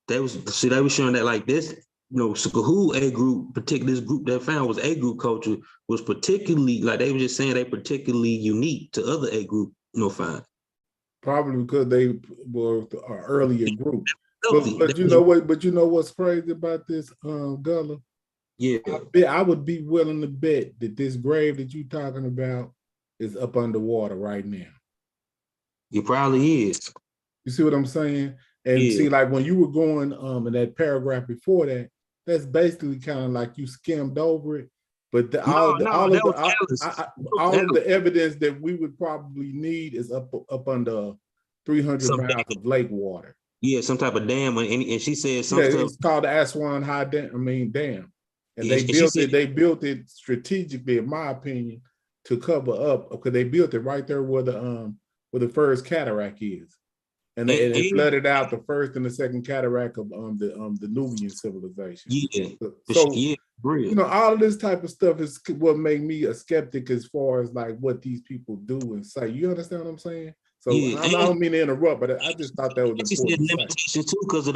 They was showing that like this, Sukahu A group, particularly this group that found was A group culture was particularly, like they were just saying, they particularly unique to other A group, find. Probably because they were an earlier group. But you know what? But you know what's crazy about this, Gullah? Yeah, I would be willing to bet that this grave that you're talking about is up underwater right now. It probably is. You see what I'm saying? And see, like when you were going in that paragraph before that, that's basically kind of like you skimmed over it. But all of the evidence that we would probably need is up under 300 miles of lake water. Yeah, some type of dam, and she said something. Yeah, it's called the Aswan Dam, and they built it. They built it strategically, in my opinion, to cover up, because they built it right there where the first cataract is, and they flooded out the first and the second cataract of the Nubian civilization. Yeah, so real. All of this type of stuff is what make me a skeptic as far as like what these people do and say. You understand what I'm saying? So I don't mean to interrupt, but I just thought that was important. She said limitation too because of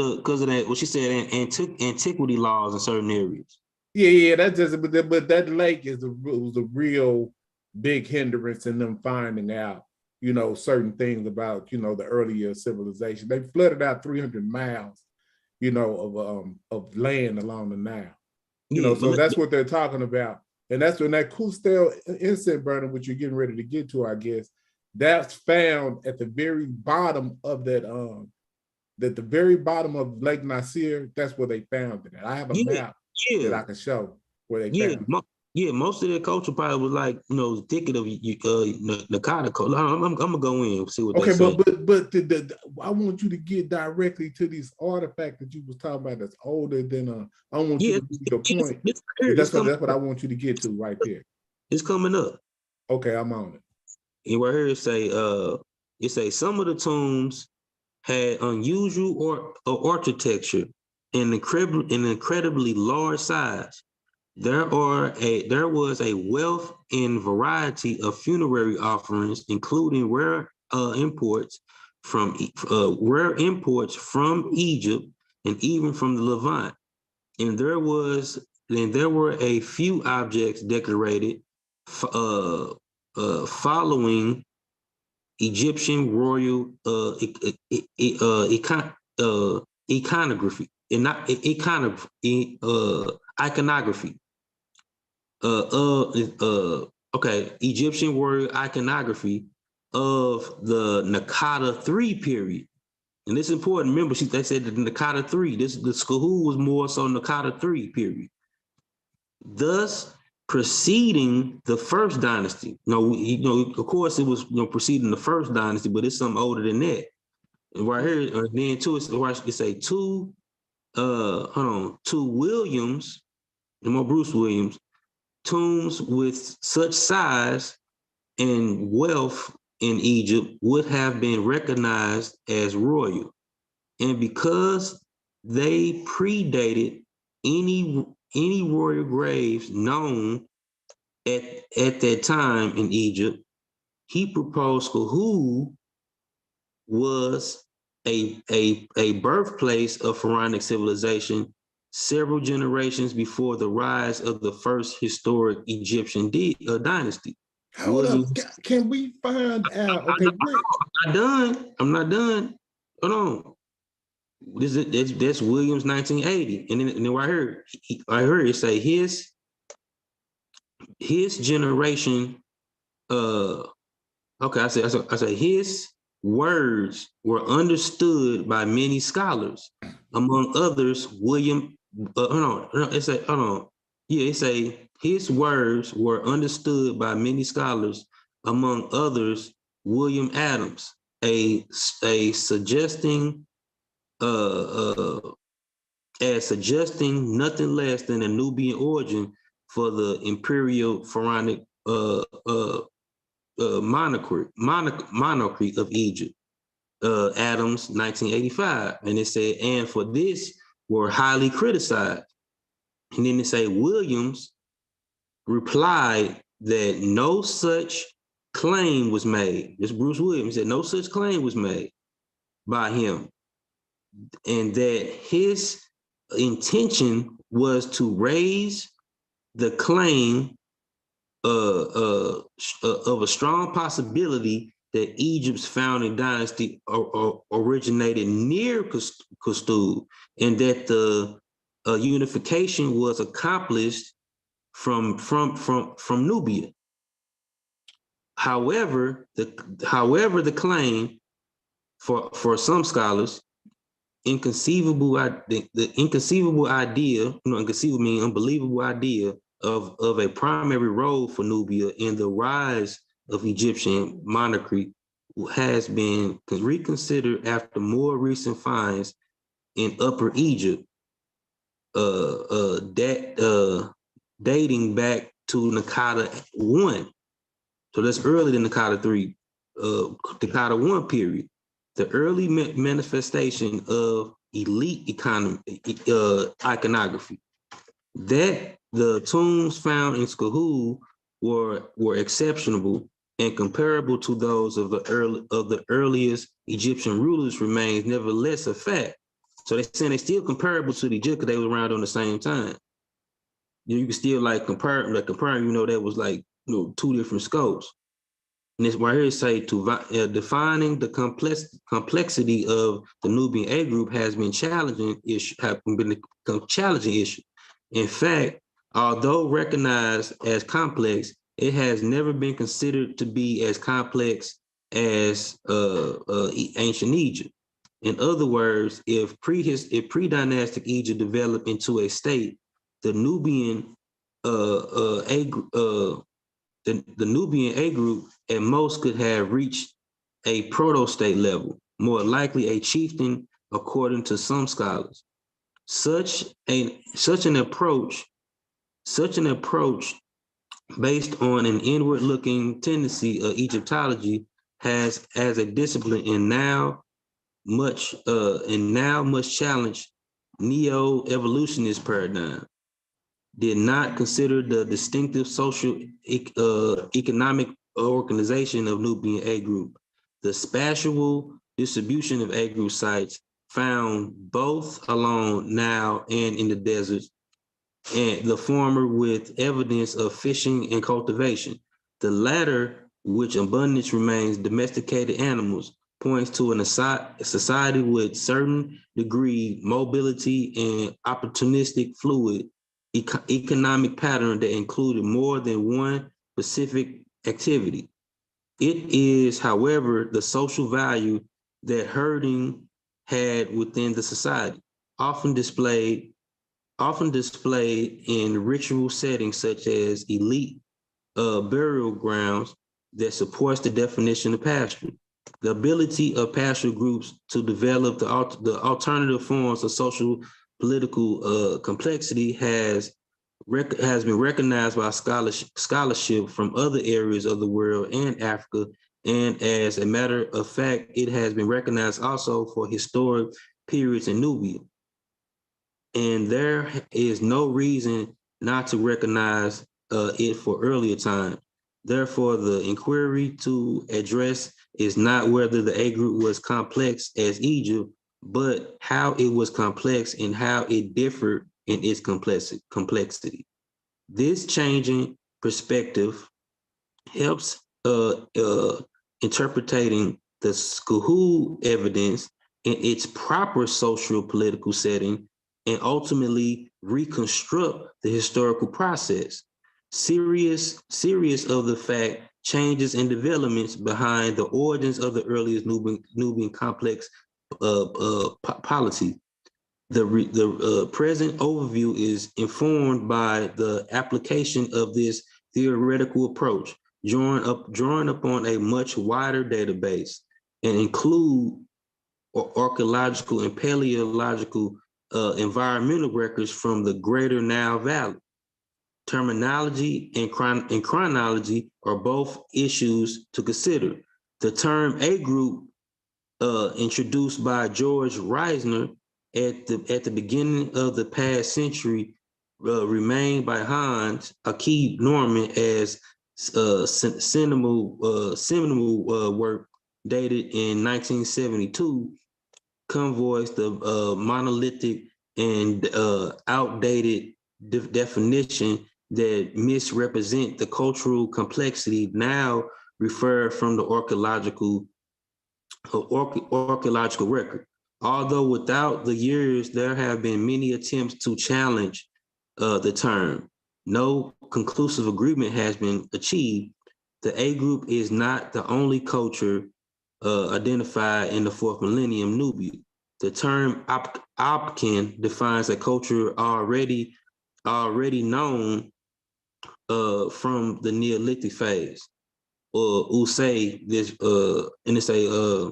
that. What she said, antiquity laws in certain areas. Yeah, that's just. But that lake was a real big hindrance in them finding out, certain things about, the earlier civilization. They flooded out 300 miles, of land along the Nile. So that's what they're talking about, and that's when that Kustel incense burner, which you're getting ready to get to, I guess. That's found at the very bottom of that, at the very bottom of Lake Nasir. That's where they found it. I have a map that I can show where they found it. Most of their culture probably was like, thicket of Nakata. I'm gonna go in and see what they say. But I want you to get directly to this artifact that you was talking about that's older than I want you to get your point. That's what I want you to get to right there. It's coming up. Okay, I'm on it. And right here it say some of the tombs had unusual architecture and incredibly large size. There was a wealth and variety of funerary offerings, including rare imports from Egypt and even from the Levant. And there were a few objects decorated following Egyptian royal iconography. Egyptian royal iconography of the Nakata III period. And this is important. Remember, they said that the Nakata III, the Skahu was more so Nakata III period. Thus, preceding the first dynasty. Of course, it was preceding the first dynasty, but it's something older than that. And right here, then too, it say two Williams, Bruce Williams, tombs with such size and wealth in Egypt would have been recognized as royal. And because they predated any royal graves known at that time in Egypt, he proposed who was a birthplace of pharaonic civilization several generations before the rise of the first historic Egyptian dynasty. Hold up. Can we find out? Okay, I'm not done. Hold on. That's Williams 1980, and then right here, it say his generation. I say his words were understood by many scholars, among others William. It say his words were understood by many scholars, among others William Adams, suggesting nothing less than a Nubian origin for the imperial pharaonic monarchy of Egypt. Adams, 1985. And it said, and for this were highly criticized. And then they say Williams replied that no such claim was made. This Bruce Williams said no such claim was made by him, and that his intention was to raise the claim of a strong possibility that Egypt's founding dynasty originated near Custud, and that the unification was accomplished from Nubia. However, the claim for some scholars, the inconceivable idea, inconceivable meaning unbelievable idea of a primary role for Nubia in the rise of Egyptian monarchy has been reconsidered after more recent finds in Upper Egypt, dating back to Naqada 1. So that's earlier than Naqada 3, Naqada 1 period. The early manifestation of elite iconography. That the tombs found in Skahul were exceptional and comparable to those of the earliest Egyptian rulers remains nevertheless a fact. So they're saying they're still comparable to the Egypt because they were around on the same time. You can still comparing, that was two different scopes. And it's right here say defining the complexity of the Nubian A group has been challenging issue. In fact, although recognized as complex, it has never been considered to be as complex as ancient Egypt. In other words, if pre-dynastic Egypt developed into a state, the Nubian the Nubian A group at most could have reached a proto-state level, more likely a chieftain, according to some scholars. Such an approach based on an inward-looking tendency of Egyptology has as a discipline and now much challenged neo-evolutionist paradigm. Did not consider the distinctive social economic organization of Nubian A group. The spatial distribution of A group sites found both along Nile and in the deserts, and the former with evidence of fishing and cultivation. The latter, which abundance remains domesticated animals, points to a society with certain degree mobility and opportunistic fluid economic pattern that included more than one specific activity. It is, however, the social value that herding had within the society, often displayed in ritual settings such as elite burial grounds, that supports the definition of pasture. The ability of pastoral groups to develop the alternative forms of social political complexity has been recognized by scholarship from other areas of the world and Africa, and as a matter of fact, it has been recognized also for historic periods in Nubia. And there is no reason not to recognize it for earlier time. Therefore, the inquiry to address is not whether the A group was complex as Egypt, but how it was complex and how it differed in its complexity. This changing perspective helps interpreting the Skahul evidence in its proper social political setting and ultimately reconstruct the historical process. Serious of the fact changes and developments behind the origins of the earliest Nubian complex polity. The present overview is informed by the application of this theoretical approach, drawing upon a much wider database and include archaeological and paleological environmental records from the greater Nile Valley. Terminology and chronology are both issues to consider. The term A group introduced by George Reisner at the beginning of the past century, remained by Hans Akib Norman as seminal work dated in 1972, convoys the monolithic and outdated definition that misrepresent the cultural complexity now referred from the archaeological record. Although without the years, there have been many attempts to challenge the term. No conclusive agreement has been achieved. The A group is not the only culture identified in the fourth millennium Nubia. The term Opkin defines a culture already known from the Neolithic phase. Usay, this and it's a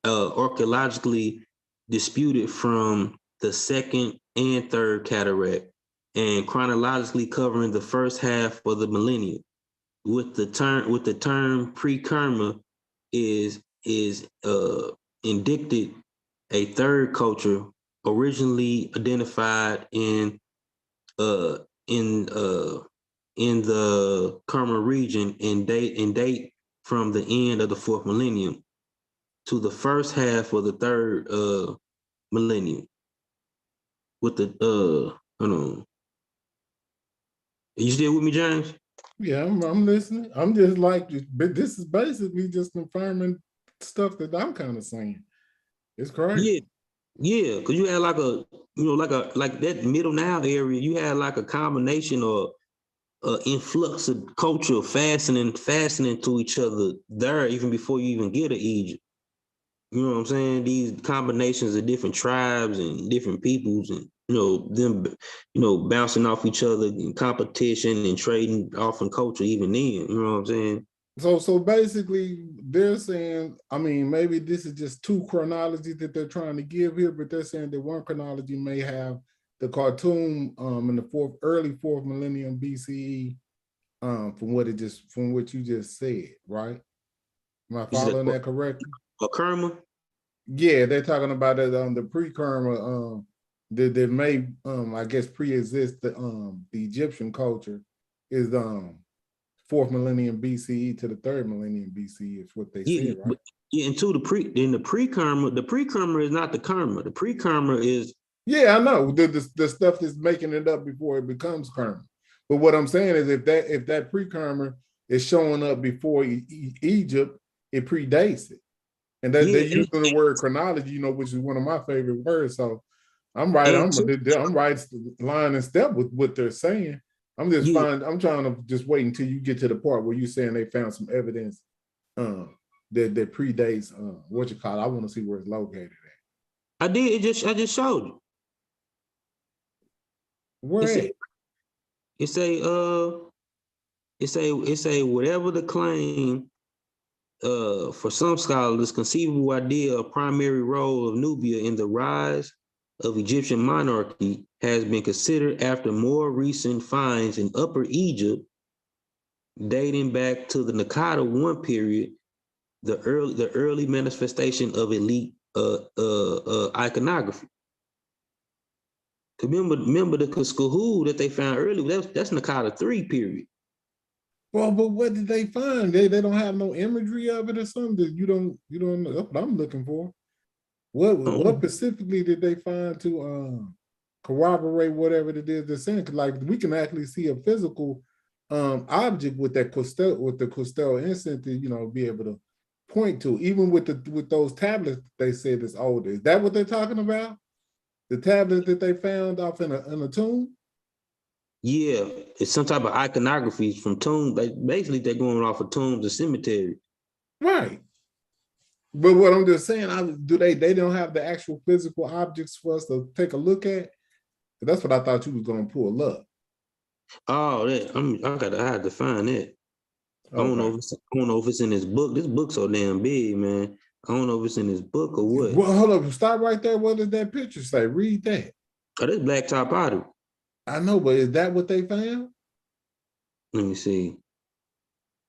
archaeologically disputed from the second and third cataract, and chronologically covering the first half of the millennium. With the term pre-Kerma is indicted a third culture originally identified in the Kerma region and date from the end of the fourth millennium to the first half of the third millennium. With the hold on. Are you still with me, James? Yeah, I'm listening. I'm just like, but this is basically just confirming stuff that I'm kind of saying. It's crazy. Yeah, because you had like that middle now area, you had like a combination or influx of culture fastening to each other there even before you even get to Egypt. You know what I'm saying? These combinations of different tribes and different peoples, and them bouncing off each other in competition and trading off in culture even then. You know what I'm saying? So basically they're saying, I mean, maybe this is just two chronologies that they're trying to give here, but they're saying that one chronology may have the Khartoum in the early fourth millennium BCE, from what you just said, right? Am I following that correctly? Kerma? Yeah, they're talking about it on the pre-Kerma that may I guess pre-exist the Egyptian culture is fourth millennium BCE to the third millennium BCE is what they said, right? Into the pre-Kerma is not the Kerma. The pre-Kerma is I know the stuff that's making it up before it becomes Kerma. But what I'm saying is if that pre-Kerma is showing up before Egypt, it predates it. And they're using the word chronology, which is one of my favorite words. So I'm right. I'm right line and step with what they're saying. I'm trying to just wait until you get to the part where you're saying they found some evidence that predates what you call it. I want to see where it's located at. I did. I just showed you. Where it say whatever the claim. For some scholars, conceivable idea of primary role of Nubia in the rise of Egyptian monarchy has been considered after more recent finds in Upper Egypt, dating back to the Naqada I period, the early manifestation of elite iconography. Remember the Kuskahoo that they found earlier, that's Naqada III period. Well, but what did they find? They don't have no imagery of it or something. You don't know. That's what I'm looking for. What specifically did they find to corroborate whatever it is they're saying? Like we can actually see a physical object with the Costel incense to be able to point to, even with those tablets they said is older. Is that what they're talking about? The tablets that they found off in a tomb? Yeah, it's some type of iconography from tombs. Basically, they're going off of tombs and cemetery. Right. But what I'm just saying, they don't have the actual physical objects for us to take a look at? That's what I thought you was going to pull up. Oh, I had to find that. Okay. I don't know if it's in this book. This book's so damn big, man. I don't know if it's in this book or what. Well, hold up. Stop right there. What does that picture say? Read that. Oh, that's Blacktop Pottery. I know, but is that what they found? Let me see.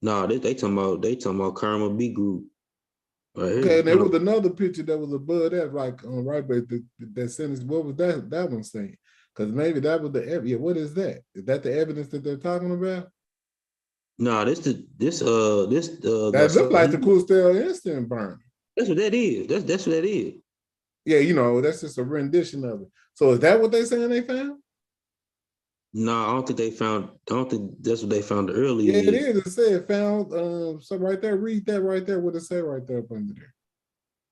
No, they talking about Kerma B group. Right Okay, and there here. was another picture that was above that, like right, but that sentence. What was that one saying? Because maybe that was the evidence. Yeah, what is that? Is that the evidence that they're talking about? No, That looked so like the Coastal Instant burn. that's what that is. That's what that is. Yeah, you know, that's just a rendition of it. So is that what they saying they found? No, I don't think they found. I don't think that's what they found earlier. Yeah, it is. It said found. So right there, read that right there. What it say right there up under there?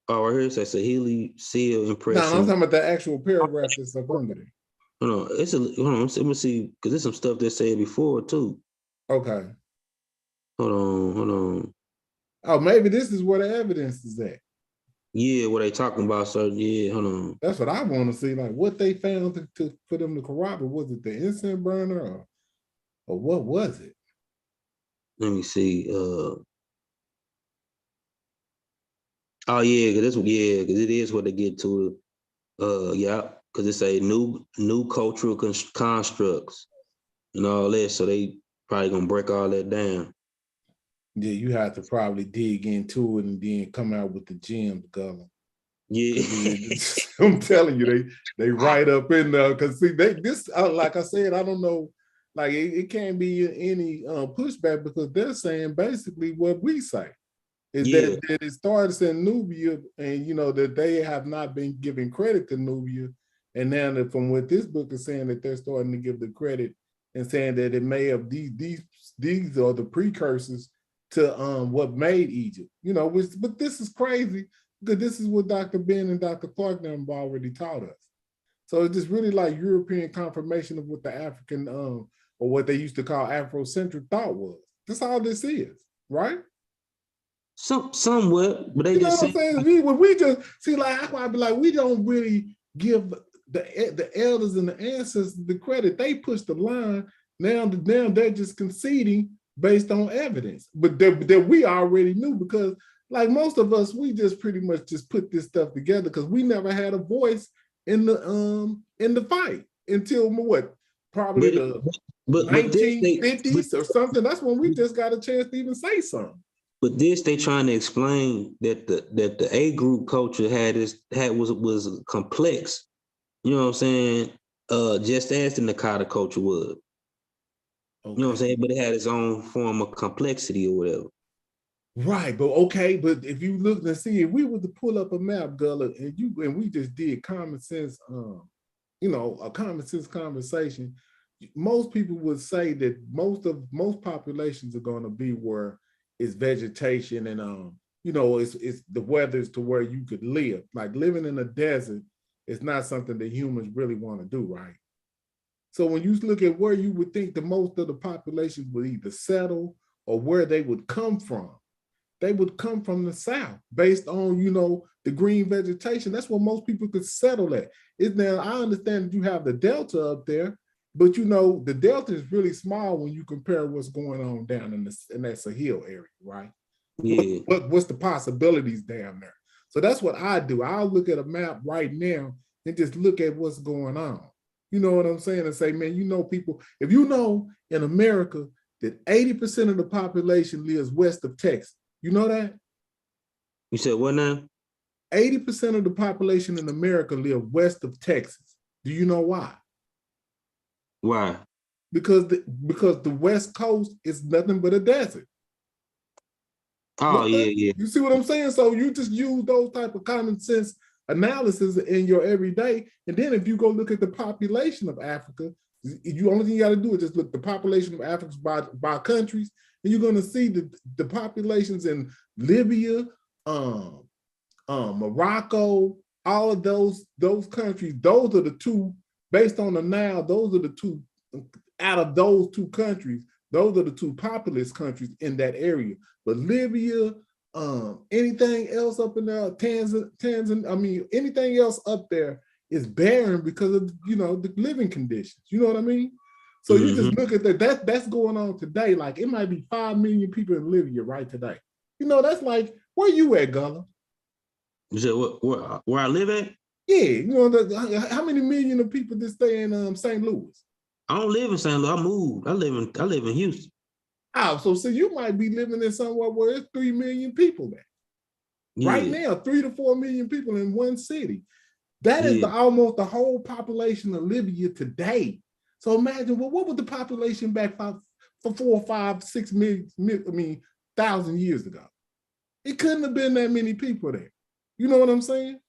Oh, right here it says a Healy seal No, I'm impression. talking about the actual paragraph that's up under there. Hold on, let me see, because there's some stuff they said before too. Okay. Hold on. Oh, maybe this is where the evidence is at. Yeah, what they talking about? So yeah, hold on. That's what I want to see. Like what they found to for them to corroborate. Was it the incense burner or what was it? Let me see. Oh yeah, because it is what they get to. Yeah, because it's a new cultural constructs and all that. So they probably gonna break all that down. Yeah, you have to probably dig into it and then come out with the gems, Gullah. Yeah, I'm telling you, they right up in there because see this like I said, I don't know, like it can't be any pushback because they're saying basically what we say is that it starts in Nubia, and you know that they have not been giving credit to Nubia, and now that from what this book is saying that they're starting to give the credit and saying that it may have these are the precursors to what made Egypt, you know, but this is crazy because this is what Dr. Ben and Dr. Clark have already taught us. So it's just really like European confirmation of what the African or what they used to call Afrocentric thought was. That's all this is, right? Somewhat, but they you know just what I'm saying? We just see like I be like we don't really give the elders and the ancestors the credit. They push the line. Now they're just conceding based on evidence, but that we already knew because like most of us, we just pretty much just put this stuff together because we never had a voice in the fight until what probably the 1950s or something. That's when we just got a chance to even say something. But this they trying to explain that the A group culture was complex. You know what I'm saying? Just as the Nakata culture was. Okay. You know what I'm saying? But it had its own form of complexity or whatever. Right, but okay, but if you look and see, if we were to pull up a map, Gullah, and we just did common sense, you know, a common sense conversation, most people would say that most populations are going to be where it's vegetation and you know, it's the weather's to where you could live. Like living in a desert is not something that humans really want to do, right? So when you look at where you would think the most of the populations would either settle or where they would come from, they would come from the south based on, you know, the green vegetation. That's where most people could settle at. Now, I understand that you have the Delta up there, but you know, the Delta is really small when you compare what's going on down in that Sahel area, right? Yeah. What's the possibilities down there? So that's what I do. I'll look at a map right now and just look at what's going on. You know what I'm saying? And say, man, you know, people, if you know in America that 80% of the population lives west of Texas, you know that? You said what now? 80% of the population in America live west of Texas. Do you know why? Why? Because the West Coast is nothing but a desert. Oh, yeah. You see what I'm saying? So you just use those type of common sense analysis in your everyday. And then if you go look at the population of Africa, you only thing you got to do is just look the population of Africa by countries, and you're going to see the populations in Libya, Morocco, all of those countries. Those are the two based on the Nile. Those are the two out of those two countries. Those are the two populous countries in that area. But Libya, anything else up in there, Tanzania, I mean, anything else up there is barren because of, you know, the living conditions. You know what I mean? So you just look at that's going on today. Like it might be 5 million people in Libya right today. You know, that's like, where you at, Gullah? You said where I live at? Yeah, you know, how many million of people that stay in St. Louis? I don't live in St. Louis. I moved. I live in Houston. Oh, so you might be living in somewhere where there's 3 million people there. Right now, 3 to 4 million people in one city. That is almost the whole population of Libya today. So imagine, well, what was the population back for 4, 5, 6 million, thousand years ago? It couldn't have been that many people there. You know what I'm saying?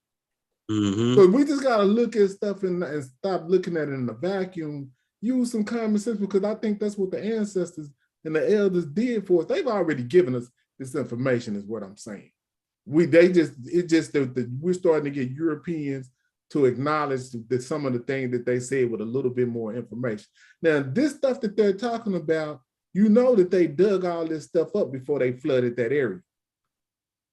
So we just got to look at stuff and stop looking at it in a vacuum. Use some common sense, because I think that's what the ancestors and the elders did for us. They've already given us this information, is what I'm saying. We're starting to get Europeans to acknowledge that some of the things that they said with a little bit more information. Now, this stuff that they're talking about, you know that they dug all this stuff up before they flooded that area.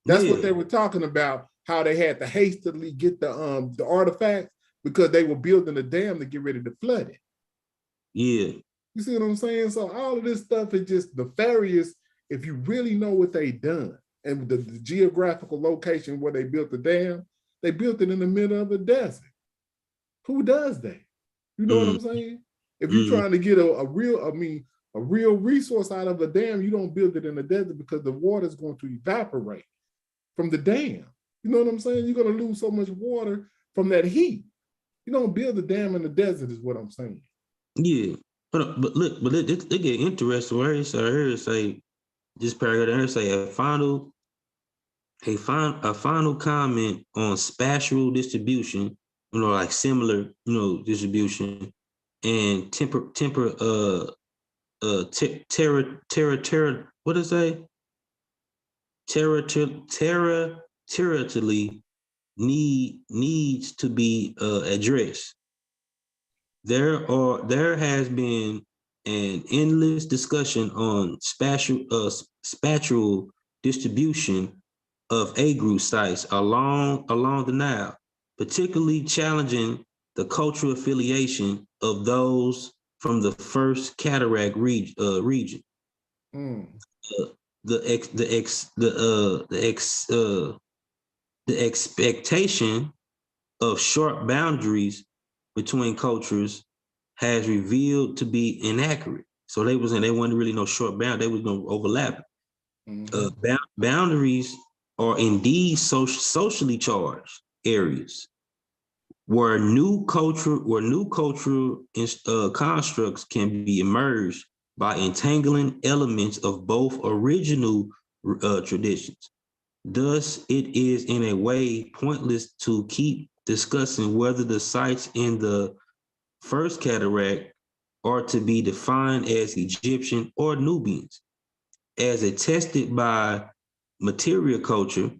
That's what they were talking about, how they had to hastily get the artifacts because they were building a dam to get ready to flood it. Yeah. You see what I'm saying? So all of this stuff is just nefarious if you really know what they done. And the geographical location where they built the dam, they built it in the middle of a desert. Who does that? You know what I'm saying? If you're trying to get a real resource out of a dam, you don't build it in the desert because the water is going to evaporate from the dam. You know what I'm saying? You're going to lose so much water from that heat. You don't build a dam in the desert, is what I'm saying. Yeah. But look, they get interesting. Where I heard it say, this paragraph there say a final comment on spatial distribution, like similar, distribution, and what is that? Territorially needs to be addressed. There has been an endless discussion on spatial distribution of A-group sites along the Nile, particularly challenging the cultural affiliation of those from the first cataract region. The expectation of short boundaries between cultures has revealed to be inaccurate. So they wasn't really no short bound. They was going to overlap. Boundaries are indeed socially charged areas where new cultural constructs can be emerged by entangling elements of both original traditions. Thus, it is in a way pointless to keep discussing whether the sites in the first cataract are to be defined as Egyptian or Nubians. As attested by material culture,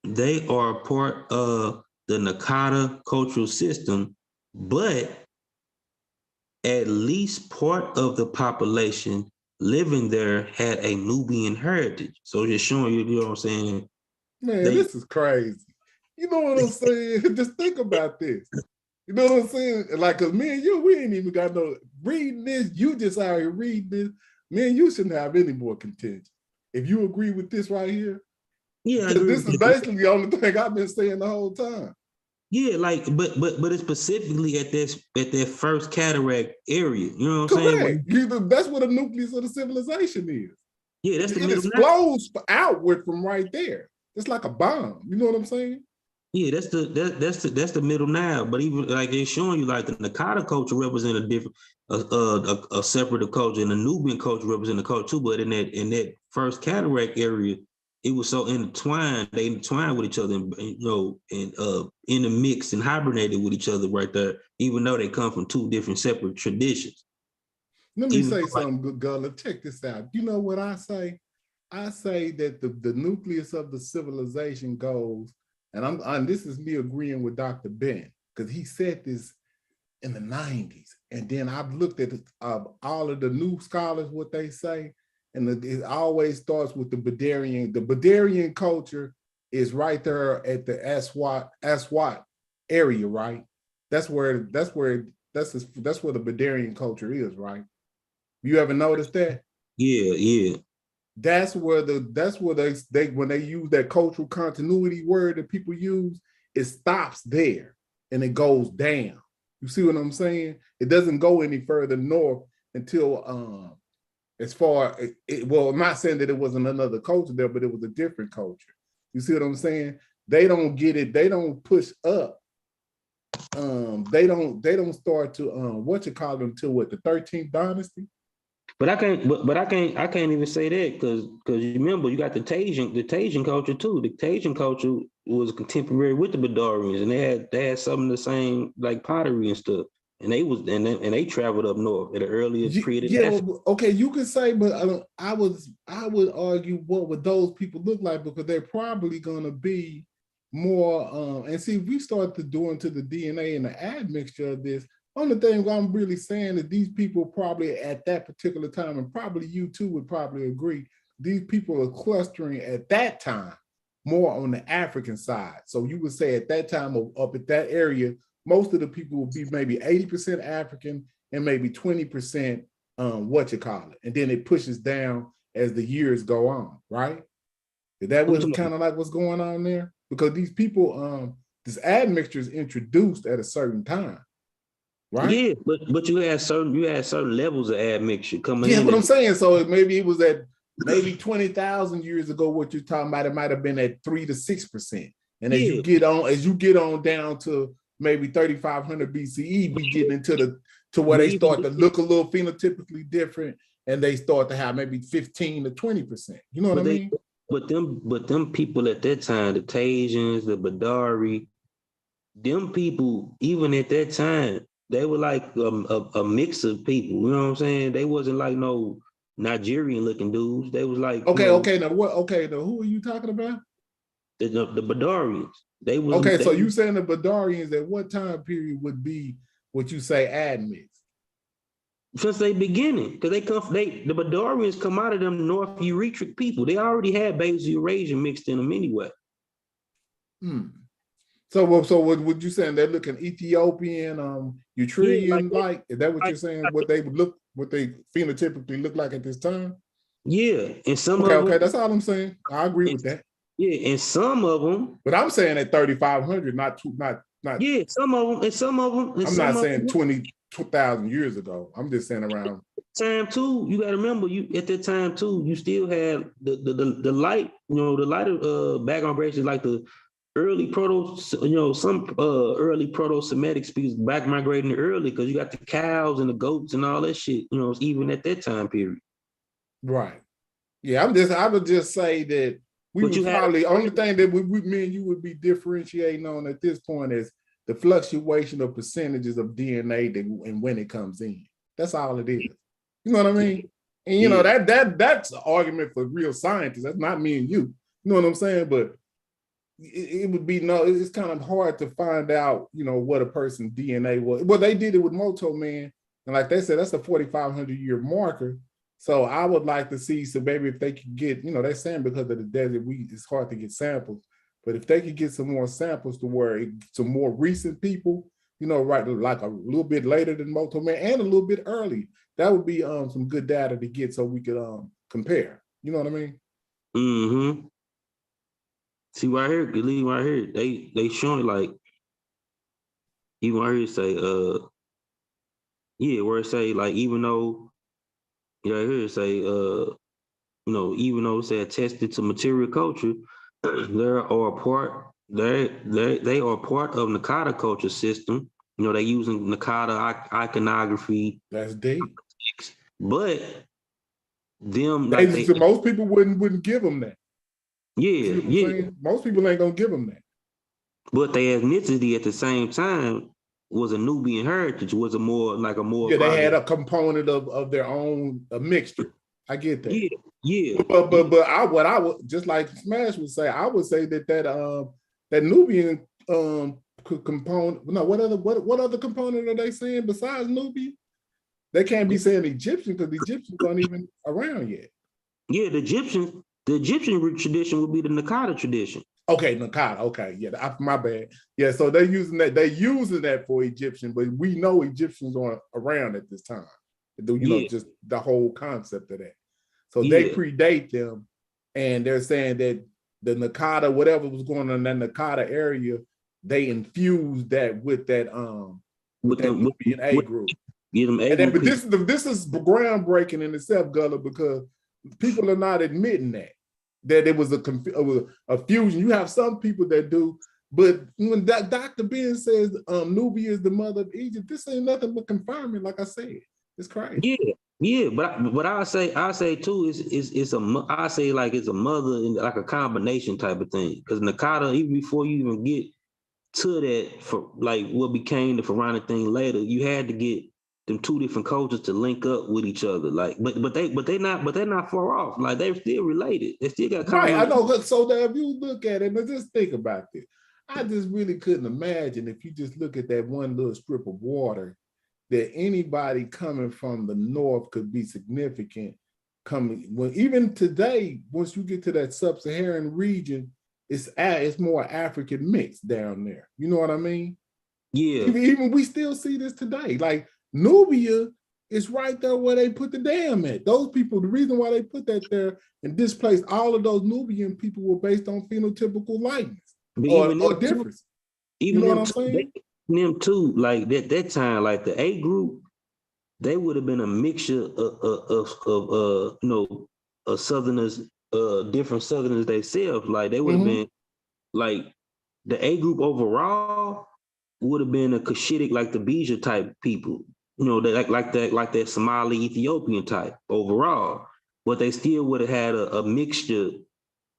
they are part of the Nakata cultural system, but at least part of the population living there had a Nubian heritage. So just showing you know what I'm saying? Man, this is crazy. You know what I'm saying? Just think about this. You know what I'm saying? Like, cause me and you, we ain't even got no reading this. You just out here reading this. Me and you shouldn't have any more contention. If you agree with this right here, this is basically the only thing I've been saying the whole time. Yeah, like, but it's specifically at that first cataract area. You know what I'm saying? That's where the nucleus of the civilization is. Yeah, that's it explodes outward from right there. It's like a bomb. You know what I'm saying? Yeah, that's the middle Nile. But even like they're showing you, like the Nakata culture represent a different, a separate culture, and the Nubian culture represent a culture too. But in that first cataract area, it was so intertwined. They intertwined with each other, and in the mix and hibernated with each other right there. Even though they come from two different separate traditions. Let me say something, good girl. Check this out. You know what I say? I say that the nucleus of the civilization goes. And this is me agreeing with Dr. Ben, because he said this in the 90s. And then I've looked at all of the new scholars, what they say, and it always starts with the Badarian. The Badarian culture is right there at the Aswat area, right? That's where the Badarian culture is, right? You ever noticed that? Yeah. That's where they when they use that cultural continuity word that people use, it stops there and it goes down. You see what I'm saying? It doesn't go any further north until as far well, I'm not saying that it wasn't another culture there, but it was a different culture. You see what I'm saying? They don't get it. They don't push up. They don't start to what you call them till what, the 13th dynasty? But I can't even say that because you remember you got the Tajin culture too. The Tajin culture was contemporary with the Badarians, and they had some of the same like pottery and stuff. And they traveled up north at an earlier period. Yeah, okay, you could say, but I would argue what would those people look like, because they're probably going to be more. And see, if we start to do into the DNA and the admixture of this, only thing I'm really saying is these people probably at that particular time, and probably you too would probably agree, these people are clustering at that time more on the African side. So you would say at that time up at that area, most of the people will be maybe 80% African and maybe 20% what you call it. And then it pushes down as the years go on, right? That was kind of like what's going on there? Because these people, this admixture is introduced at a certain time. Right? Yeah, but you had certain levels of admixture coming in. Yeah, what I'm saying. So maybe it was at maybe 20,000 years ago. What you're talking about, it might have been at 3 to 6%. And as you get on down to maybe 3,500 BCE, we get into where they start to look a little phenotypically different, and they start to have maybe 15 to 20%. You know what I mean? But them people at that time, the Tajans, the Badari, them people, even at that time, they were like a mix of people. You know what I'm saying? They wasn't like no Nigerian looking dudes. They was like Now what? Okay, now who are you talking about? The Badarians. They was okay. So you saying the Badarians at what time period would be what you say admix? Since they beginning, because the Badarians come out of them North Eritrea people. They already had Basal Eurasian mixed in them anyway. So what would you saying? They're looking Ethiopian, Eritrean, like is that what you're saying? What they phenotypically look like at this time? Yeah, and some okay, that's all I'm saying. I agree with that. Yeah, and some of them, but I'm saying at 3,500, not. Yeah, some of them. I'm not saying 20,000 years ago. I'm just saying around time too. You got to remember, you at that time too. You still had the light, the lighter background races like the early some early proto-Semitic species back migrating early because you got the cows and the goats and all that shit. Even at that time period. Right. Yeah, I would just say that we would probably only thing that me and you would be differentiating on at this point is the fluctuation of percentages of DNA and when it comes in. That's all it is. You know what I mean? And that's an argument for real scientists. That's not me and you. You know what I'm saying? But it would be it's kind of hard to find out, what a person's DNA was. Well, they did it with Moto Man, and like they said, that's a 4,500 year marker. So I would like to see, so maybe if they could get, they're saying because of the desert, it's hard to get samples. But if they could get some more samples to where some more recent people, right, like a little bit later than Moto Man and a little bit early, that would be some good data to get so we could compare. You know what I mean? Mm-hmm. See right here, they showing like even right here say where it say like even though right here say even though it say attested to material culture, they are part of Nakata culture system. They using Nakata iconography. That's deep. But them most people wouldn't give them that. Yeah. Most people ain't gonna give them that. But their ethnicity at the same time was a Nubian heritage, was a more. Yeah, they had a component of their own mixture. I get that. Yeah. But I would just like Smash would say, I would say that Nubian component. No, what other component are they saying besides Nubian? They can't be saying Egyptian because the Egyptians aren't even around yet. Yeah, the Egyptian tradition would be the Nakata tradition. Okay, Nakata. Okay, yeah, my bad. Yeah, so they're using that. They're using that for Egyptian, but we know Egyptians aren't around at this time. Just the whole concept of that. So they predate them, and they're saying that the Nakata, whatever was going on in that Nakata area, they infused that with that Nubian A group. But this is groundbreaking in itself, Gullah, because people are not admitting that. that it was a fusion. You have some people that do, but when Dr. Ben says Nubia is the mother of Egypt, this ain't nothing but confirming. Like I said, it's crazy. Yeah, but I say too it's I say like it's a mother and like a combination type of thing. Because Nakata, even before you even get to that, for like what became the Pharaonic thing later, you had to get them two different cultures to link up with each other. Like, but they're not far off. Like they're still related. They still got right. I know. So that if you look at it, and just think about this, I just really couldn't imagine if you just look at that one little strip of water that anybody coming from the north could be significant. Coming when even today, once you get to that sub-Saharan region, it's more African mix down there. You know what I mean? Yeah. Even we still see this today. Like Nubia is right there where they put the dam at. Those people, the reason why they put that there and displaced all of those Nubian people were based on phenotypical likeness or difference. Even you know them what I'm saying? Them too, like that time, like the A group, they would have been a mixture of Southerners, different Southerners themselves. Like they would have been like the A group overall would have been a Cushitic, like the Beja type people, like that Somali Ethiopian type overall. But they still would have had a mixture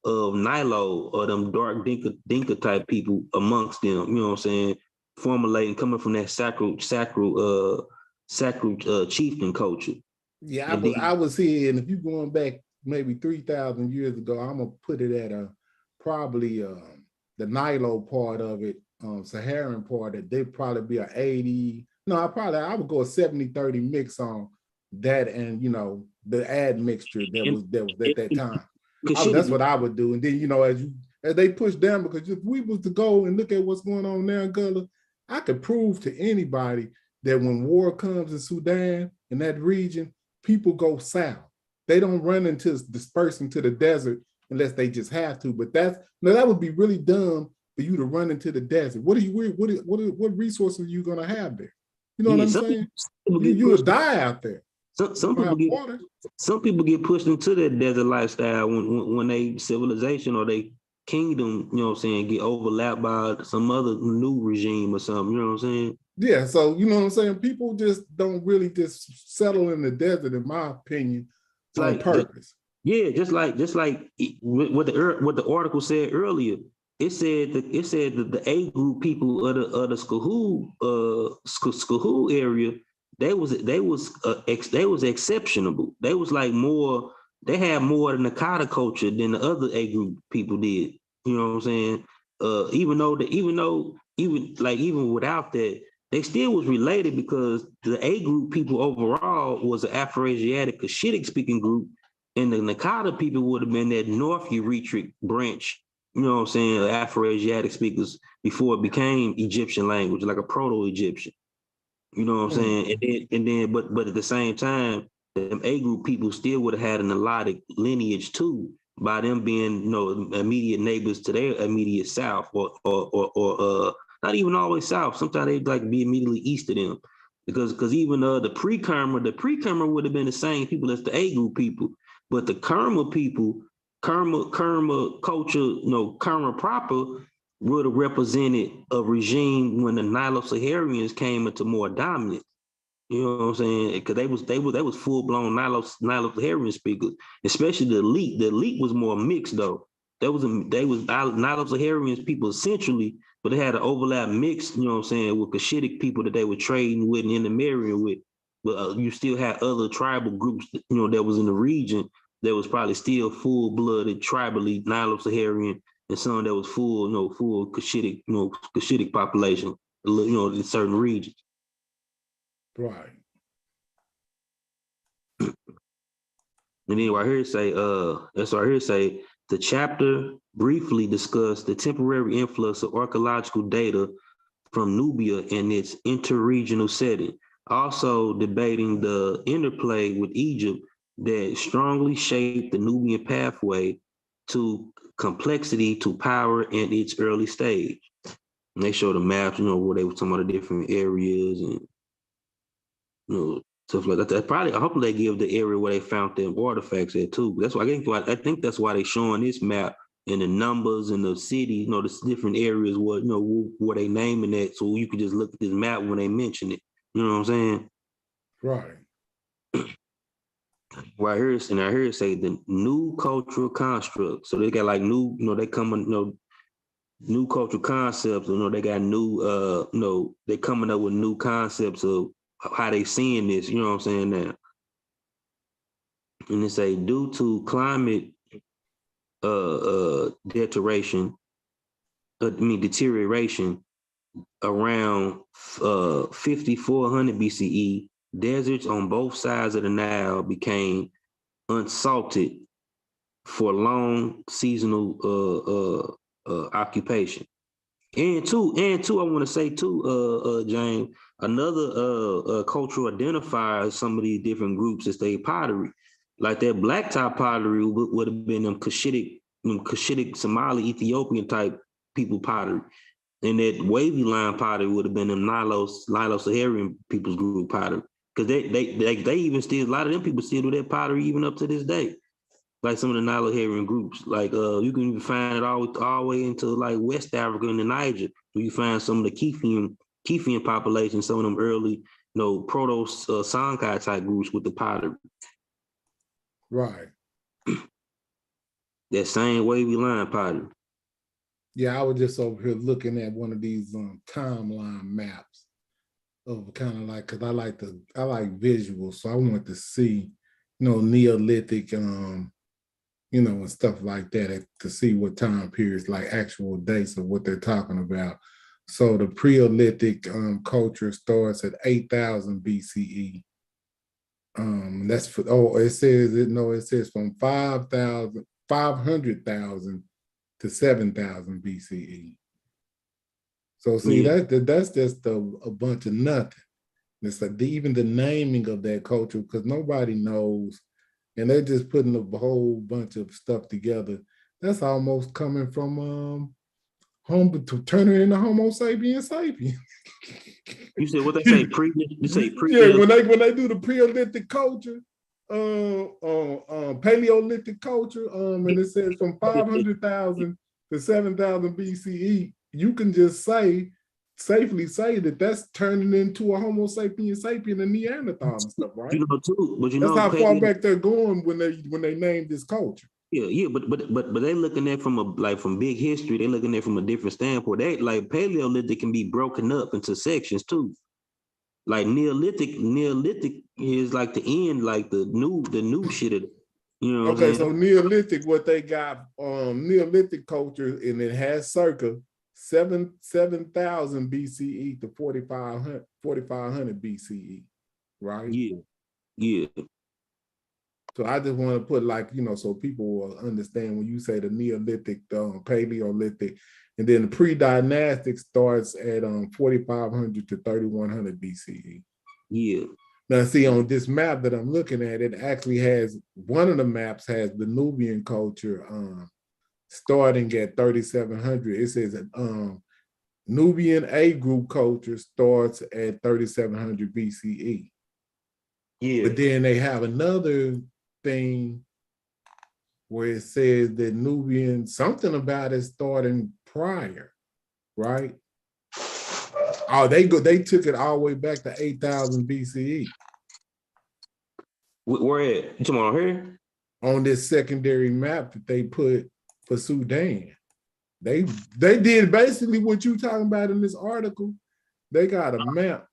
of Nilo or them dark Dinka type people amongst them. You know what I'm saying? Formulating, coming from that sacred chieftain culture. Yeah, I was seeing, if you're going back maybe 3,000 years ago, I'm gonna put it at probably the Nilo part of it, Saharan part, that they'd probably be a 80. No, I would go a 70-30 mix on that, and the admixture that was at that time. That's what I would do. And then as they push down, because if we was to go and look at what's going on now in Gullah, I could prove to anybody that when war comes in Sudan, in that region, people go south. They don't run into disperse into the desert unless they just have to. But that would be really dumb for you to run into the desert. What resources are you gonna have there? You know what I'm saying? You'll die out there. Some people get pushed into that desert lifestyle when they civilization or they kingdom, get overlapped by some other new regime or something, you know what I'm saying? Yeah, so you know what I'm saying? People just don't really just settle in the desert, in my opinion, on purpose. Just like what the article said earlier. It said that the A group people of the Skahoo area, they was exceptional. They was like more. They had more of the Nakata culture than the other A group people did. You know what I'm saying? Even without that, they still was related because the A group people overall was an Afro-Asiatic Cushitic speaking group, and the Nakata people would have been that North Eritreic branch. You know what I'm saying? Afro-Asiatic speakers before it became Egyptian language, like a Proto-Egyptian. You know what I'm saying? And then, but at the same time, them A group people still would have had an Nilotic lineage too, by them being, immediate neighbors to their immediate south, or not even always south. Sometimes they'd like be immediately east of them, because even the pre-Kerma would have been the same people as the A group people, but the Kerma people, Kerma culture, Kerma proper, would have represented a regime when the Nilo-Saharians came into more dominance. You know what I'm saying? Because they was full blown Nilo-Saharian speakers, especially the elite. The elite was more mixed though. They was Nilo-Saharians people essentially, but they had an overlap mix. You know what I'm saying, with Cushitic people that they were trading with and intermarrying with. But you still had other tribal groups, that was in the region that was probably still full blooded tribally Nilo-Saharian, and some that was full Cushitic, Cushitic population, in certain regions. Right. And then I hear it say, the chapter briefly discussed the temporary influx of archaeological data from Nubia and its interregional setting, also debating the interplay with Egypt that strongly shaped the Nubian pathway to complexity to power in its early stage. And they showed the maps, where they were talking about the different areas and stuff like that. That probably, I hope they give the area where they found them artifacts at too. That's why I think that's why they showing this map and the numbers and the city, you know, the different areas where, you know, where they naming it, so you can just look at this map when they mention it. You know what I'm saying? Right. Right here, and I hear it say the new cultural construct. So they got like new, you know, they coming, you know, new cultural concepts. You know, they got new, you know, they coming up with new concepts of how they seeing this. You know what I'm saying now? And they say due to climate deterioration, deterioration around 5400 BCE, deserts on both sides of the Nile became unsalted for long seasonal occupation. And two, I want to say too, James, another cultural identifier of some of these different groups is their pottery. Like that blacktop pottery would have been them Cushitic, Somali, Ethiopian type people pottery. And that wavy line pottery would have been them Nilo-Saharan people's group pottery. Because they even still, a lot of them people still do that pottery even up to this day. Like some of the Nilo-Saharan groups. Like you can even find it all the way into like West Africa and the Niger, where you find some of the Kefian population, some of them early, you know, proto-Songhai type groups with the pottery. Right. That same wavy line pottery. Yeah, I was just over here looking at one of these timeline maps of kind of like, because I like visuals, so I wanted to see, you know, Neolithic, you know, and stuff like that to see what time periods, like actual dates of what they're talking about. So the Preolithic culture starts at 8,000 BCE. That's for, it says from 500,000 to 7,000 BCE. So see, that's just a bunch of nothing. It's like even the naming of that culture, because nobody knows, and they're just putting a whole bunch of stuff together. That's almost coming from turning into Homo sapiens sapiens. You said what they say? Yeah, when they do the Preolithic culture, Paleolithic culture, and it says from 500,000 to 7,000 BCE, you can just safely say that that's turning into a Homo sapiens sapien and Neanderthal and stuff, right? You know too, but that's how far back they're going when they named this culture. Yeah, but they looking at from big history. They looking at from a different standpoint. They like Paleolithic can be broken up into sections too. Like Neolithic is like the end, like the new shit. You know. Okay, so Neolithic, what they got, Neolithic culture, and it has circa 7,000 BCE to 4,500 BCE, right? Yeah. So I just want to put like, you know, so people will understand when you say the Neolithic, Paleolithic, and then the pre-dynastic starts at 4,500 to 3,100 BCE. Yeah. Now, see, on this map that I'm looking at, it actually has, one of the maps has the Nubian culture starting at 3,700. It says Nubian A group culture starts at 3,700 BCE. Yeah. But then they have another thing where it says that Nubian, something about it starting prior, right? Oh, they took it all the way back to 8,000 BCE. Where at? You talking about here? On this secondary map that they put for Sudan. They did basically what you talking about in this article. They got a map.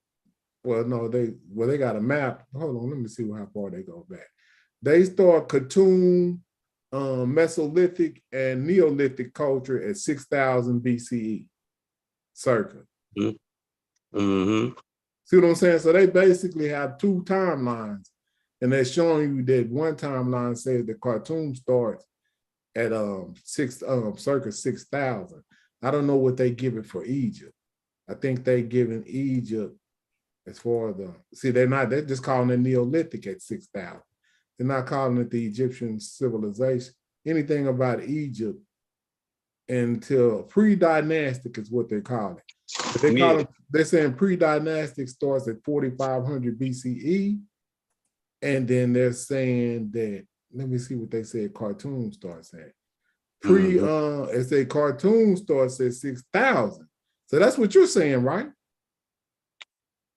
Well, no, they got a map. Hold on, let me see how far they go back. They start Khartoum, Mesolithic, and Neolithic culture at 6,000 BCE, circa. Mm-hmm. See what I'm saying? So they basically have two timelines, and they're showing you that one timeline says that Khartoum starts at circa 6,000. I don't know what they give it for Egypt. I think they giving Egypt as far as they're just calling it Neolithic at 6,000. They're not calling it the Egyptian civilization, anything about Egypt until pre-dynastic is what they call it. But they're saying pre-dynastic starts at 4,500 BCE, And then they're saying that, let me see what they said cartoon starts at. It said cartoon starts at 6,000. So that's what you're saying, right?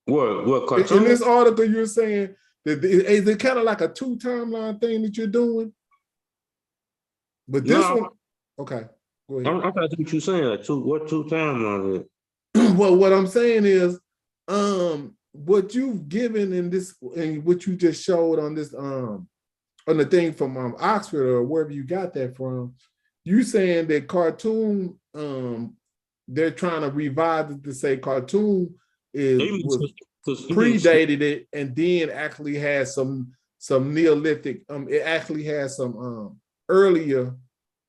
What cartoon? In this article, you're saying that is it kind of like a 2 timeline thing that you're doing? But this one, okay, go ahead. I'm trying to think what you're saying. Like what 2 timelines? Well, what I'm saying is, what you've given in this, and what you just showed on this, on the thing from Oxford or wherever you got that from, you saying that cartoon, they're trying to revive it to say cartoon was predated it, and then actually has some Neolithic. It actually has some earlier.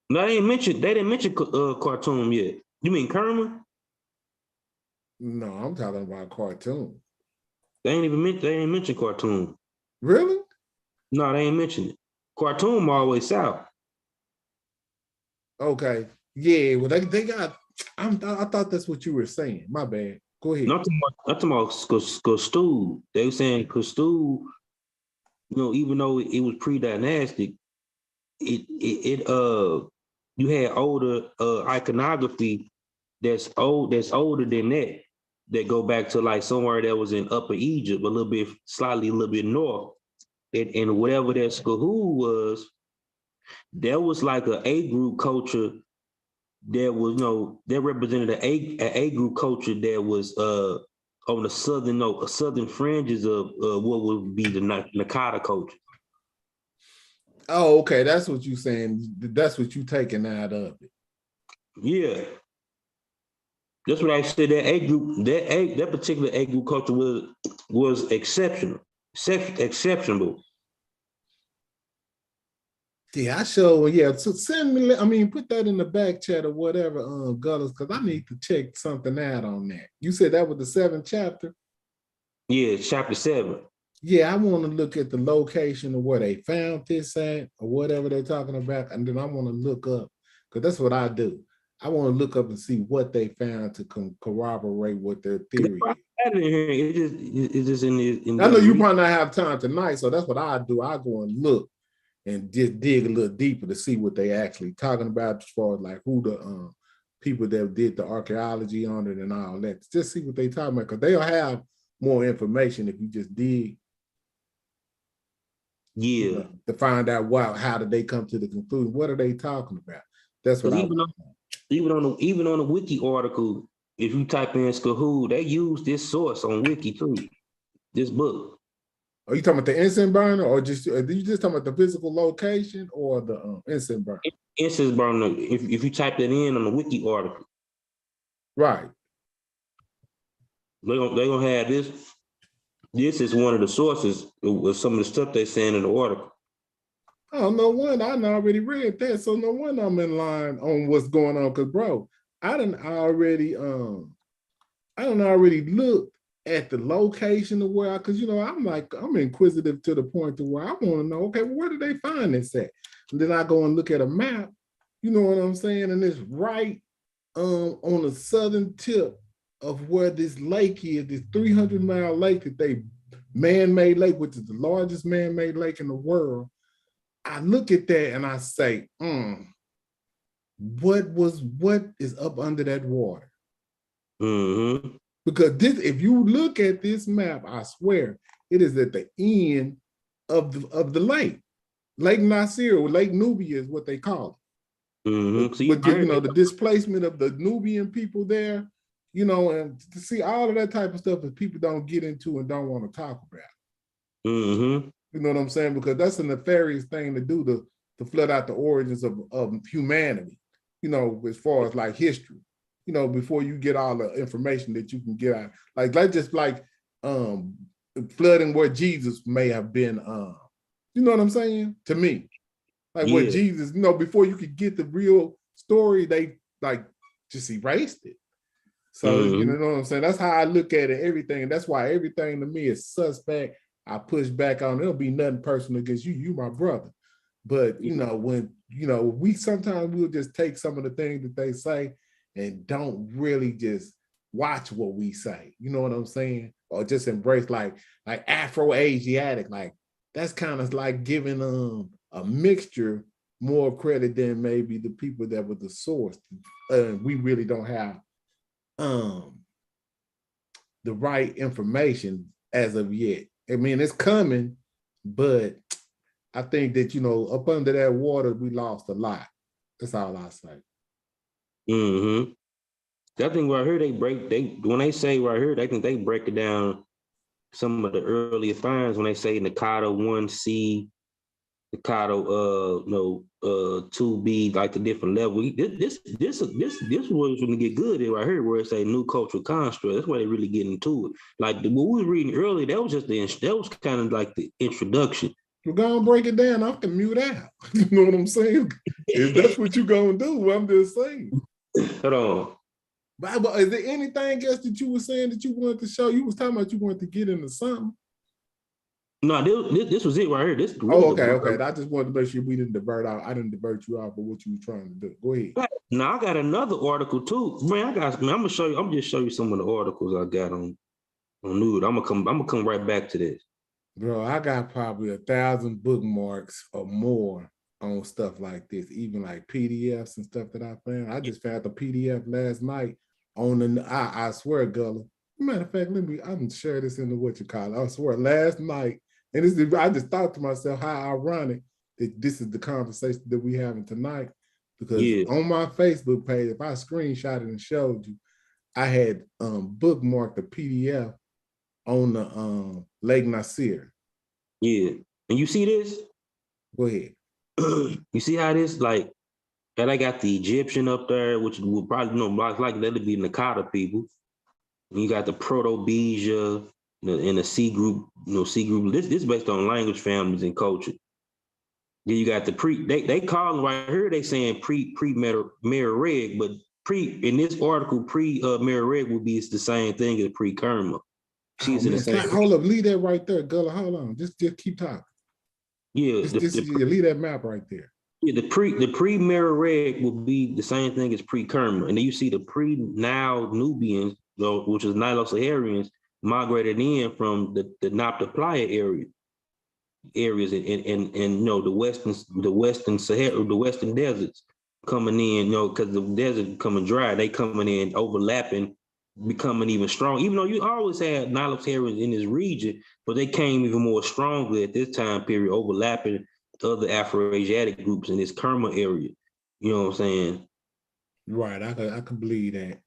No, they didn't mention cartoon yet. You mean Kermit? No, I'm talking about cartoon. They ain't mention cartoon. Really? No, they ain't mentioned it. Cartoon always south. Okay. Yeah, well, they got. I thought that's what you were saying. My bad. Go ahead. Not talking about Castule. They were saying Castule, even though it was pre-dynastic, you had older iconography that's older than that go back to like somewhere that was in Upper Egypt, a little bit north. And whatever that Skahoo was, that was like an A group culture that was, that represented an A group culture that was on the southern fringes of what would be the Nakata culture. Oh, okay. That's what you're saying. That's what you're taking out of it. Yeah. That's what I said. That A group, that particular A group culture was exceptional. Yeah, so send me, put that in the back chat or whatever, Gullus, because I need to check something out on that. You said that was the 7th chapter? Yeah, chapter 7. Yeah, I want to look at the location of where they found this at or whatever they're talking about, and then I want to look up, because that's what I do. I want to look up and see what they found to corroborate what their theory is. It's just in I know you probably not have time tonight, so that's what I do. I go and look and just dig a little deeper to see what they actually talking about, as far as like who the people that did the archaeology on it and all that. Just see what they talking about, because they'll have more information if you just dig. Yeah. To find out how did they come to the conclusion? What are they talking about? That's what even on the wiki article, if you type in Skahoo, they use this source on wiki too. This book. Are you talking about the incense burner, or just are you just talking about the physical location or the incense burner? Incense burner. If you type that in on the wiki article, right? They're gonna have this. This is one of the sources with some of the stuff they're saying in the article. Oh, no wonder. I already read that, so no wonder I'm in line on what's going on. Because, bro, I done already looked at the location of where, because I'm inquisitive to the point to where I want to know, okay, well, where did they find this at? And then I go and look at a map. You know what I'm saying? And it's right on the southern tip of where this lake is, this 300-mile lake that they man-made lake, which is the largest man-made lake in the world. I look at that and I say, what is up under that water? Mm-hmm. Because if you look at this map, I swear it is at the end of the lake. Lake Nasir, or Lake Nubia is what they call it. Mm-hmm. But the displacement of the Nubian people there, and to see all of that type of stuff that people don't get into and don't want to talk about. Mm-hmm. You know what I'm saying? Because that's a nefarious thing to do to flood out the origins of humanity, as far as like history, before you get all the information that you can get out. Like flooding where Jesus may have been, you know what I'm saying? To me, like where Jesus, before you could get the real story, they like just erased it. So, you know what I'm saying? That's how I look at it, everything. And that's why everything to me is suspect. I push back on it. It'll be nothing personal against you. You my brother. But, when, we sometimes we'll just take some of the things that they say and don't really just watch what we say. You know what I'm saying? Or just embrace like Afro-Asiatic, like that's kind of like giving a mixture more credit than maybe the people that were the source. We really don't have the right information as of yet. I mean, it's coming, but I think that, you know, up under that water, we lost a lot. That's all I say. Mm-hmm. That thing right here, when they say right here, they think they break it down some of the earlier finds when they say Nakata 1C, Nakata 2B, like the different level. This was gonna get good right here, where it say new cultural construct. That's why they really get into it. Like what we were reading earlier, that was kind of like the introduction. We're gonna break it down. I can mute out. You know what I'm saying? If that's what you're gonna do, I'm just saying. Hold on. But is there anything else that you were saying that you wanted to show? You was talking about you wanted to get into something. No, this was it right here. This really okay. I just wanted to make sure we didn't divert out. I didn't divert you out for what you were trying to do. Go ahead. Now I got another article too, man. I'm gonna show you. I'm just show you some of the articles I got on Nude. I'm gonna come right back to this. Bro, I got probably 1,000 bookmarks or more on stuff like this, even like PDFs and stuff that I found. I just found the PDF last night on the. I swear, Gullah. Matter of fact, I'm gonna share this into what you call it. I swear, last night. And I just thought to myself, how ironic that this is the conversation that we having tonight. Because on my Facebook page, if I screenshot it and showed you, I had bookmarked a PDF on the Lake Nasir. Yeah. And you see this? Go ahead. You see how this, like, that I got the Egyptian up there, which would probably, like that'd be Nakata people. And you got the Proto-Beja, in a C group, C group. This is based on language families and culture. Then you got the they call them right here, they saying pre-Meroeg, but in this article, pre-Meroeg would be the same thing as pre-Kerma. Hold up, leave that right there, Gullah. Hold on. Just keep talking. Yeah. Leave that map right there. Yeah, the pre-Meroeg would be the same thing as pre-Kerma. And then you see the pre-Nile Nubians, which is Nilo-Saharians, migrated in from the Nabta Playa areas and the western Sahara, the western deserts coming in, because the desert becoming dry, they coming in, overlapping, becoming even strong. Even though you always had Nilo-Saharians in this region, but they came even more strongly at this time period, overlapping other Afro-Asiatic groups in this Kerma area. You know what I'm saying? Right, I can believe that.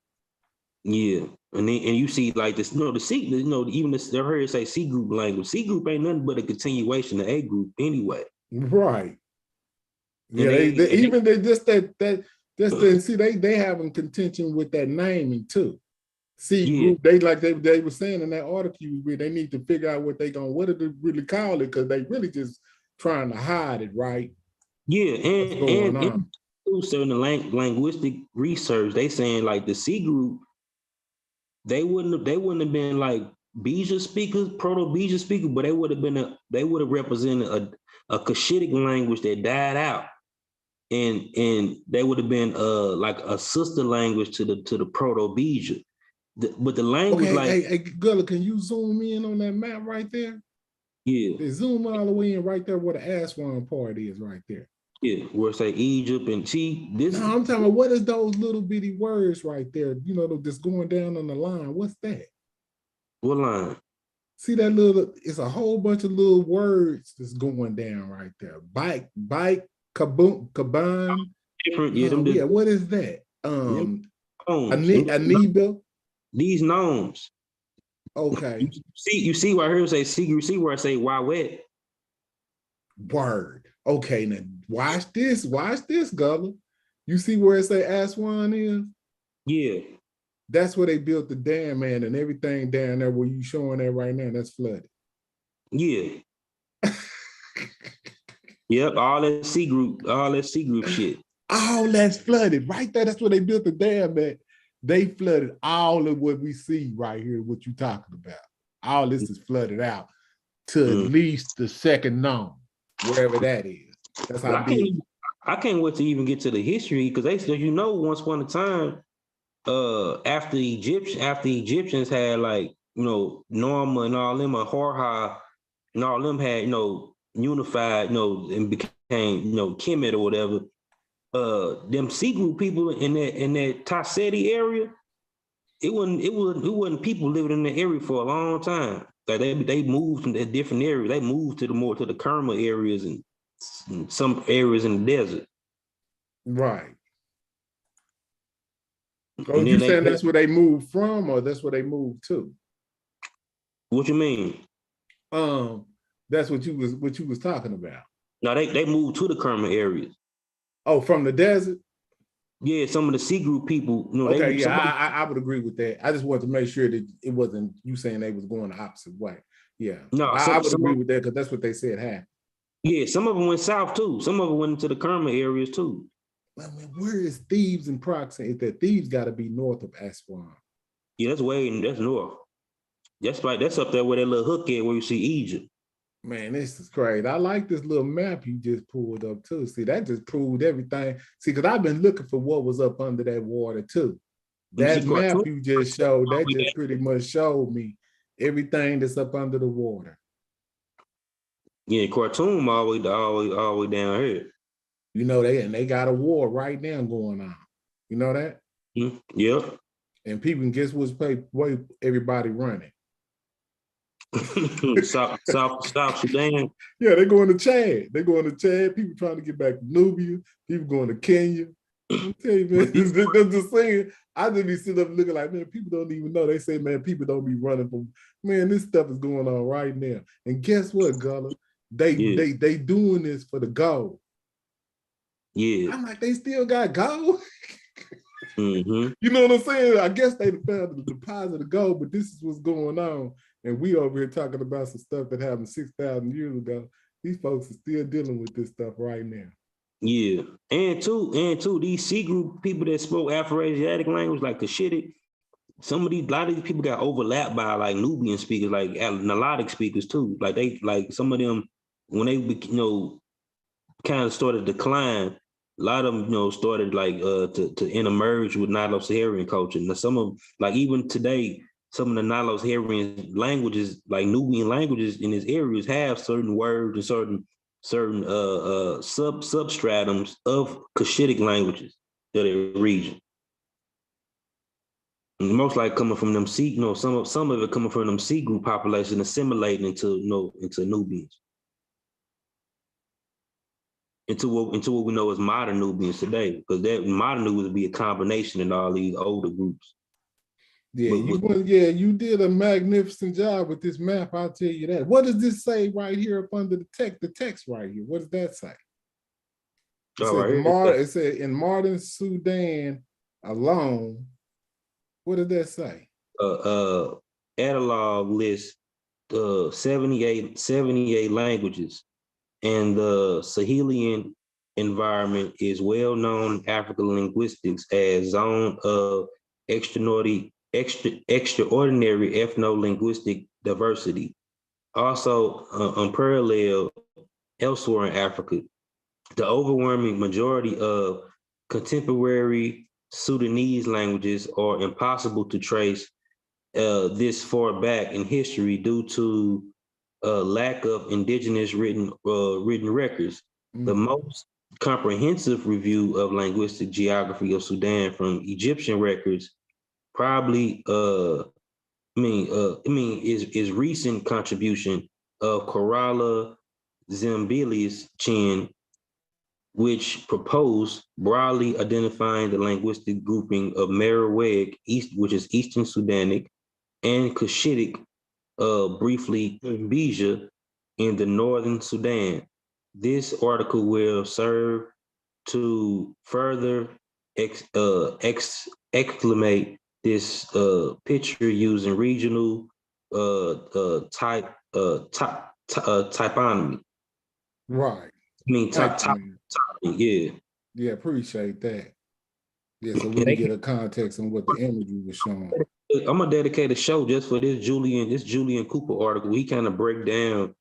Yeah, and you see like this, the C, even this, I heard it say C group language. C group ain't nothing but a continuation of A group anyway. Right. Yeah, they having contention with that naming too. C group, they were saying in that article they need to figure out what did they really call it, because they really just trying to hide it, right? Yeah, and certain linguistic research, they saying like the C group, they wouldn't have been like Beja speakers, Proto-Beja speakers, but they would have represented a Cushitic language that died out, and they would have been like a sister language to the Proto-Beja. But the language, hey, Gullah, can you zoom in on that map right there? Yeah. They zoom all the way in right there where the Aswan part is right there. Yeah, where it's like Egypt and No, I'm talking about what is those little bitty words right there, that's going down on the line. What's that? What line? See that it's a whole bunch of little words that's going down right there. Bike, kaboom, kaban. Different, what is that? Aniba. These gnomes. Okay. You see where I heard say C, you see where I say why wet? Word. Okay, now watch this, Gullah. You see where it say Aswan is? Yeah. That's where they built the dam, man, and everything down there where you showing that right now, that's flooded. Yeah. Yep, all that C group shit. All that's flooded right there. That's where they built the dam at. They flooded all of what we see right here, what you talking about. All this is flooded out to at least the second known, wherever that is. That's how I can't wait to even get to the history, because once upon a time, after the Egyptians had Norma and all them, or Horha and all them had, unified, and became, Kemet or whatever. Them C group people in that Tassetti area, it wasn't people living in the area for a long time. Like they moved from that different area. They moved to the Kerma areas and some areas in the desert. Right. Oh, you saying that's where they moved from, or that's where they moved to? What you mean? That's what you was talking about. No, they moved to the Kerma areas. Oh, from the desert? Yeah, some of the C group people. Okay, I would agree with that. I just wanted to make sure that it wasn't you saying they was going the opposite way. Yeah, no, I would agree with that because that's what they said happened. Yeah, some of them went south too. Some of them went into the Kerma areas too. I mean, where is Thebes and proximity? That Thebes got to be north of Aswan. Yeah, that's north. That's up there where that little hook is where you see Egypt. Man, this is crazy. I like this little map you just pulled up too. See, that just proved everything. See, because I've been looking for what was up under that water too. That map you just showed, that just pretty much showed me everything that's up under the water. Yeah, Khartoum all the way down here. You know, they got a war right now going on. You know that? Mm-hmm. Yep. And people can guess which way everybody running. South Sudan. Yeah, they're going to Chad. People trying to get back to Nubia. People going to Kenya. I'm telling you, man, I'm just saying. I just be sitting up looking like, man, people don't even know. They say, man, people don't be running from. Man, this stuff is going on right now. And guess what, Gullah? They doing this for the gold. Yeah. I'm like, they still got gold. Mm-hmm. You know what I'm saying? I guess they found the deposit of gold, but this is what's going on. And we over here talking about some stuff that happened 6,000 years ago. These folks are still dealing with this stuff right now. Yeah. And two, these C group people that spoke Afro-Asiatic language, like Cushitic, a lot of these people got overlapped by like Nubian speakers, like Nilotic speakers too. Like some of them, when they, kind of started to decline, a lot of them, started like to intermerge with Nilo-Saharan culture. Now some of, like even today, some of the Nilo-Saharan languages, like Nubian languages in these areas, have certain words and certain substratums of Cushitic languages that are region. And most likely coming from them C, some of it coming from them C group population assimilating into Nubians. Into what we know as modern Nubians today, because that modern Nubians would be a combination in all these older groups. Yeah, you did a magnificent job with this map. I'll tell you that. What does this say right here up under the text right here? What does that say? It said in modern Sudan alone. What did that say? Catalog list 78 languages, and the Sahelian environment is well known in African linguistics as zone of extraordinary ethno-linguistic diversity. Also unparalleled elsewhere in Africa. The overwhelming majority of contemporary Sudanese languages are impossible to trace this far back in history due to lack of indigenous written records. Mm-hmm. The most comprehensive review of linguistic geography of Sudan from Egyptian records probably is recent contribution of Coralla Zambili's Chin, which proposed broadly identifying the linguistic grouping of Merowic, which is Eastern Sudanic, and Cushitic, briefly Bija, in the Northern Sudan. This article will serve to further exclamate this picture using regional typonymy. Right. Yeah. Yeah, appreciate that. Yeah, so we can get a context on what the imagery was showing. I'm gonna dedicate a show just for this Julian Cooper article. He kind of break down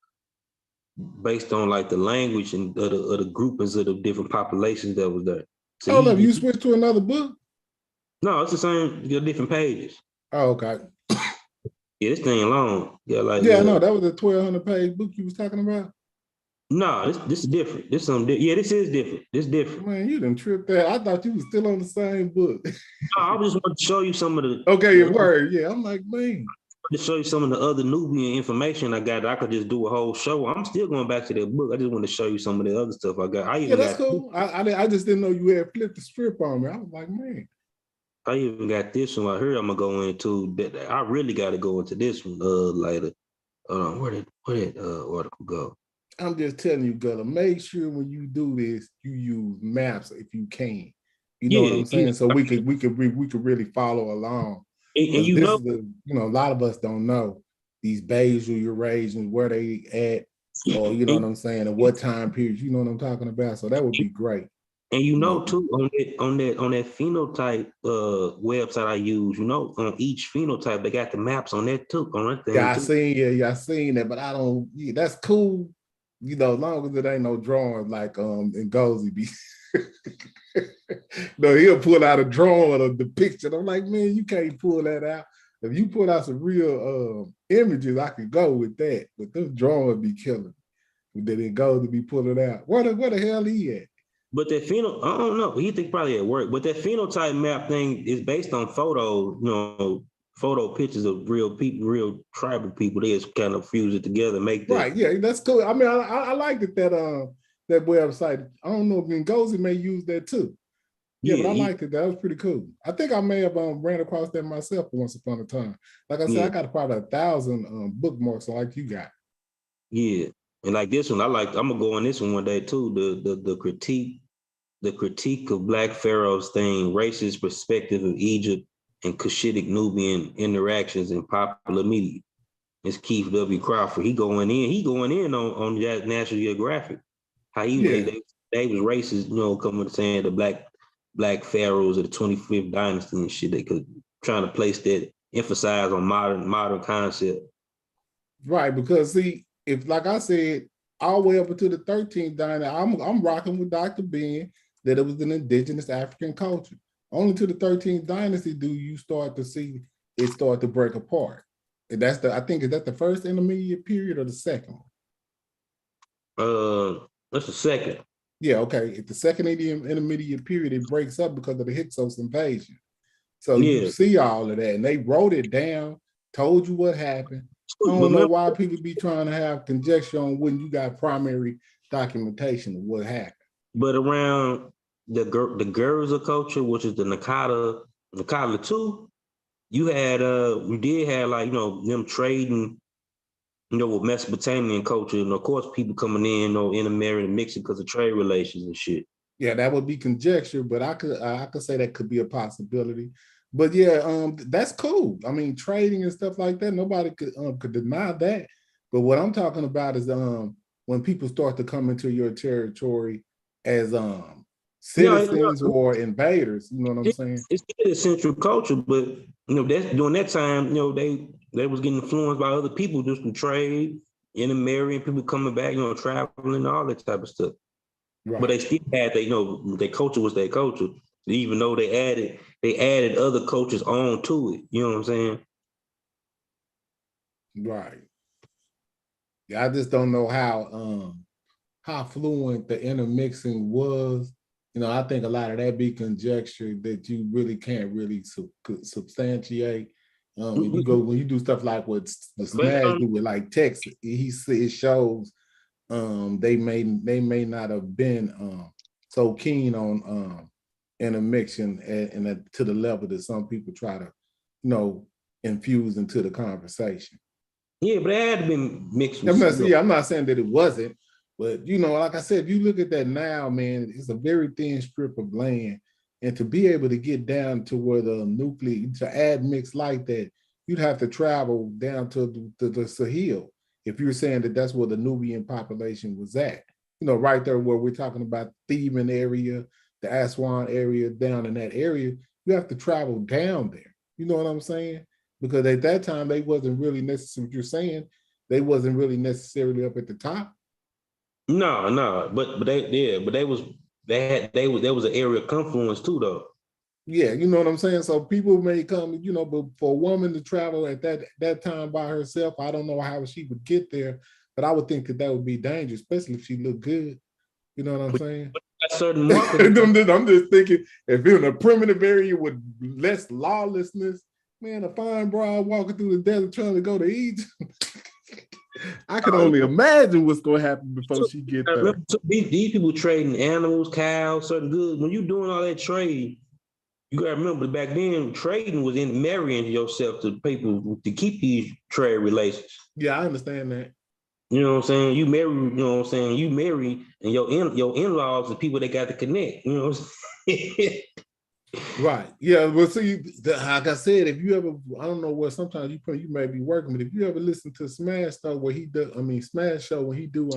based on like the language and of the groupings of the different populations that was there. So hold up, you switched to another book? No, it's the same. Different pages. Oh, okay. Yeah, this thing long. Yeah, no, that was a 1,200 page book you was talking about. No, this is different. This something. Yeah, this is different. This different. Man, you done tripped that. I thought you was still on the same book. No, I just want to show you some of the. Okay, word. Yeah, I'm like, man. To show you some of the other Nubian information I got. I could just do a whole show. I'm still going back to that book. I just want to show you some of the other stuff I got. Yeah, that's cool. I just didn't know you had flipped the script on me. I was like, man. I even got this one right here. I'm gonna go into that. I really got to go into this one later. Where did article go? I'm just telling you, Gullah, make sure when you do this, you use maps if you can. You know what I'm saying? So we could really follow along. And you know, a lot of us don't know these basal Eurasians, where they at, or you know what I'm saying, and what time periods. You know what I'm talking about. So that would be great. And you know too, on that phenotype website I use, on each phenotype they got the maps on that too. On that thing. I seen that, but I don't. Yeah, that's cool. As long as it ain't no drawing like Ngozi be. No, he'll pull out a drawing of the picture. I'm like, man, you can't pull that out. If you pull out some real images, I can go with that. But this drawing be killing. Then it goes to be pulling out. Where the hell he at? But that I don't know. He think probably at work. But that phenotype map thing is based on photos, photo pictures of real people, real tribal people. They just kind of fuse it together, make that. Right, yeah, that's cool. I mean, I liked it that website. I don't know if Ngozi may use that too. Yeah, but I liked it. That was pretty cool. I think I may have ran across that myself once upon a time. Like I said, I got probably 1,000 bookmarks like you got. Yeah. And like this one, I'm gonna go on this one day too. The critique of Black pharaohs thing, racist perspective of Egypt and Cushitic Nubian interactions in popular media. It's Keith W. Crawford. He going in on that National Geographic. How they was racist, coming to saying the black pharaohs of the 25th dynasty and shit. They could trying to place that emphasize on modern concept. Right, because see, if like I said, all the way up until the 13th dynasty, I'm rocking with Dr. Ben that it was an indigenous African culture. Only to the 13th dynasty do you start to see it start to break apart. And is that the first intermediate period or the second one? That's the second. Yeah, okay. At the second intermediate period, it breaks up because of the Hyksos invasion. So you see all of that, and they wrote it down, told you what happened. I don't know why people be trying to have conjecture on when you got primary documentation of what happened. But around the Gurza culture, which is the Nakada too, we did have like, them trading, with Mesopotamian culture, and of course people coming in, intermarrying and mixing because of trade relations and shit. Yeah, that would be conjecture, but I could say that could be a possibility. But yeah, that's cool. I mean, trading and stuff like that, nobody could deny that. But what I'm talking about is when people start to come into your territory as citizens or invaders. You know what I'm saying? It's a central culture, but during that time, they was getting influenced by other people just to trade, intermarrying, people coming back, traveling, all that type of stuff. Right. But they still had their culture was their culture. Even though they added other cultures on to it. You know what I'm saying? Right. Yeah, I just don't know how fluent the intermixing was. I think a lot of that be conjecture that you really can't really substantiate. When you do stuff like what the Smash do with like text, it shows they may not have been so keen on intermixing and to the level that some people try to, infuse into the conversation. Yeah, but it had to be mixed. I'm not saying that it wasn't, but like I said, if you look at that now, man, it's a very thin strip of land, and to be able to get down to where to add mix like that, you'd have to travel down to the Sahel. If you're saying that that's where the Nubian population was at, right there where we're talking about Theban area, the Aswan area, down in that area, you have to travel down there. You know what I'm saying? Because at that time, they wasn't really necessarily, what you're saying, they wasn't really necessarily up at the top. No, but there was an area of confluence too, though. Yeah, you know what I'm saying? So people may come, but for a woman to travel at that time by herself, I don't know how she would get there. But I would think that would be dangerous, especially if she looked good. You know what I'm saying? A certain market. I'm just thinking, if you're in a primitive area with less lawlessness, man, a fine broad walking through the desert trying to go to Egypt. I can only imagine what's going to happen before she get there. These people trading animals, cows, certain goods. When you're doing all that trade, you got to remember back then, trading was in marrying yourself to people to keep these trade relations. Yeah, I understand that. You know what I'm saying? You marry, you know what I'm saying? You marry, and your in-laws, the people that got to connect. You know what I'm saying? Right. Yeah. Well, see, like I said, if you ever, I don't know what, sometimes you may be working, but if you ever listen to Smash though, where he do, Smash Show, when he do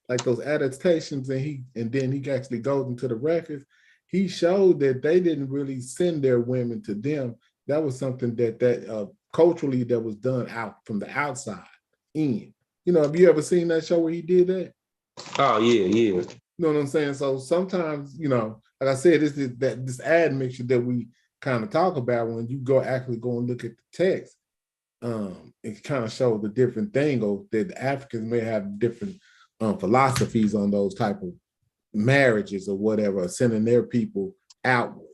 like those adaptations and then he actually goes into the records, he showed that they didn't really send their women to them. That was something that culturally that was done out from the outside in. You know, have you ever seen that show where he did that? Oh yeah. You know what I'm saying? So sometimes, you know, like I said, this admixture that we kind of talk about when you actually go and look at the text, it kind of shows the different thing that the Africans may have different philosophies on those type of marriages or whatever, sending their people outward.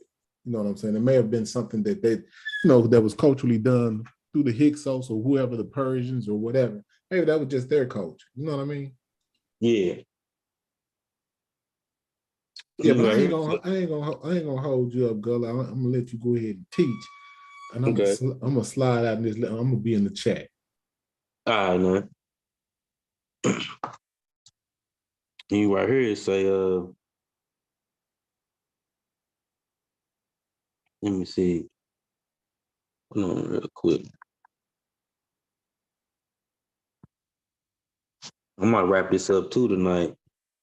You know what I'm saying? It may have been something that they, you know, that was culturally done through the Hyksos or whoever, the Persians or whatever. Maybe that was just their culture. You know what I mean? Yeah. Yeah, but I ain't gonna hold you up, girl. I'm gonna let you go ahead and teach, and I'm gonna slide out in this. I'm gonna be in the chat. All right, man. You right here say, let me see. Hold on real quick. I might wrap this up too tonight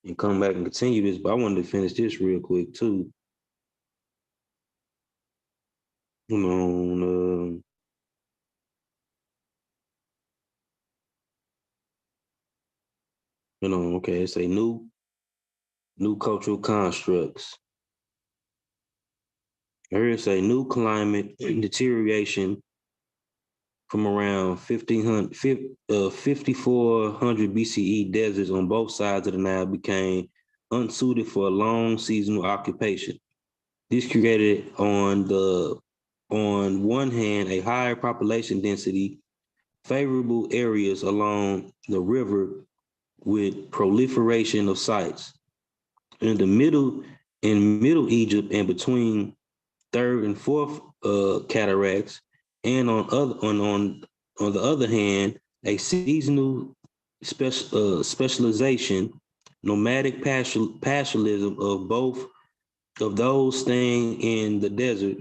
and come back and continue this, but I wanted to finish this real quick too. Hold on. Okay, it's a new cultural constructs. Here it's a new climate deterioration from around 5400 BCE. Deserts on both sides of the Nile became unsuited for a long seasonal occupation. This created on one hand a higher population density, favorable areas along the river with proliferation of sites. In Middle Egypt and between third and fourth cataracts, and on the other hand, a seasonal specialization, nomadic pastoralism of both of those staying in the desert.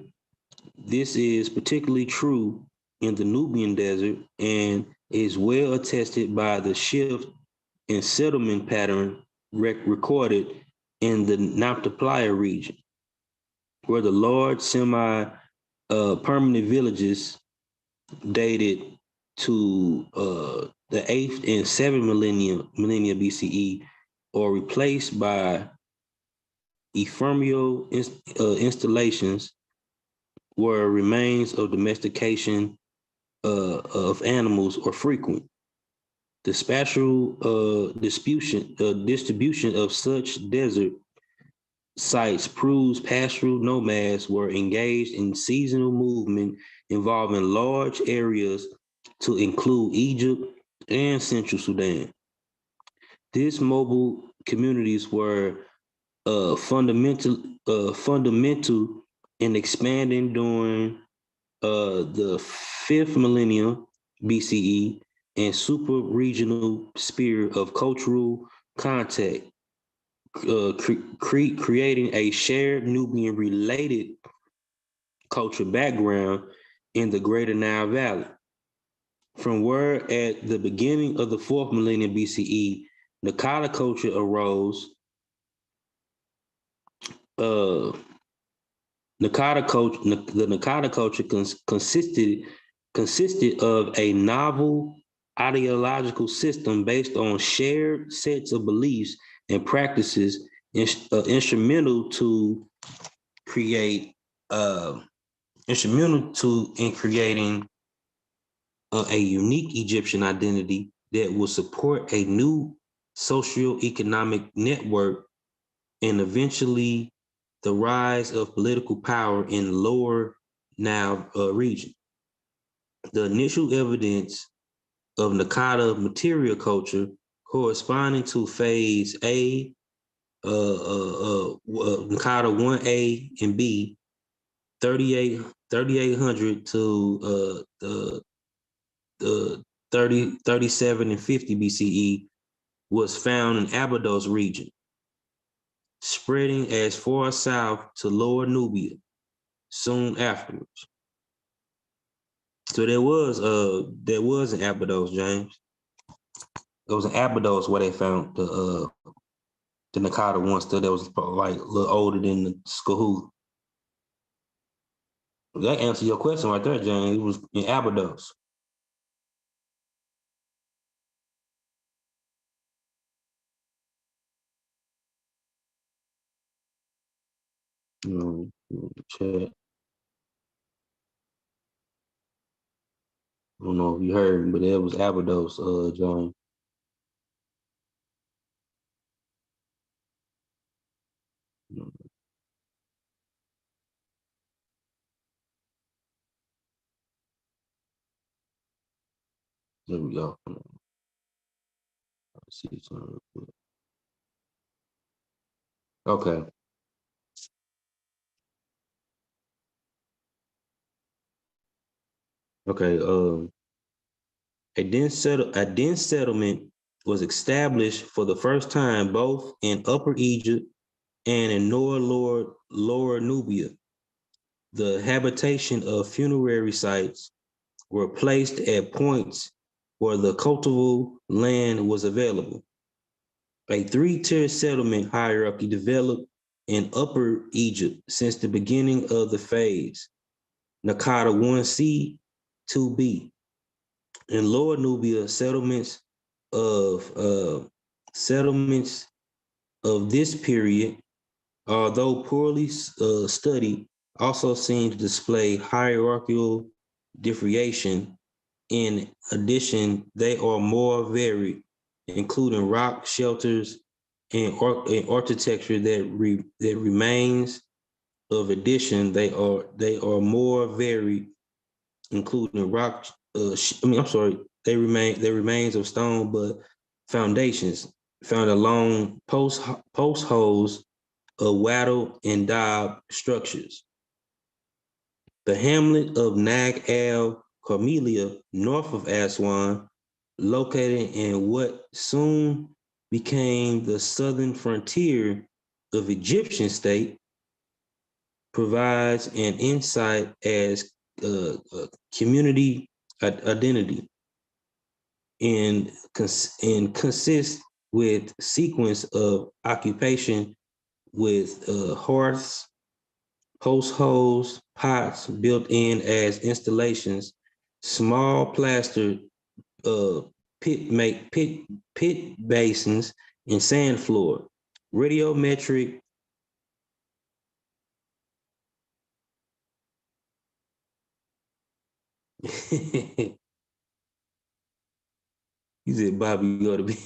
This is particularly true in the Nubian desert and is well attested by the shift in settlement pattern recorded in the Nabta region, where the large semi-permanent villages dated to the 8th and 7th millennia BCE are replaced by ephemeral installations where remains of domestication of animals are frequent. The spatial distribution of such desert sites proves pastoral nomads were engaged in seasonal movement involving large areas to include Egypt and Central Sudan. These mobile communities were fundamental in expanding during the 5th millennium BCE and super-regional sphere of cultural contact, creating a shared Nubian-related cultural background in the Greater Nile Valley. From where at the beginning of the 4th millennium BCE, Nakata culture arose. The Nakata culture consisted of a novel ideological system based on shared sets of beliefs and practices instrumental in creating a unique Egyptian identity that will support a new socio-economic network and eventually the rise of political power in lower Nile region. The initial evidence of Nakada material culture corresponding to phase A, Nakada 1A and B, 3800 to the 37 and 50 BCE was found in Abydos region, spreading as far south to Lower Nubia soon afterwards. So there was an Abydos, James. It was an Abydos where they found the Nakada one still that was like a little older than the Skahoo. That answers your question right there, James. It was in Abydos. Chat. I don't know if you heard, but it was Abydos, John. There we go. Let's see something real quick. Okay. Okay. A dense settlement was established for the first time both in Upper Egypt and in Lower Nubia. The habitation of funerary sites were placed at points where the cultivable land was available. A three-tier settlement hierarchy developed in Upper Egypt since the beginning of the phase, Nakada 1C, 2B. In Lower Nubia, settlements of this period, although poorly studied, also seem to display hierarchical differentiation. In addition, they are more varied, including rock shelters and architecture that remains. Of addition, they are more varied, including rock. They remains of stone, but foundations found along post holes of wattle and daub structures. The hamlet of Nag el Carmelia, north of Aswan, located in what soon became the southern frontier of Egyptian state, provides an insight as community identity and consists with sequence of occupation with hearths, post holes, pots built in as installations, small plastered pit basins, and sand floor. Radiometric he said, Bobby, go to bed.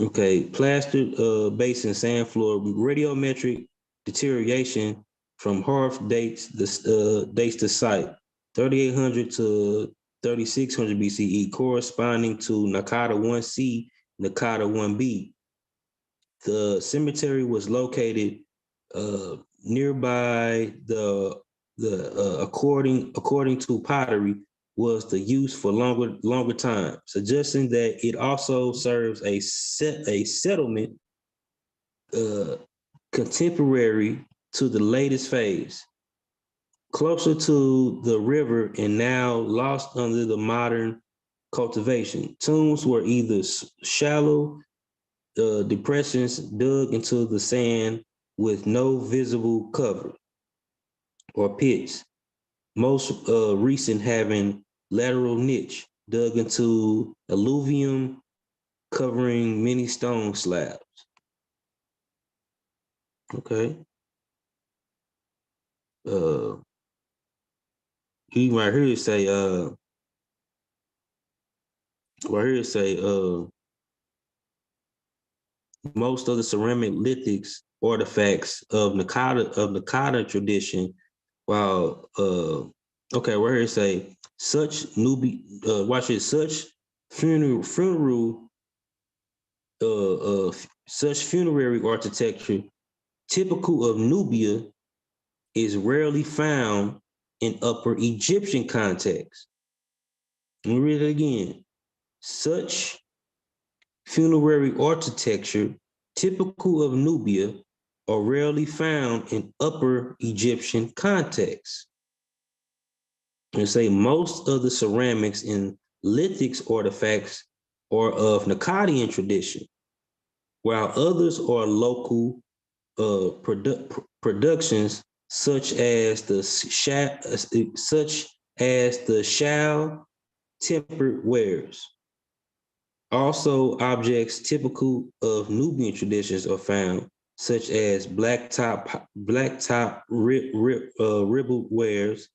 Okay, plastered basin, sand floor, radiometric deterioration from hearth dates to site, 3800 to 3600 BCE, corresponding to Nakada 1C, Nakada 1B. The cemetery was located nearby according to pottery, was the use for longer time, suggesting that it also serves a settlement contemporary to the latest phase, closer to the river and now lost under the modern cultivation. Tombs were either shallow depressions dug into the sand with no visible cover, or pits, most recent having lateral niche dug into alluvium covering many stone slabs. Okay. He right here say most of the ceramic lithics artifacts of Nakata tradition, while okay, right here say such such funeral such funerary architecture typical of Nubia is rarely found in Upper Egyptian context. Let me read it again. Such funerary architecture typical of Nubia are rarely found in Upper Egyptian context. And say most of the ceramics in lithics artifacts are of Akkadian tradition, while others are local productions such as the shell tempered wares. Also, objects typical of Nubian traditions are found, such as blacktop ribbled wares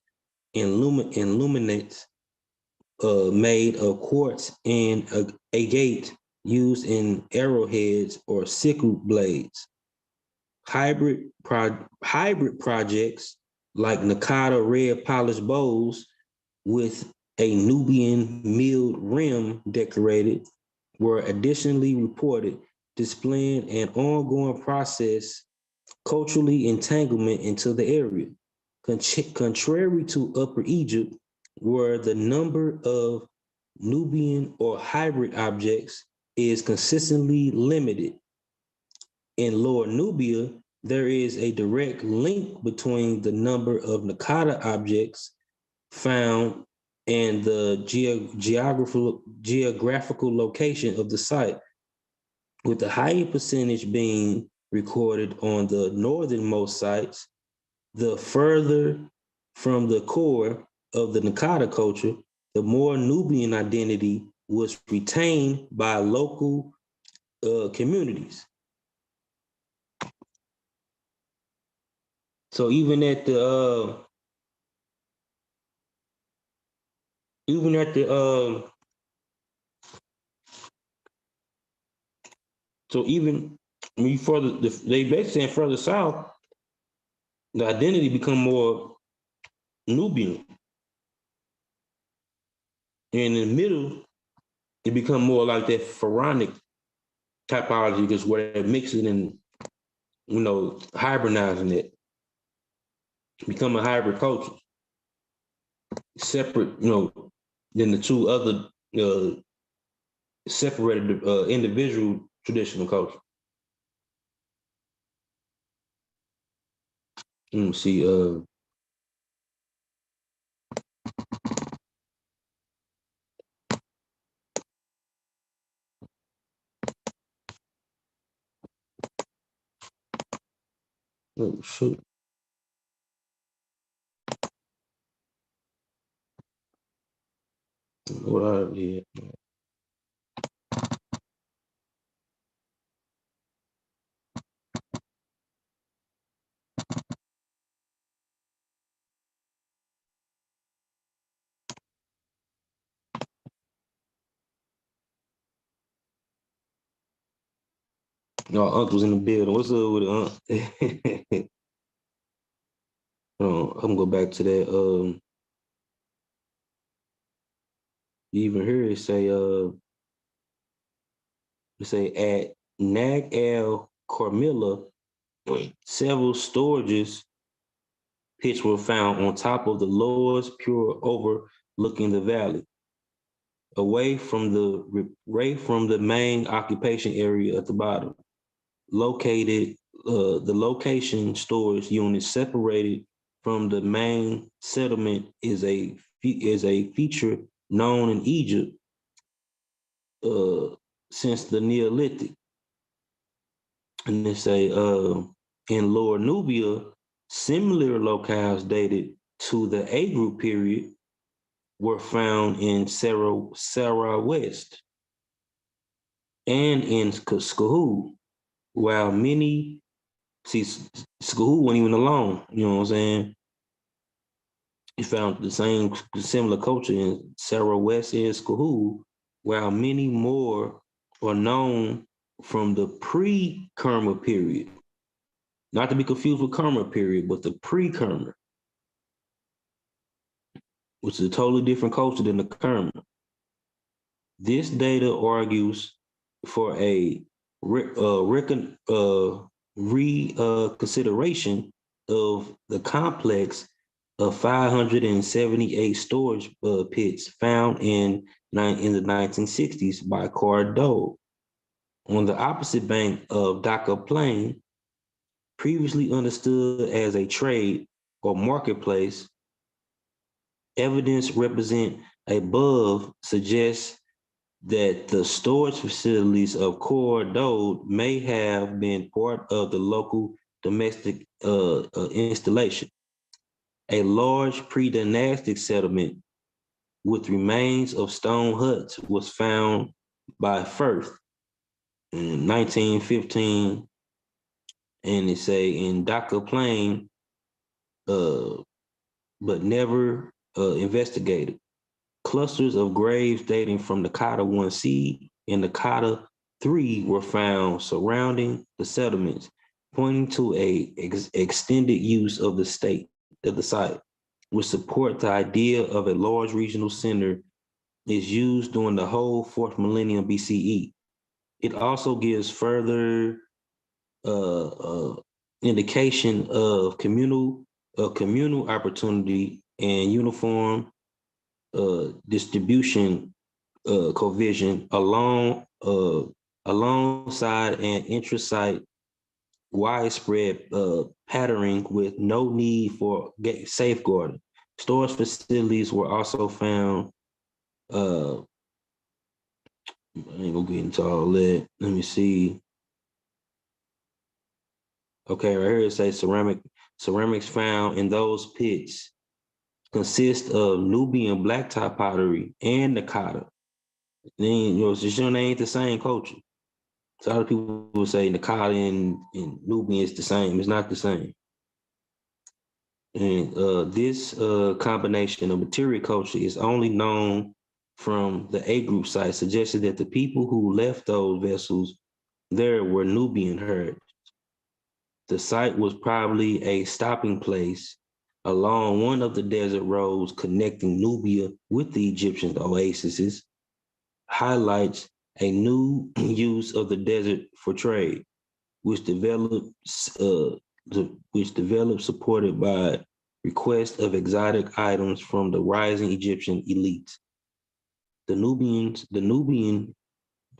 and luminates made of quartz and agate used in arrowheads or sickle blades. Hybrid projects like Nakata red polished bowls with a Nubian milled rim decorated were additionally reported, displaying an ongoing process culturally entanglement into the area. Contrary to Upper Egypt, where the number of Nubian or hybrid objects is consistently limited, in Lower Nubia, there is a direct link between the number of Nakata objects found and the geographical location of the site, with the higher percentage being recorded on the northernmost sites. The further from the core of the Nakata culture, the more Nubian identity was retained by local communities. So even at the so even when you they basically saying further south, the identity become more Nubian. And in the middle, it become more like that pharaonic typology, just where they're mixing and hybridizing it, become a hybrid culture, separate, than the two other separated individual traditional culture. Let me see. Oh shoot. What I did. Y'all uncle's in the building. What's up with it, I'm gonna go back to that. You even hear it say at Nag El Carmilla, several storages pits were found on top of the lowest pure overlooking the valley, away from the main occupation area at the bottom. The location storage unit separated from the main settlement is a feature known in Egypt since the Neolithic. And they say in Lower Nubia, similar locales dated to the A group period were found in Sarah West and in Skahoo, while many, Skahoo wasn't even alone, you know what I'm saying? He found the same similar culture in Sarah West and Skahoo, while many more are known from the pre-Kerma period. Not to be confused with Kerma period, but the pre-Kerma, which is a totally different culture than the Kerma. This data argues for a reconsideration of the complex of 578 storage pits found in the 1960s by Cardo. On the opposite bank of Dhaka Plain, previously understood as a trade or marketplace, evidence represent above suggests that the storage facilities of Cordoba may have been part of the local domestic installation. A large pre-dynastic settlement with remains of stone huts was found by Firth in 1915, and it say in Dhaka Plain, but never investigated. Clusters of graves dating from the Kata 1C and the Kata 3 were found surrounding the settlements, pointing to a extended use of the site, which support the idea of a large regional center is used during the whole 4th millennium BCE. It also gives further indication of communal opportunity and uniform distribution cohesion alongside an intrasite widespread patterning with no need for safeguarding. Storage facilities were also found. I ain't gonna get into all that. Let me see. Okay, right here it says ceramics found in those pits consist of Nubian blacktop pottery and Nakata. Then, it's just, they ain't the same culture. So a lot of people will say Nakata and Nubian is the same. It's not the same. And this combination of material culture is only known from the A group site, suggesting that the people who left those vessels there were Nubian herds. The site was probably a stopping place along one of the desert roads connecting Nubia with the Egyptian oases, highlights a new use of the desert for trade, which developed supported by requests of exotic items from the rising Egyptian elites. The Nubian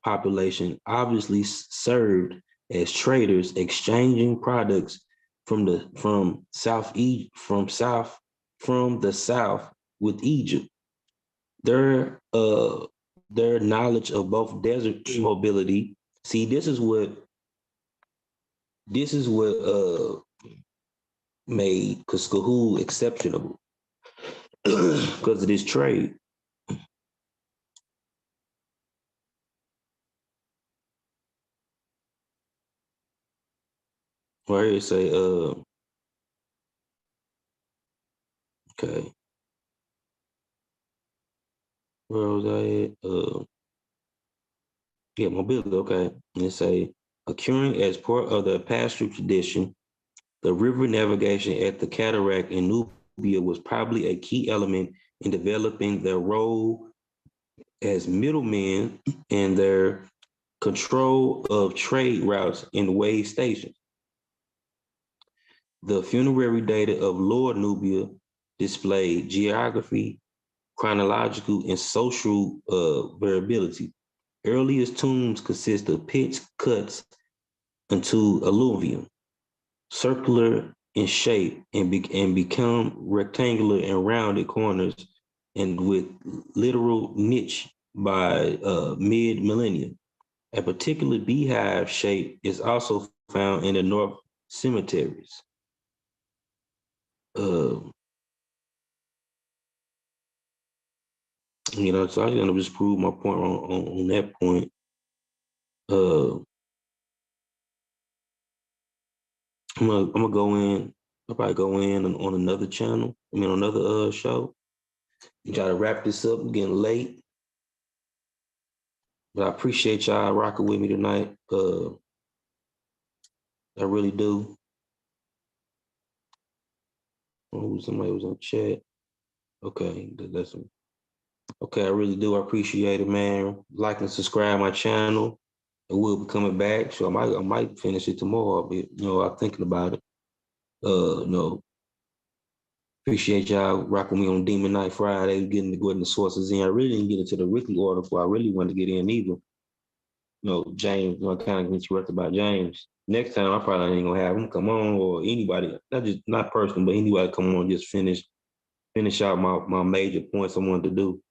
population obviously served as traders, exchanging products from the south with Egypt. Their knowledge of both desert mobility. See, this is what made Kuskahu exceptional because of this trade. Right here say, okay. Where was I at? Yeah, mobility, okay. And it say, occurring as part of the pastoral tradition, the river navigation at the cataract in Nubia was probably a key element in developing their role as middlemen in their control of trade routes and way stations. The funerary data of Lord Nubia displayed geography, chronological, and social variability. Earliest tombs consist of pits cuts into alluvium, circular in shape, and become rectangular and rounded corners, and with literal niche by mid-millennium. A particular beehive shape is also found in the North cemeteries. So I'm gonna just prove my point on that point. I'm gonna go in I'll probably go in on another channel. I mean, on another show. And try to wrap this up. I'm getting late. But I appreciate y'all rocking with me tonight. I really do. Oh, somebody was on chat. Okay, that's okay. I really do. I appreciate it, man. Like and subscribe my channel. It will be coming back, so I might finish it tomorrow. But I'm thinking about it. Appreciate y'all rocking me on Demon Night Friday, getting the sources in. I really didn't get into the weekly order before I really wanted to get in either. James, I kind of interrupted about James. Next time, I probably ain't gonna have him come on, or anybody, not personal, but anybody come on, just finish out my major points I wanted to do.